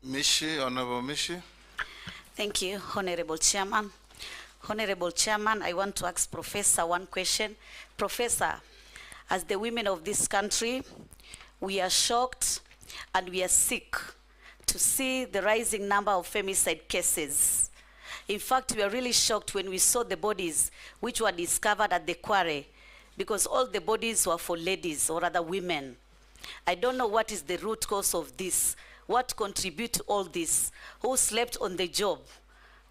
S8: Mishi, Honorable Mishi.
S22: Thank you, Honorable Chairman. Honorable Chairman, I want to ask Professor one question. Professor, as the women of this country, we are shocked and we are sick to see the rising number of femicide cases. In fact, we are really shocked when we saw the bodies which were discovered at the quarry, because all the bodies were for ladies or other women. I don't know what is the root cause of this. What contributes to all this? Who slept on the job?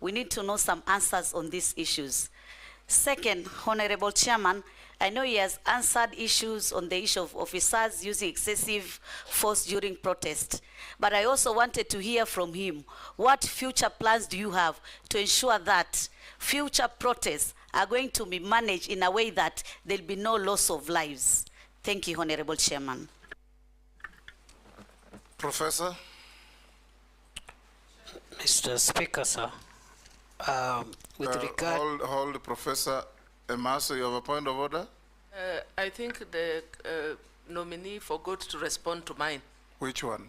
S22: We need to know some answers on these issues. Second, Honorable Chairman, I know he has answered issues on the issue of officers using excessive force during protest, but I also wanted to hear from him, what future plans do you have to ensure that future protests are going to be managed in a way that there'll be no loss of lives? Thank you, Honorable Chairman.
S8: Professor?
S9: Mr. Speaker, sir, with regard...
S8: Hold, Professor Emaso, you have a point of order?
S21: I think the nominee forgot to respond to mine.
S8: Which one?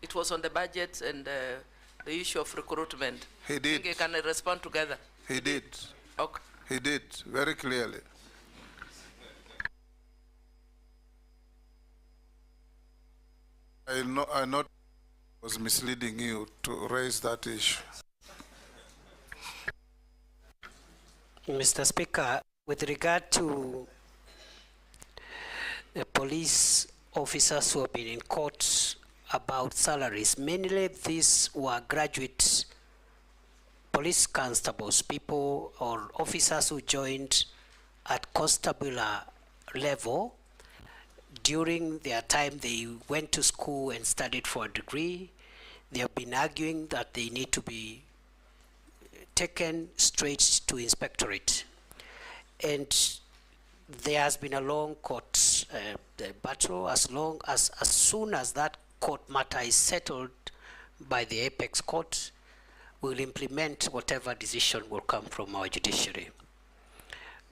S21: It was on the budget and the issue of recruitment.
S8: He did.
S21: I think can respond together.
S8: He did.
S21: Okay.
S8: He did, very clearly. I know was misleading you to raise that issue.
S9: Mr. Speaker, with regard to the police officers who have been in court about salaries, mainly these were graduate police constables, people or officers who joined at constabular level. During their time, they went to school and studied for a degree. They have been arguing that they need to be taken straight to inspectorate. And there has been a long court battle. As soon as that court matter is settled by the apex court, we'll implement whatever decision will come from our judiciary.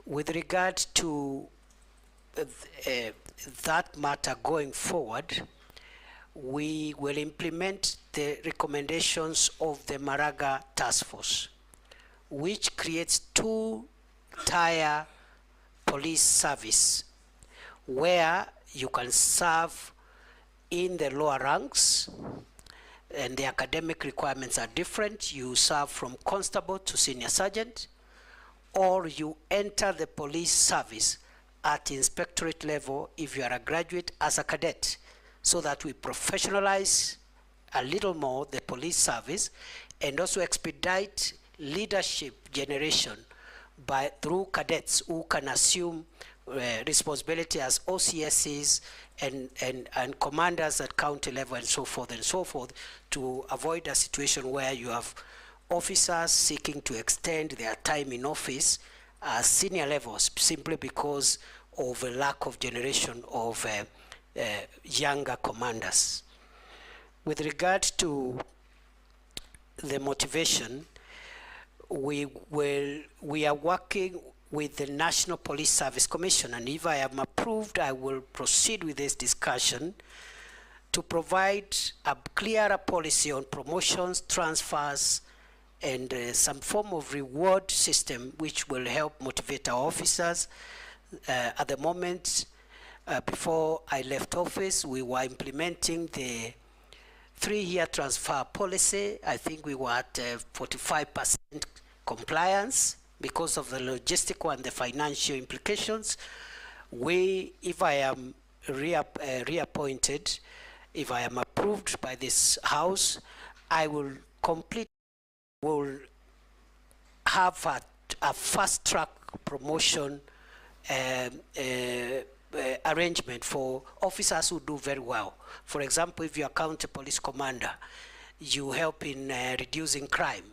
S9: With regard to that matter going forward, we will implement the recommendations of the Maraga Task Force, which creates 2-tier police service where you can serve in the lower ranks, and the academic requirements are different. You serve from constable to senior sergeant, or you enter the police service at inspectorate level if you are a graduate as a cadet, so that we professionalize a little more the police service and also expedite leadership generation through cadets who can assume responsibility as OCSs and commanders at county level and so forth, to avoid a situation where you have officers seeking to extend their time in office at senior levels simply because of a lack of generation of younger commanders. With regard to the motivation, we are working with the National Police Service Commission, and if I am approved, I will proceed with this discussion to provide a clearer policy on promotions, transfers, and some form of reward system which will help motivate our officers. At the moment, before I left office, we were implementing the 3-year transfer policy. I think we were at 45% compliance because of the logistical and the financial implications. If I am reappointed, if I am approved by this House, I will have a fast-track promotion arrangement for officers who do very well. For example, if you are county police commander, you help in reducing crime,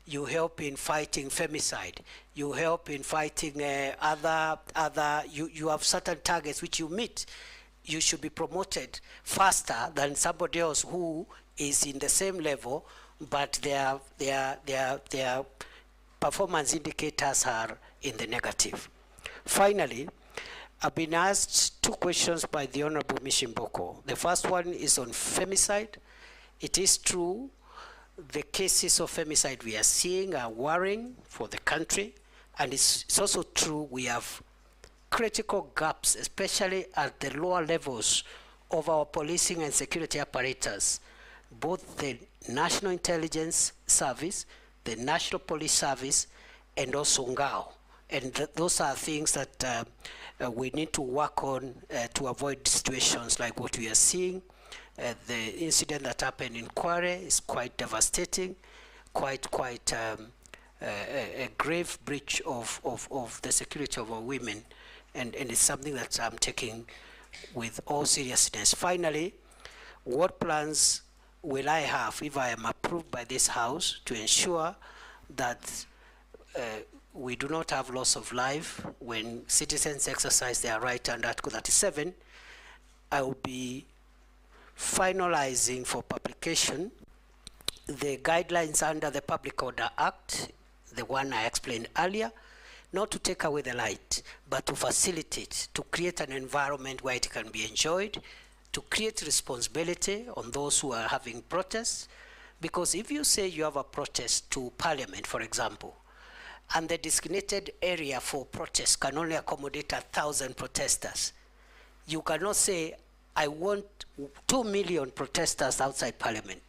S9: you help in fighting femicide, you help in fighting you have certain targets which you meet. You should be promoted faster than somebody else who is in the same level, but their performance indicators are in the negative. Finally, I've been asked 2 questions by the Honorable Mishimboko. The first one is on femicide. It is true, the cases of femicide we are seeing are worrying for the country, and it's also true we have critical gaps, especially at the lower levels of our policing and security apparatus, both the National Intelligence Service, the National Police Service, and also Ngao. And those are things that we need to work on to avoid situations like what we are seeing. The incident that happened in Kware is quite devastating, quite a grave breach of the security of our women, and it's something that I'm taking with all seriousness. Finally, what plans will I have if I am approved by this House to ensure that we do not have loss of life when citizens exercise their right under Article 37? I will be finalizing for publication the guidelines under the Public Order Act, the one I explained earlier, not to take away the light, but to facilitate, to create an environment where it can be enjoyed, to create responsibility on those who are having protests. Because if you say you have a protest to Parliament, for example, and the designated area for protest can only accommodate 1,000 protesters, you cannot say, I want 2 million protesters outside Parliament,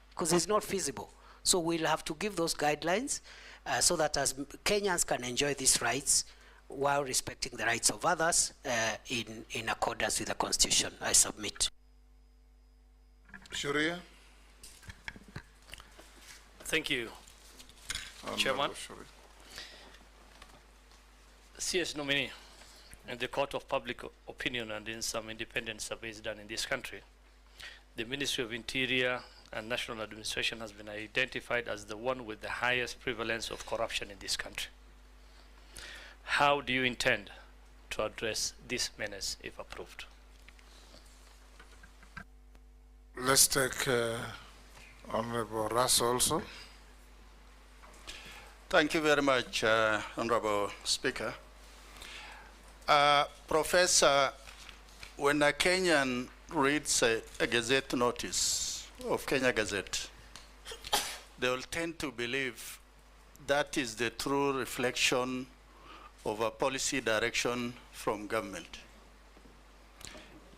S9: because it's not feasible. So we'll have to give those guidelines so that as Kenyans can enjoy these rights while respecting the rights of others in accordance with the Constitution. I submit.
S8: Sharia.
S1: Thank you, Chairman. CS nominee, in the court of public opinion and in some independent surveys done in this country, the Ministry of Interior and national administration has been identified as the one with the highest prevalence of corruption in this country. How do you intend to address this menace if approved?
S8: Let's take Honorable Russ also.
S3: Thank you very much, Honorable Speaker. Professor, when a Kenyan reads a Gazette notice of Kenya Gazette, they will tend to believe that is the true reflection of a policy direction from government.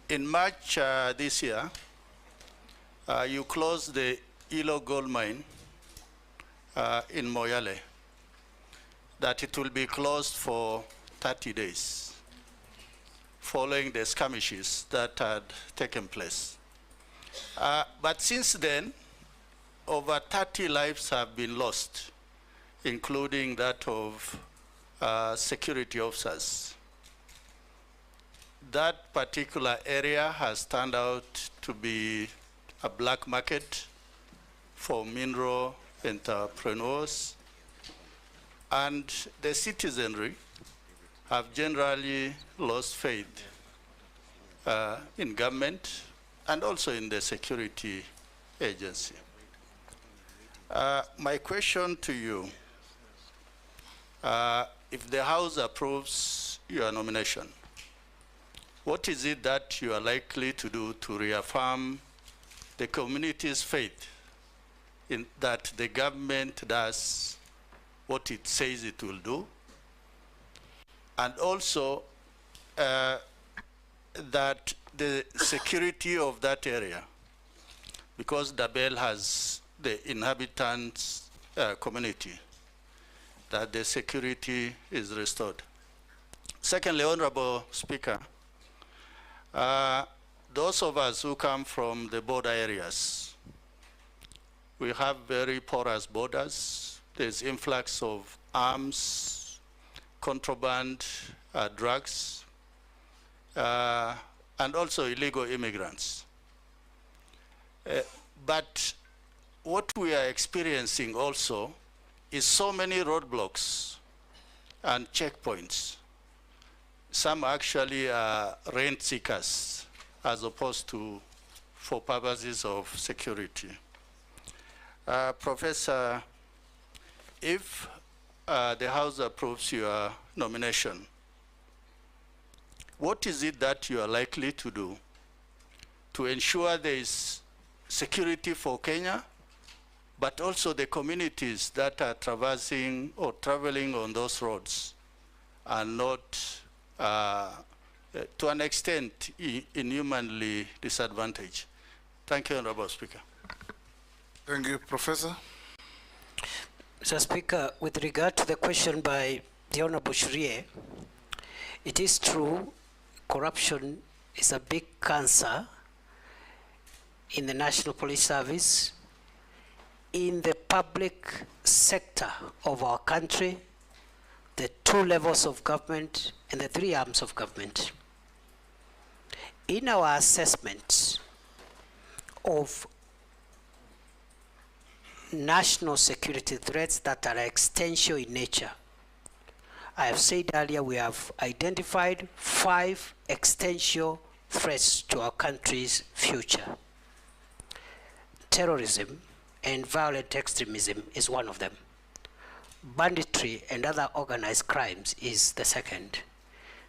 S3: In March this year, you closed the Ilo gold mine in Moyale, that it will be closed for 30 days following the skirmishes that had taken place. But since then, over 30 lives have been lost, including that of security officers. That particular area has turned out to be a black market for mineral entrepreneurs, and the citizenry have generally lost faith in government and also in the security agency. My question to you, if the House approves your nomination, what is it that you are likely to do to reaffirm the community's faith in that the government does what it says it will do, and also that the security of that area, because Dabel has the inhabitants community, that the security is restored. Secondly, Honorable Speaker, those of us who come from the border areas, we have very porous borders. There's influx of arms, contraband, drugs, and also illegal immigrants. But what we are experiencing also is so many roadblocks and checkpoints. Some actually are rent seekers as opposed to for purposes of security. Professor, if the House approves your nomination, what is it that you are likely to do to ensure there is security for Kenya, but also the communities that are traversing or traveling on those roads are not, to an extent, inhumanly disadvantaged? Thank you, Honorable Speaker.
S8: Thank you, Professor.
S9: Mr. Speaker, with regard to the question by the Honorable Shrie, it is true corruption is a big cancer in the National Police Service, in the public sector of our country, the 2 levels of government and the 3 arms of government. In our assessment of national security threats that are existential in nature, I have said earlier we have identified 5 existential threats to our country's future. Terrorism and violent extremism is one of them. Banditry and other organized crimes is the second.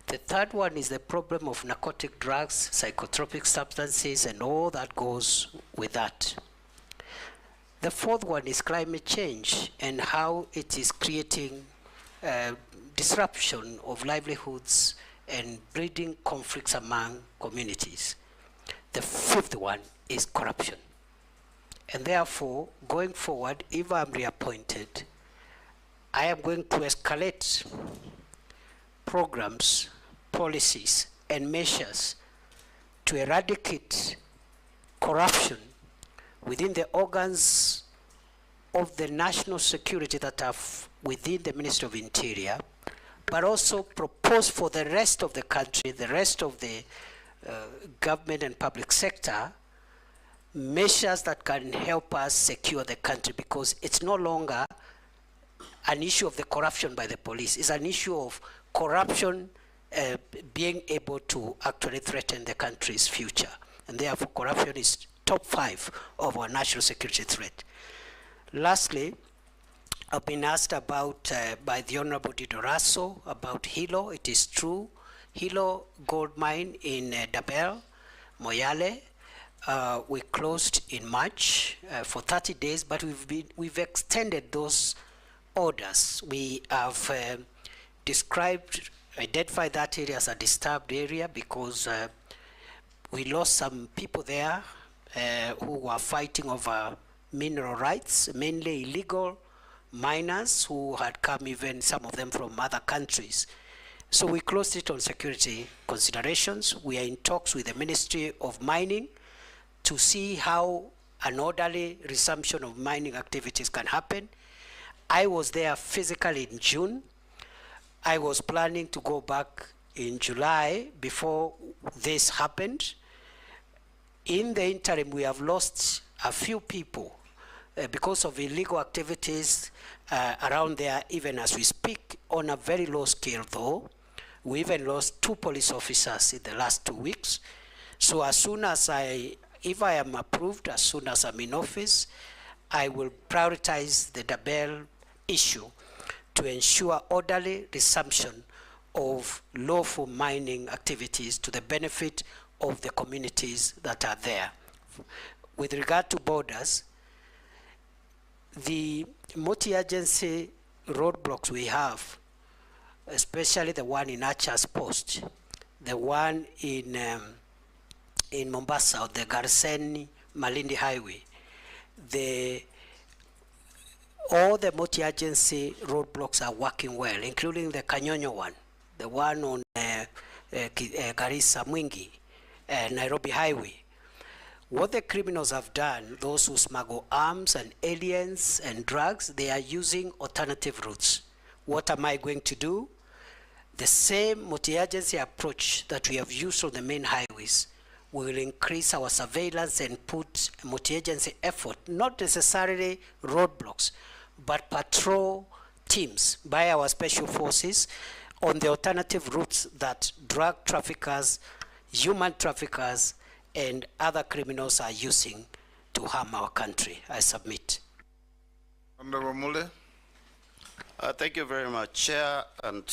S9: The third one is the problem of narcotic drugs, psychotropic substances, and all that goes with that. The fourth one is climate change and how it is creating disruption of livelihoods and breeding conflicts among communities. The fifth one is corruption. And therefore, going forward, if I'm reappointed, I am going to escalate programs, policies, and measures to eradicate corruption within the organs of the national security that are within the Ministry of Interior, but also propose for the rest of the country, the rest of the government and public sector, measures that can help us secure the country, because it's no longer an issue of the corruption by the police. It's an issue of corruption being able to actually threaten the country's future. And therefore, corruption is top 5 of our national security threat. Lastly, I've been asked about by the Honorable Didoraso about Hilo. It is true. Hilo gold mine in Dabel, Moyale, we closed in March for 30 days, but we've extended those orders. We have identified that area as a disturbed area because we lost some people there who were fighting over mineral rights, mainly illegal miners who had come, even some of them from other countries. So we closed it on security considerations. We are in talks with the Ministry of Mining to see how an orderly resumption of mining activities can happen. I was there physically in June. I was planning to go back in July before this happened. In the interim, we have lost a few people because of illegal activities around there, even as we speak, on a very low scale though. We even lost 2 police officers in the last 2 weeks. So as soon as if I am approved, as soon as I'm in office, I will prioritize the Dabel issue to ensure orderly resumption of lawful mining activities to the benefit of the communities that are there. With regard to borders, the multi-agency roadblocks we have, especially the one in Archer's Post, the one in Mombasa, the Garsen-Malindi Highway, all the multi-agency roadblocks are working well, including the Kanyonyo one, the one on Garissa Mwingi, Nairobi Highway. What the criminals have done, those who smuggle arms and aliens and drugs, they are using alternative routes. What am I going to do? The same multi-agency approach that we have used on the main highways. We will increase our surveillance and put multi-agency effort, not necessarily roadblocks, but patrol teams by our special forces on the alternative routes that drug traffickers, human traffickers, and other criminals are using to harm our country. I submit.
S8: Honorable Mule.
S16: Thank you very much, Chair, and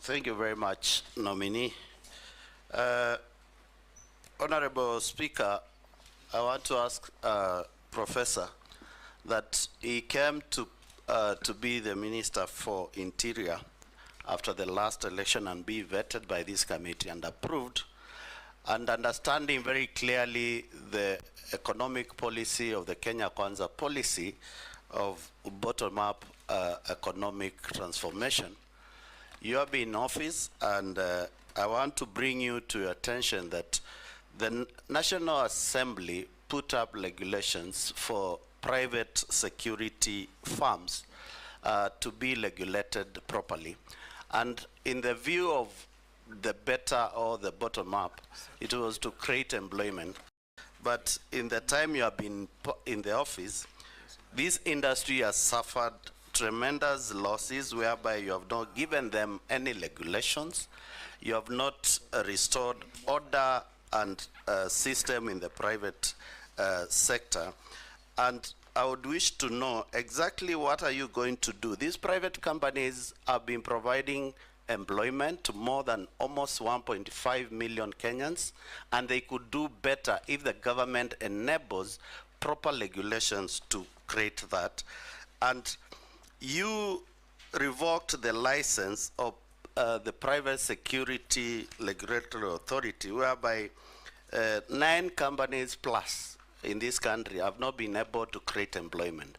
S16: thank you very much, nominee. Honorable Speaker, I want to ask Professor that he came to be the Minister for Interior after the last election and be vetted by this committee and approved, and understanding very clearly the economic policy of the Kenya Kwanza policy of bottom-up economic transformation. You have been in office, and I want to bring you to your attention that the National Assembly put up regulations for private security firms to be regulated properly. And in the view of the better or the bottom up, it was to create employment. But in the time you have been in the office, this industry has suffered tremendous losses whereby you have not given them any regulations. You have not restored order and system in the private sector. And I would wish to know exactly what are you going to do. These private companies have been providing employment to more than almost 1.5 million Kenyans, and they could do better if the government enables proper regulations to create that. And you revoked the license of the Private Security Regulatory Authority, whereby 9 companies plus in this country have not been able to create employment.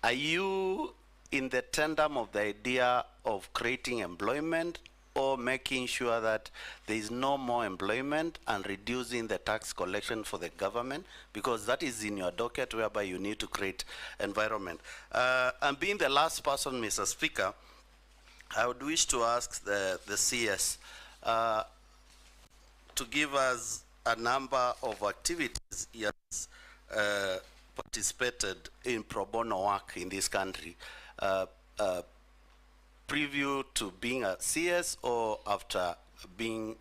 S16: Are you in the tandem of the idea of creating employment or making sure that there is no more employment and reducing the tax collection for the government? Because that is in your docket whereby you need to create environment. And being the last person, Mr. Speaker, I would wish to ask the CS to give us
S3: a number of activities he has participated in pro bono work in this country, preview to being a CS or after being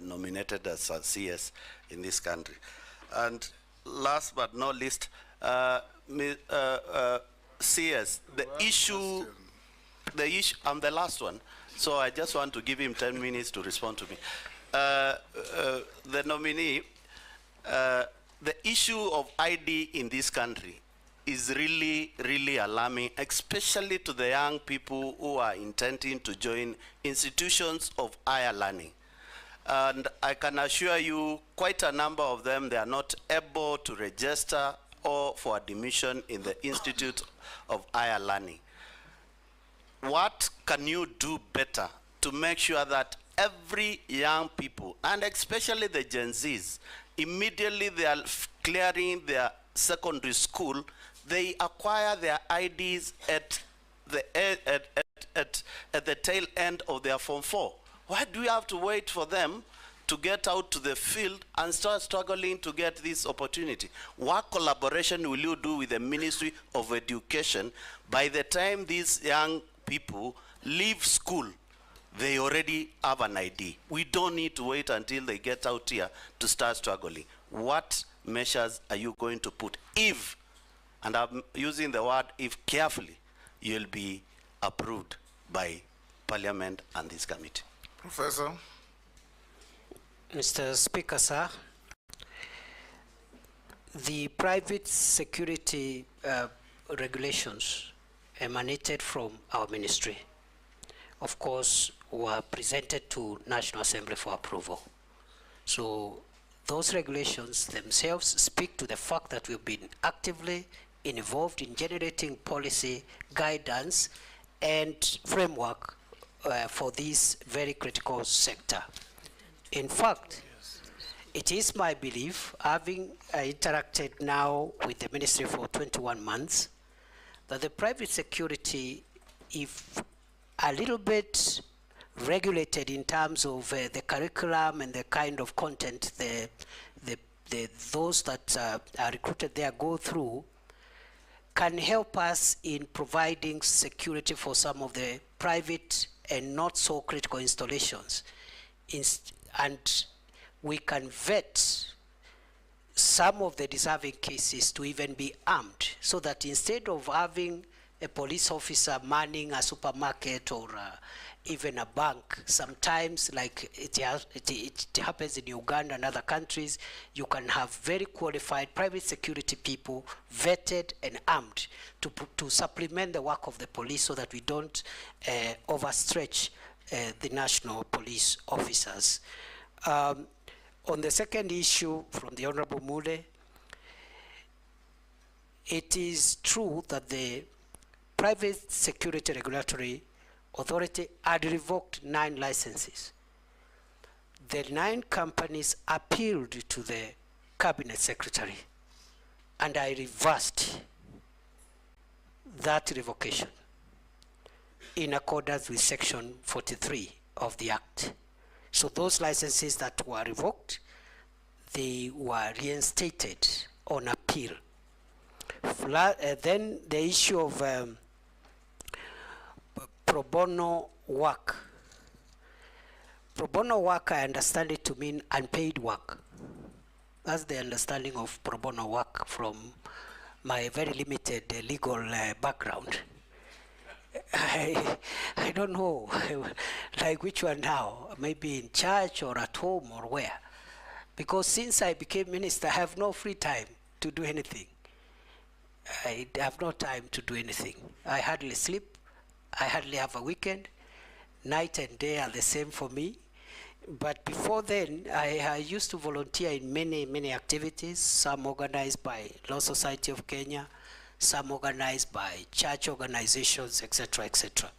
S3: nominated as a CS in this country. And last but not least, CS, the issue, I'm the last one, so I just want to give him 10 minutes to respond to me. The nominee, the issue of ID in this country is really, really alarming, especially to the young people who are intending to join institutions of higher learning. And I can assure you, quite a number of them, they are not able to register or for admission in the Institute of Higher Learning. What can you do better to make sure that every young people, and especially the Gen Zs, immediately they are clearing their secondary school, they acquire their IDs at the tail end of their Form 4? Why do we have to wait for them to get out to the field and start struggling to get this opportunity? What collaboration will you do with the Ministry of Education? By the time these young people leave school, they already have an ID. We don't need to wait until they get out here to start struggling. What measures are you going to put if, and I'm using the word if carefully, you'll be approved by Parliament and this committee?
S8: Professor.
S9: Mr. Speaker, sir, the private security regulations emanated from our ministry, of course, were presented to National Assembly for approval. So those regulations themselves speak to the fact that we've been actively involved in generating policy guidance and framework for this very critical sector. In fact, it is my belief, having interacted now with the ministry for 21 months, that the private security, if a little bit regulated in terms of the curriculum and the kind of content those that are recruited there go through, can help us in providing security for some of the private and not so critical installations. And we can vet some of the deserving cases to even be armed, so that instead of having a police officer manning a supermarket or even a bank, sometimes like it happens in Uganda and other countries, you can have very qualified private security people vetted and armed to supplement the work of the police, so that we don't overstretch the national police officers. On the second issue from the Honorable Mule, it is true that the Private Security Regulatory Authority had revoked 9 licenses. The 9 companies appealed to the Cabinet Secretary, and I reversed that revocation in accordance with Section 43 of the Act. So those licenses that were revoked, they were reinstated on appeal. Then the issue of pro bono work. Pro bono work, I understand it to mean unpaid work. That's the understanding of pro bono work from my very limited legal background. I don't know, like which one now, maybe in church or at home or where. Because since I became minister, I have no free time to do anything. I have no time to do anything. I hardly sleep. I hardly have a weekend. Night and day are the same for me. But before then, I used to volunteer in many activities, some organized by Law Society of Kenya, some organized by church organizations, etc., etc.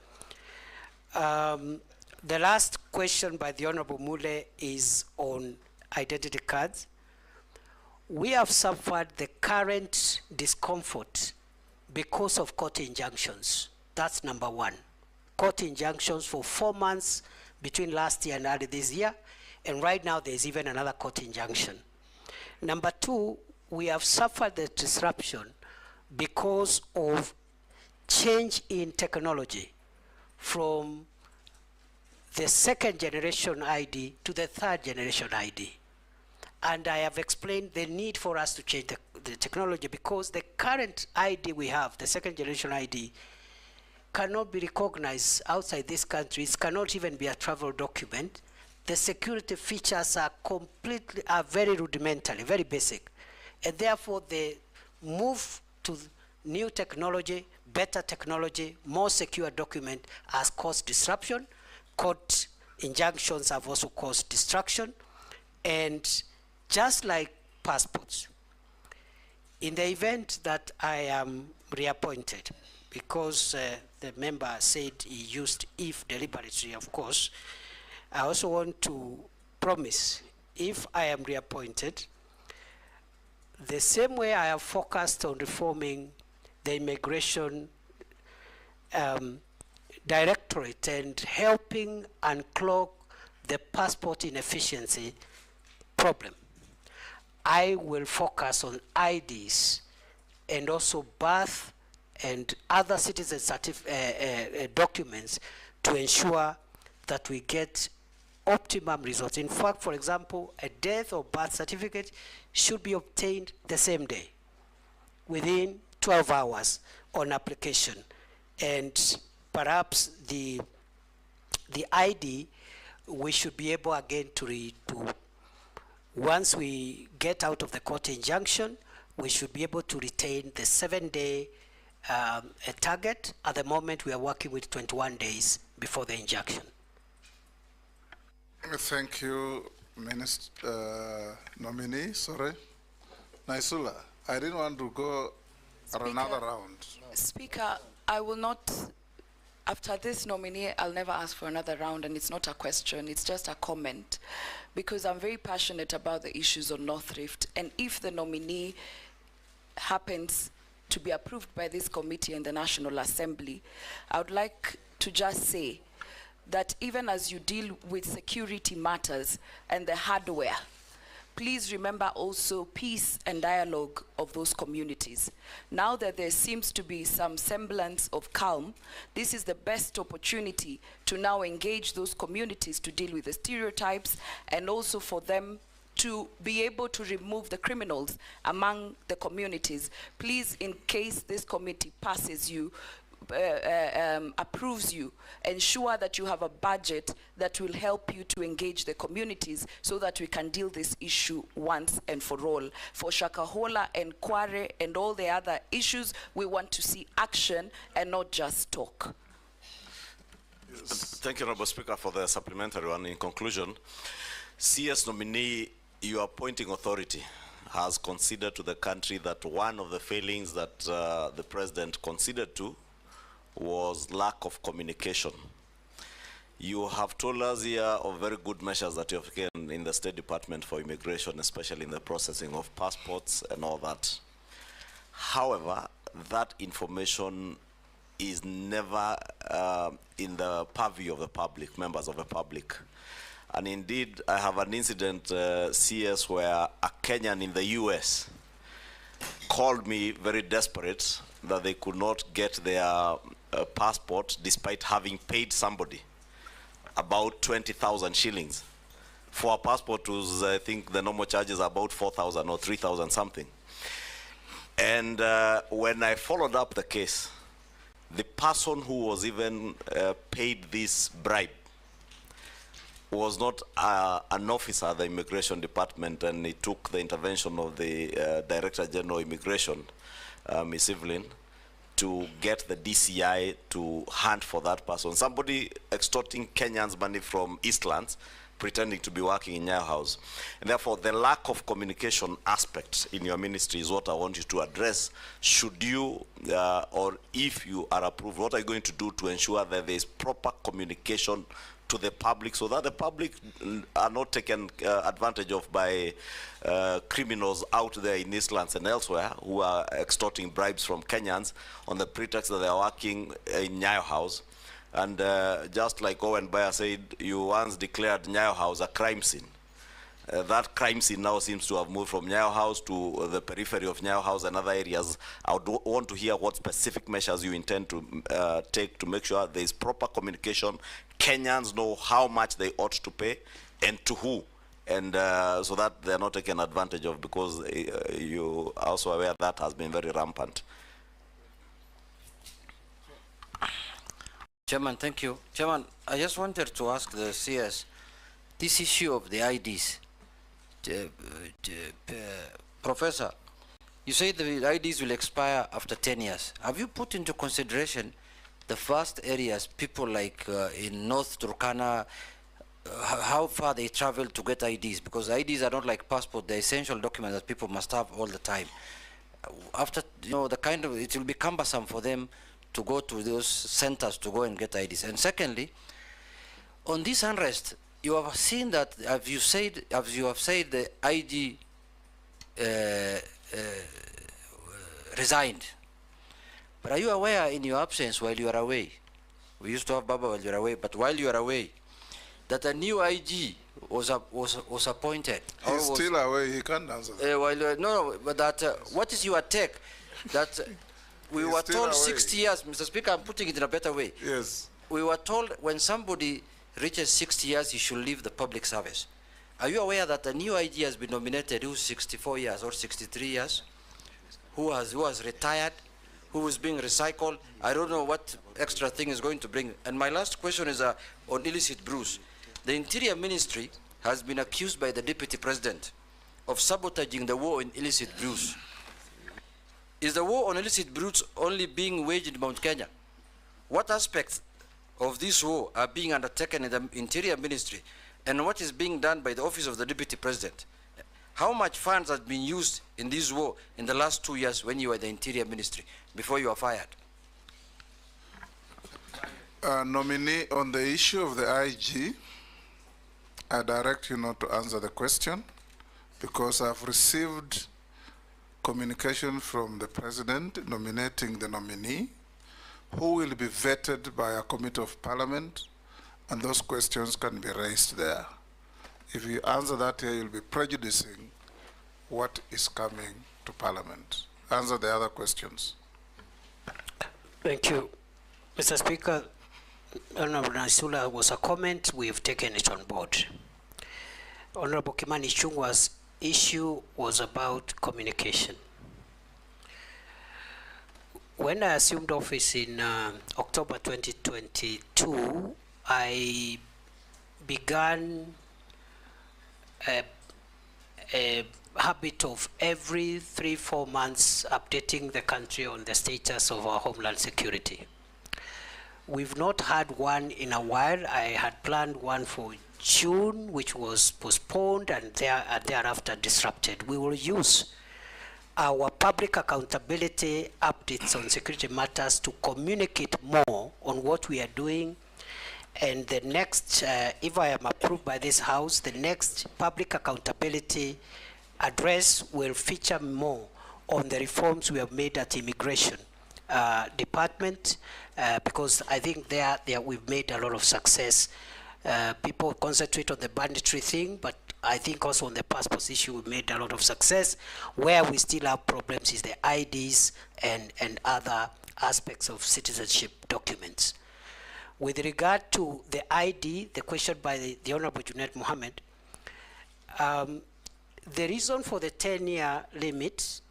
S9: The last question by the Honorable Mule is on identity cards. We have suffered the current discomfort because of court injunctions. That's number one. Court injunctions for 4 months between last year and early this year, and right now there's even another court injunction. Number two, we have suffered the disruption because of change in technology from the second generation ID to the third generation ID. And I have explained the need for us to change the technology, because the current ID we have, the second generation ID, cannot be recognized outside these countries, cannot even be a travel document. The security features are very rudimentary, very basic. And therefore the move to new technology, better technology, more secure document has caused disruption. Court injunctions have also caused destruction. And just like passports, in the event that I am reappointed, because the member said he used if deliberately, of course, I also want to promise, if I am reappointed, the same way I have focused on reforming the immigration directorate and helping unclog the passport inefficiency problem, I will focus on IDs and also birth and other citizen documents to ensure that we get optimum results. In fact, for example, a death or birth certificate should be obtained the same day, within 12 hours on application. And perhaps the ID, we should be able again to once we get out of the court injunction, we should be able to retain the 7-day target. At the moment, we are working with 21 days before the injunction.
S8: Thank you, nominee. Sorry, Naisula. I didn't want to go another round.
S14: Speaker, I will not. After this nominee, I'll never ask for another round, and it's not a question, it's just a comment, because I'm very passionate about the issues on North Rift, and if the nominee happens to be approved by this committee and the National Assembly, I would like to just say that even as you deal with security matters and the hardware, please remember also peace and dialogue of those communities. Now that there seems to be some semblance of calm, this is the best opportunity to now engage those communities to deal with the stereotypes, and also for them to be able to remove the criminals among the communities. Please, in case this committee passes you, approves you, ensure that you have a budget that will help you to engage the communities so that we can deal this issue once and for all. For Shakahola and Kware and all the other issues, we want to see action and not just talk.
S12: Thank you, Honorable Speaker, for the supplementary one. In conclusion, CS nominee, your appointing authority has considered to the country that one of the failings that the President considered to was lack of communication. You have told us here of very good measures that you have taken in the State Department for Immigration, especially in the processing of passports and all that. However, that information is never in the purview of the public, members of the public. And indeed, I have an incident, CS, where a Kenyan in the US called me very desperate that they could not get their passport despite having paid somebody about 20,000 shillings. For a passport, was, I think the normal charges are about 4,000 or 3,000 something. And when I followed up the case, the person who was even paid this bribe was not an officer at the Immigration Department, and it took the intervention of the Director General of Immigration, Ms. Evelyn, to get the DCI to hunt for that person. Somebody extorting Kenyans money from Eastlands, pretending to be working in Nyayo House. And therefore, the lack of communication aspect in your ministry is what I want you to address. Should you, or if you are approved, what are you going to do to ensure that there is proper communication to the public, so that the public are not taken advantage of by criminals out there in Eastlands and elsewhere who are extorting bribes from Kenyans on the pretext that they are working in Nyayo House. And just like Owen Bayer said, you once declared Nyayo House a crime scene. that crime scene now seems to have moved from Nyayo House to the periphery of Nyayo House and other areas. I would want to hear what specific measures you intend to take to make sure there is proper communication. Kenyans know how much they ought to pay and to who, and so that they're not taken advantage of, because you are also aware that has been very rampant.
S13: Chairman, thank you. Chairman, I just wanted to ask the CS, this issue of the IDs. Professor, you say the IDs will expire after 10 years. Have you put into consideration the vast areas, people like in North Turkana, how far they travel to get IDs? Because IDs are not like passport, they're essential documents that people must have all the time. After, it will be cumbersome for them to go to those centers to go and get IDs. And secondly, on this unrest, you have seen that, as you have said, the IG resigned. But are you aware, in your absence while you are away, we used to have Baba while you are away, but while you are away, that a new IG was appointed?
S8: He's still away, he can't answer that.
S13: No, but that, what is your take? That we were told 60 years, Mr. Speaker, I'm putting it in a better way.
S8: Yes.
S13: We were told when somebody reaches 60 years, he should leave the public service. Are you aware that a new IG has been nominated who's 64 years or 63 years, who has retired, who is being recycled? I don't know what extra thing is going to bring. And my last question is on illicit brews. The Interior Ministry has been accused by the Deputy President of sabotaging the war in illicit brews. Is the war on illicit brews only being waged in Mount Kenya? What aspects of this war are being undertaken in the Interior Ministry, and what is being done by the Office of the Deputy President? How much funds have been used in this war in the last 2 years when you were the Interior Ministry, before you were fired?
S8: Nominee, on the issue of the IG, I direct you not to answer the question, because I've received communication from the President nominating the nominee, who will be vetted by a committee of parliament, and those questions can be raised there. If you answer that here, you'll be prejudicing what is coming to parliament. Answer the other questions.
S9: Thank you. Mr. Speaker, Honorable Nasula was a comment, we've taken it on board. Honorable Kimani Ichung'wah's issue was about communication. When I assumed office in October 2022, I began a habit of every 3-4 months updating the country on the status of our homeland security. We've not had one in a while. I had planned one for June, which was postponed and thereafter disrupted. We will use our public accountability updates on security matters to communicate more on what we are doing. And the next, if I am approved by this House, the next public accountability address will feature more on the reforms we have made at Immigration Department, because I think there we've made a lot of success. People concentrate on the banditry thing, but I think also on the passport issue we made a lot of success. Where we still have problems is the IDs and other aspects of citizenship documents. With regard to the ID, the question by the Honorable Junaid Mohammed, the reason for the 10-year limit,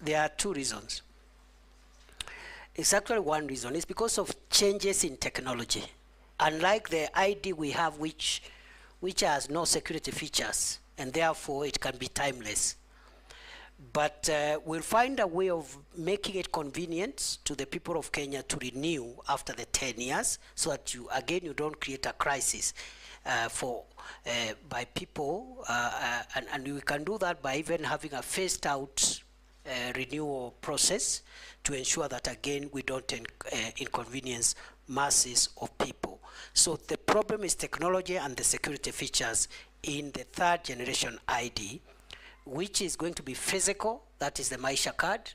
S9: there are two reasons. It's actually one reason. It's because of changes in technology. Unlike the ID we have, which has no security features, and therefore it can be timeless. But we'll find a way of making it convenient to the people of Kenya to renew after the 10 years, so that you don't create a crisis by people, and we can do that by even having a phased out renewal process to ensure that again we don't inconvenience masses of people. So the problem is technology and the security features in the third generation ID, which is going to be physical, that is the Maisha card.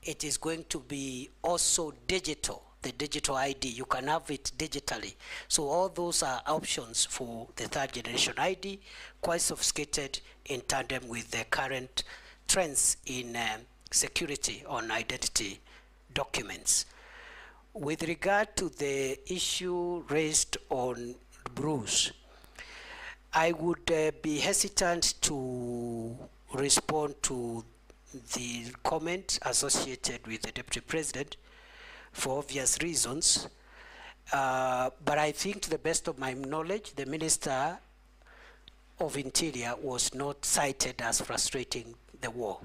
S9: It is going to be also digital, the digital ID. You can have it digitally. So all those are options for the third generation ID, quite sophisticated in tandem with the current trends in security on identity documents. With regard to the issue raised on Bruce, I would be hesitant to respond to the comment associated with the Deputy President for obvious reasons. But I think, to the best of my knowledge, the Minister of Interior was not cited as frustrating the war.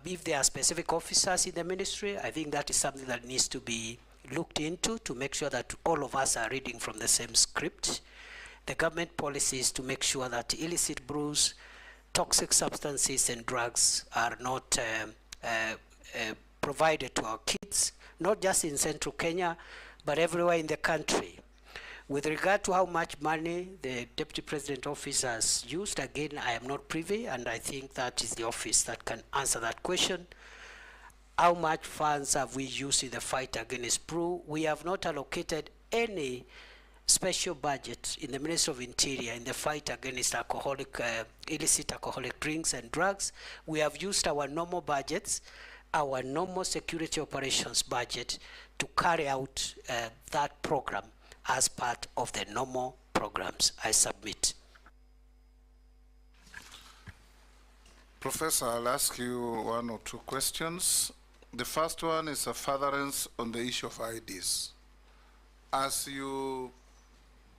S9: If there are specific officers in the ministry, I think that is something that needs to be looked into to make sure that all of us are reading from the same script. The government policy is to make sure that illicit brews, toxic substances and drugs are not provided to our kids, not just in central Kenya, but everywhere in the country. With regard to how much money the Deputy President Office has used, again, I am not privy, and I think that is the office that can answer that question. How much funds have we used in the fight against brew? We have not allocated any special budget in the Ministry of Interior in the fight against illicit alcoholic drinks and drugs. We have used our normal budgets, our normal security operations budget, to carry out that program as part of the normal programs. I submit.
S8: Professor, I'll ask you one or two questions. The first one is a furtherance on the issue of IDs. As you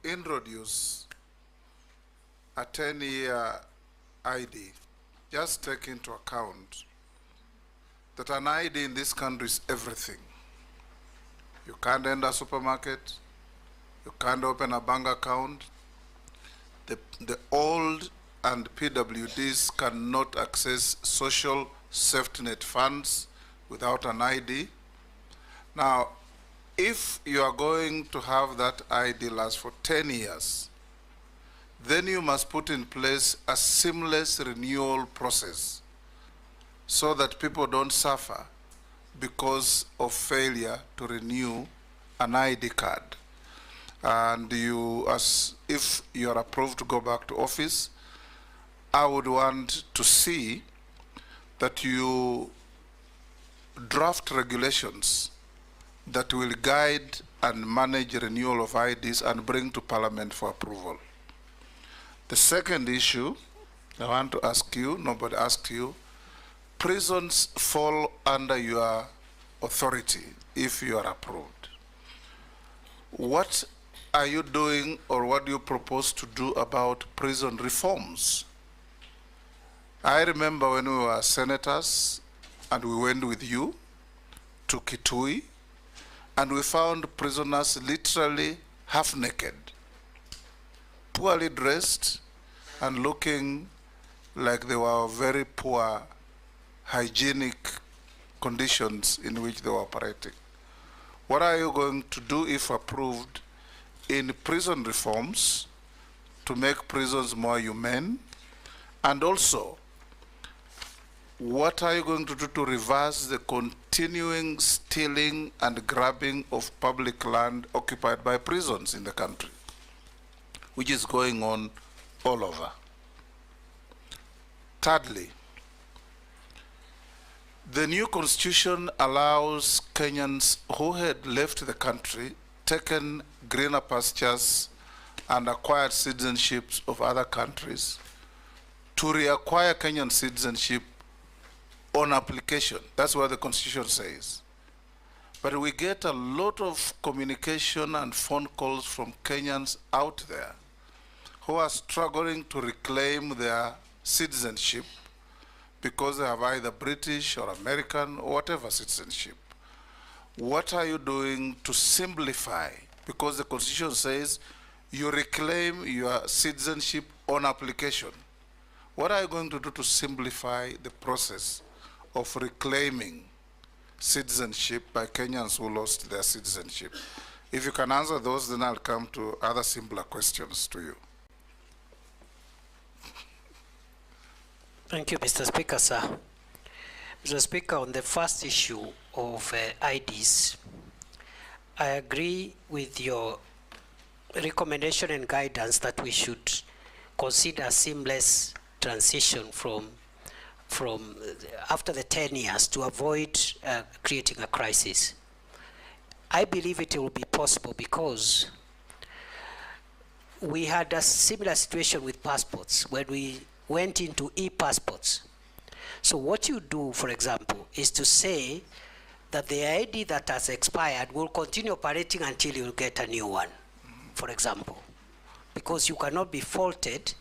S8: introduce a 10-year ID, just take into account that an ID in this country is everything. You can't enter a supermarket, you can't open a bank account. The old and PWDs cannot access social safety net funds without an ID. Now, if you are going to have that ID last for 10 years, then you must put in place a seamless renewal process so that people don't suffer because of failure to renew an ID card. And you, as if you are approved to go back to office, I would want to see that you draft regulations that will guide and manage renewal of IDs and bring to Parliament for approval. The second issue I want to ask you, nobody asked you, prisons fall under your authority if you are approved. What are you doing, or what do you propose to do about prison reforms? I remember when we were senators and we went with you to Kithure, and we found prisoners literally half naked, poorly dressed, and looking like they were very poor hygienic conditions in which they were operating. What are you going to do, if approved, in prison reforms to make prisons more humane? And also, what are you going to do to reverse the continuing stealing and grabbing of public land occupied by prisons in the country, which is going on all over? Thirdly, the new constitution allows Kenyans who had left the country, taken greener pastures, and acquired citizenships of other countries to reacquire Kenyan citizenship on application. That's what the constitution says. But we get a lot of communication and phone calls from Kenyans out there who are struggling to reclaim their citizenship because they have either British or American or whatever citizenship. What are you doing to simplify? Because the constitution says you reclaim your citizenship on application. What are you going to do to simplify the process of reclaiming citizenship by Kenyans who lost their citizenship? If you can answer those, then I'll come to other simpler questions to you.
S9: Thank you, Mr. Speaker, sir. Mr. Speaker, on the first issue of IDs, I agree with your recommendation and guidance that we should consider seamless transition from after the 10 years to avoid creating a crisis. I believe it will be possible because we had a similar situation with passports when we went into e-passports. So what you do, for example, is to say that the ID that has expired will continue operating until you get a new one, for example, because you cannot be faulted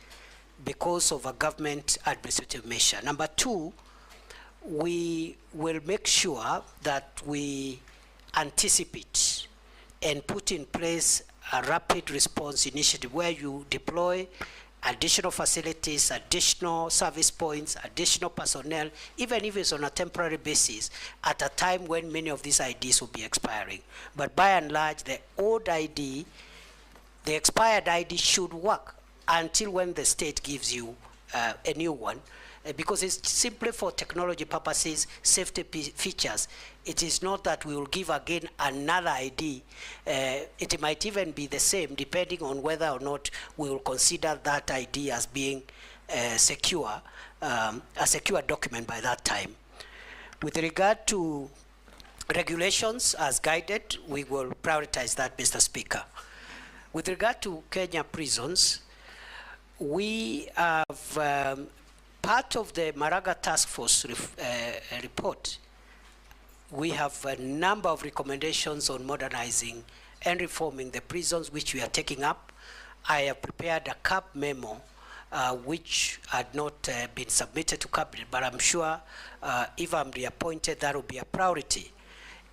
S9: because of a government administrative measure. Number two, we will make sure that we anticipate and put in place a rapid response initiative where you deploy additional facilities, additional service points, additional personnel, even if it's on a temporary basis, at a time when many of these IDs will be expiring. But by and large, the old ID, the expired ID should work until when the state gives you a new one, because it's simply for technology purposes, safety features. It is not that we will give again another ID. It might even be the same depending on whether or not we will consider that ID as being secure, a secure document by that time. With regard to regulations as guided, we will prioritize that, Mr. Speaker. With regard to Kenya prisons, we have part of the Maraga Task Force report. We have a number of recommendations on modernizing and reforming the prisons, which we are taking up. I have prepared a CAP memo, which had not been submitted to Cabinet, but I'm sure if I'm reappointed, that will be a priority.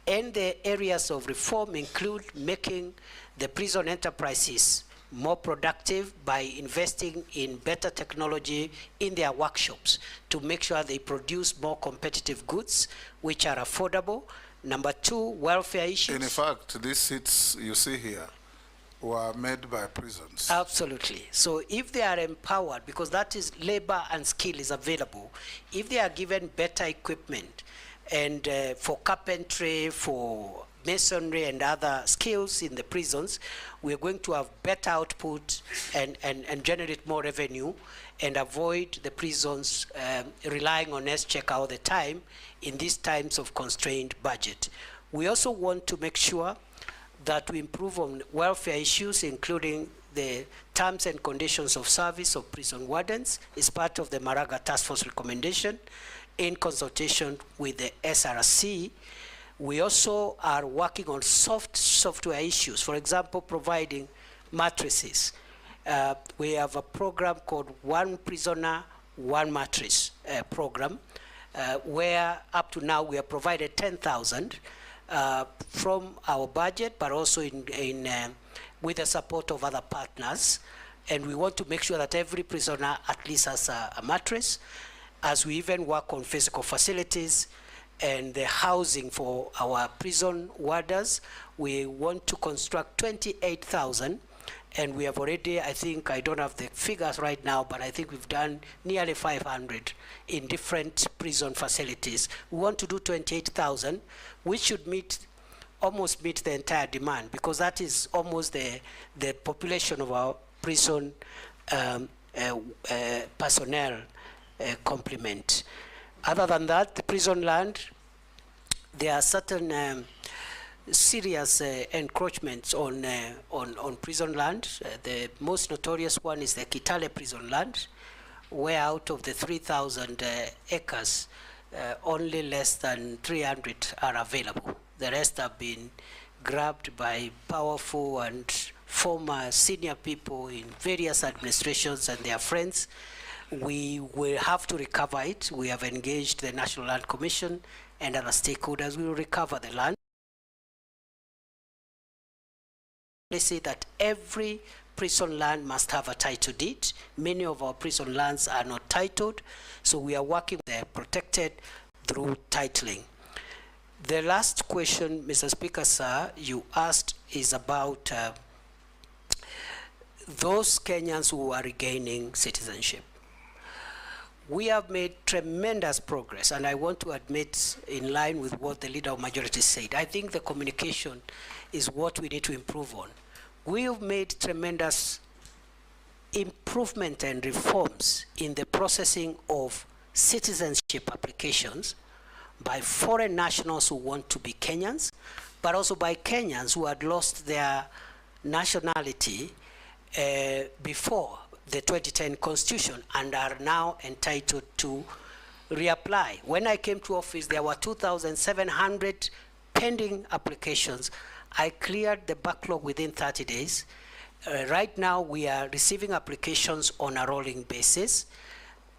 S9: And the areas of reform include making the prison enterprises more productive by investing in better technology in their workshops to make sure they produce more competitive goods which are affordable. Number two, welfare issues.
S8: In fact, these seats you see here were made by prisons.
S9: Absolutely. So if they are empowered, because that is labor and skill is available, if they are given better equipment and for carpentry, for masonry and other skills in the prisons, we're going to have better output and generate more revenue and avoid the prisons relying on S-check all the time in these times of constrained budget. We also want to make sure that we improve on welfare issues, including the terms and conditions of service of prison wardens. Is part of the Maraga Task Force recommendation in consultation with the SRC. We also are working on software issues, for example, providing mattresses. We have a program called One Prisoner, One Mattress program, where up to now we have provided 10,000 from our budget, but also with the support of other partners. And we want to make sure that every prisoner at least has a mattress, as we even work on physical facilities and the housing for our prison warders. We want to construct 28,000, and we have already, I think, I don't have the figures right now, but I think we've done nearly 500 in different prison facilities. We want to do 28,000, which should almost meet the entire demand, because that is almost the population of our prison personnel complement. Other than that, the prison land, there are certain serious encroachments on prison land. The most notorious one is the Kitale prison land, where out of the 3,000 acres, only less than 300 are available. The rest have been grabbed by powerful and former senior people in various administrations and their friends. We will have to recover it. We have engaged the National Land Commission and other stakeholders. We will recover the land. They say that every prison land must have a title deed. Many of our prison lands are not titled, so we are working with the protected through titling. The last question, Mr. Speaker, sir, you asked is about those Kenyans who are regaining citizenship. we have made tremendous progress, and I want to admit, in line with what the leader of majority said, I think the communication is what we need to improve on. We have made tremendous improvement and reforms in the processing of citizenship applications by foreign nationals who want to be Kenyans, but also by Kenyans who had lost their nationality before the 2010 Constitution and are now entitled to reapply. When I came to office, there were 2,700 pending applications. I cleared the backlog within 30 days. Right now, we are receiving applications on a rolling basis.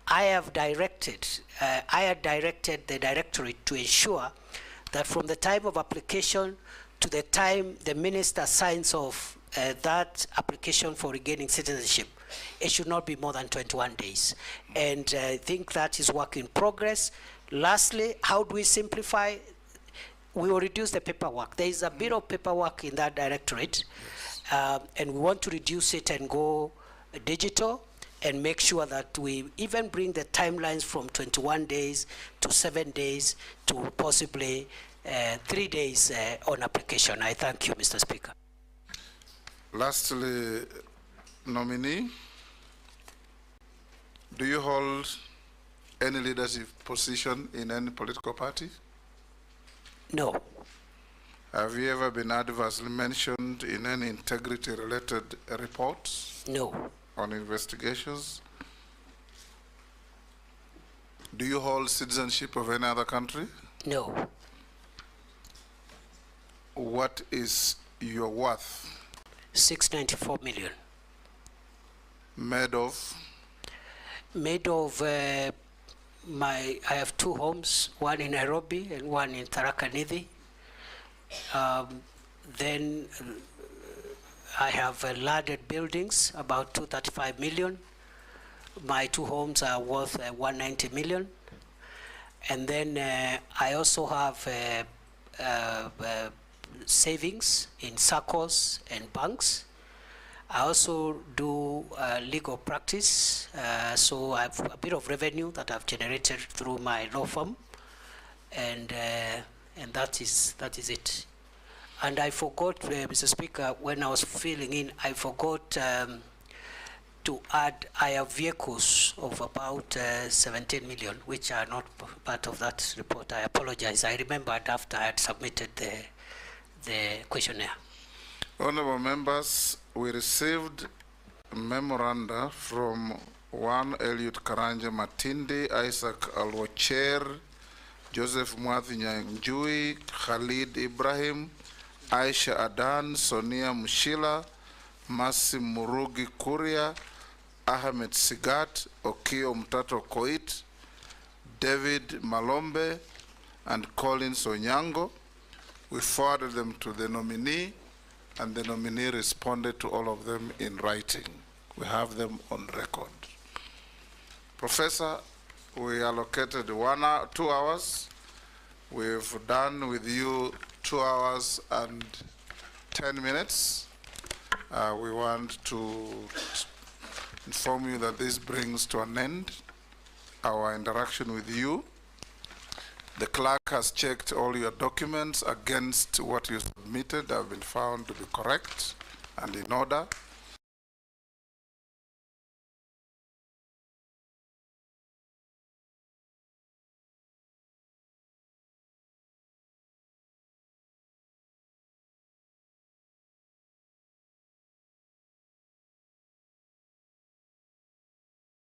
S9: I had directed the directorate to ensure that from the time of application to the time the minister signs off that application for regaining citizenship, it should not be more than 21 days. And I think that is work in progress. Lastly, how do we simplify? We will reduce the paperwork. There is a bit of paperwork in that directorate, and we want to reduce it and go digital and make sure that we even bring the timelines from 21 days to 7 days to possibly 3 days on application. I thank you, Mr. Speaker.
S8: Lastly, nominee, do you hold any leadership position in any political party?
S9: No.
S8: Have you ever been adversely mentioned in any integrity-related reports?
S9: No.
S8: On investigations? Do you hold citizenship of any other country?
S9: No.
S8: What is your worth?
S9: 694 million.
S8: Made of?
S9: Made of I have 2 homes, one in Nairobi and one in Tharaka Nithi. Then I have landed buildings, about 235 million. My 2 homes are worth 190 million. And then I also have savings in SACCOs and banks. I also do legal practice, so I have a bit of revenue that I've generated through my law firm, and that is it. And I forgot, Mr. Speaker, when I was filling in, I forgot to add, I have vehicles of about 17 million, which are not part of that report. I apologize. I remembered after I had submitted the questionnaire.
S8: Honorable members, we received a memoranda from one Eliud Karanja Matindi, Isaac Alwacher, Joseph Mwathi Nyanjui, Khalid Ibrahim, Aisha Adan, Sonia Mushila, Masi Murugi Kuria, Ahmed Sigat, Okio Mtato Koit, David Malombe, and Collins Onyango. We forwarded them to the nominee, and the nominee responded to all of them in writing. We have them on record. Professor, we allocated 2 hours. We've done with you 2 hours and 10 minutes. We want to inform you that this brings to an end our interaction with you. The clerk has checked all your documents against what you submitted have been found to be correct and in order.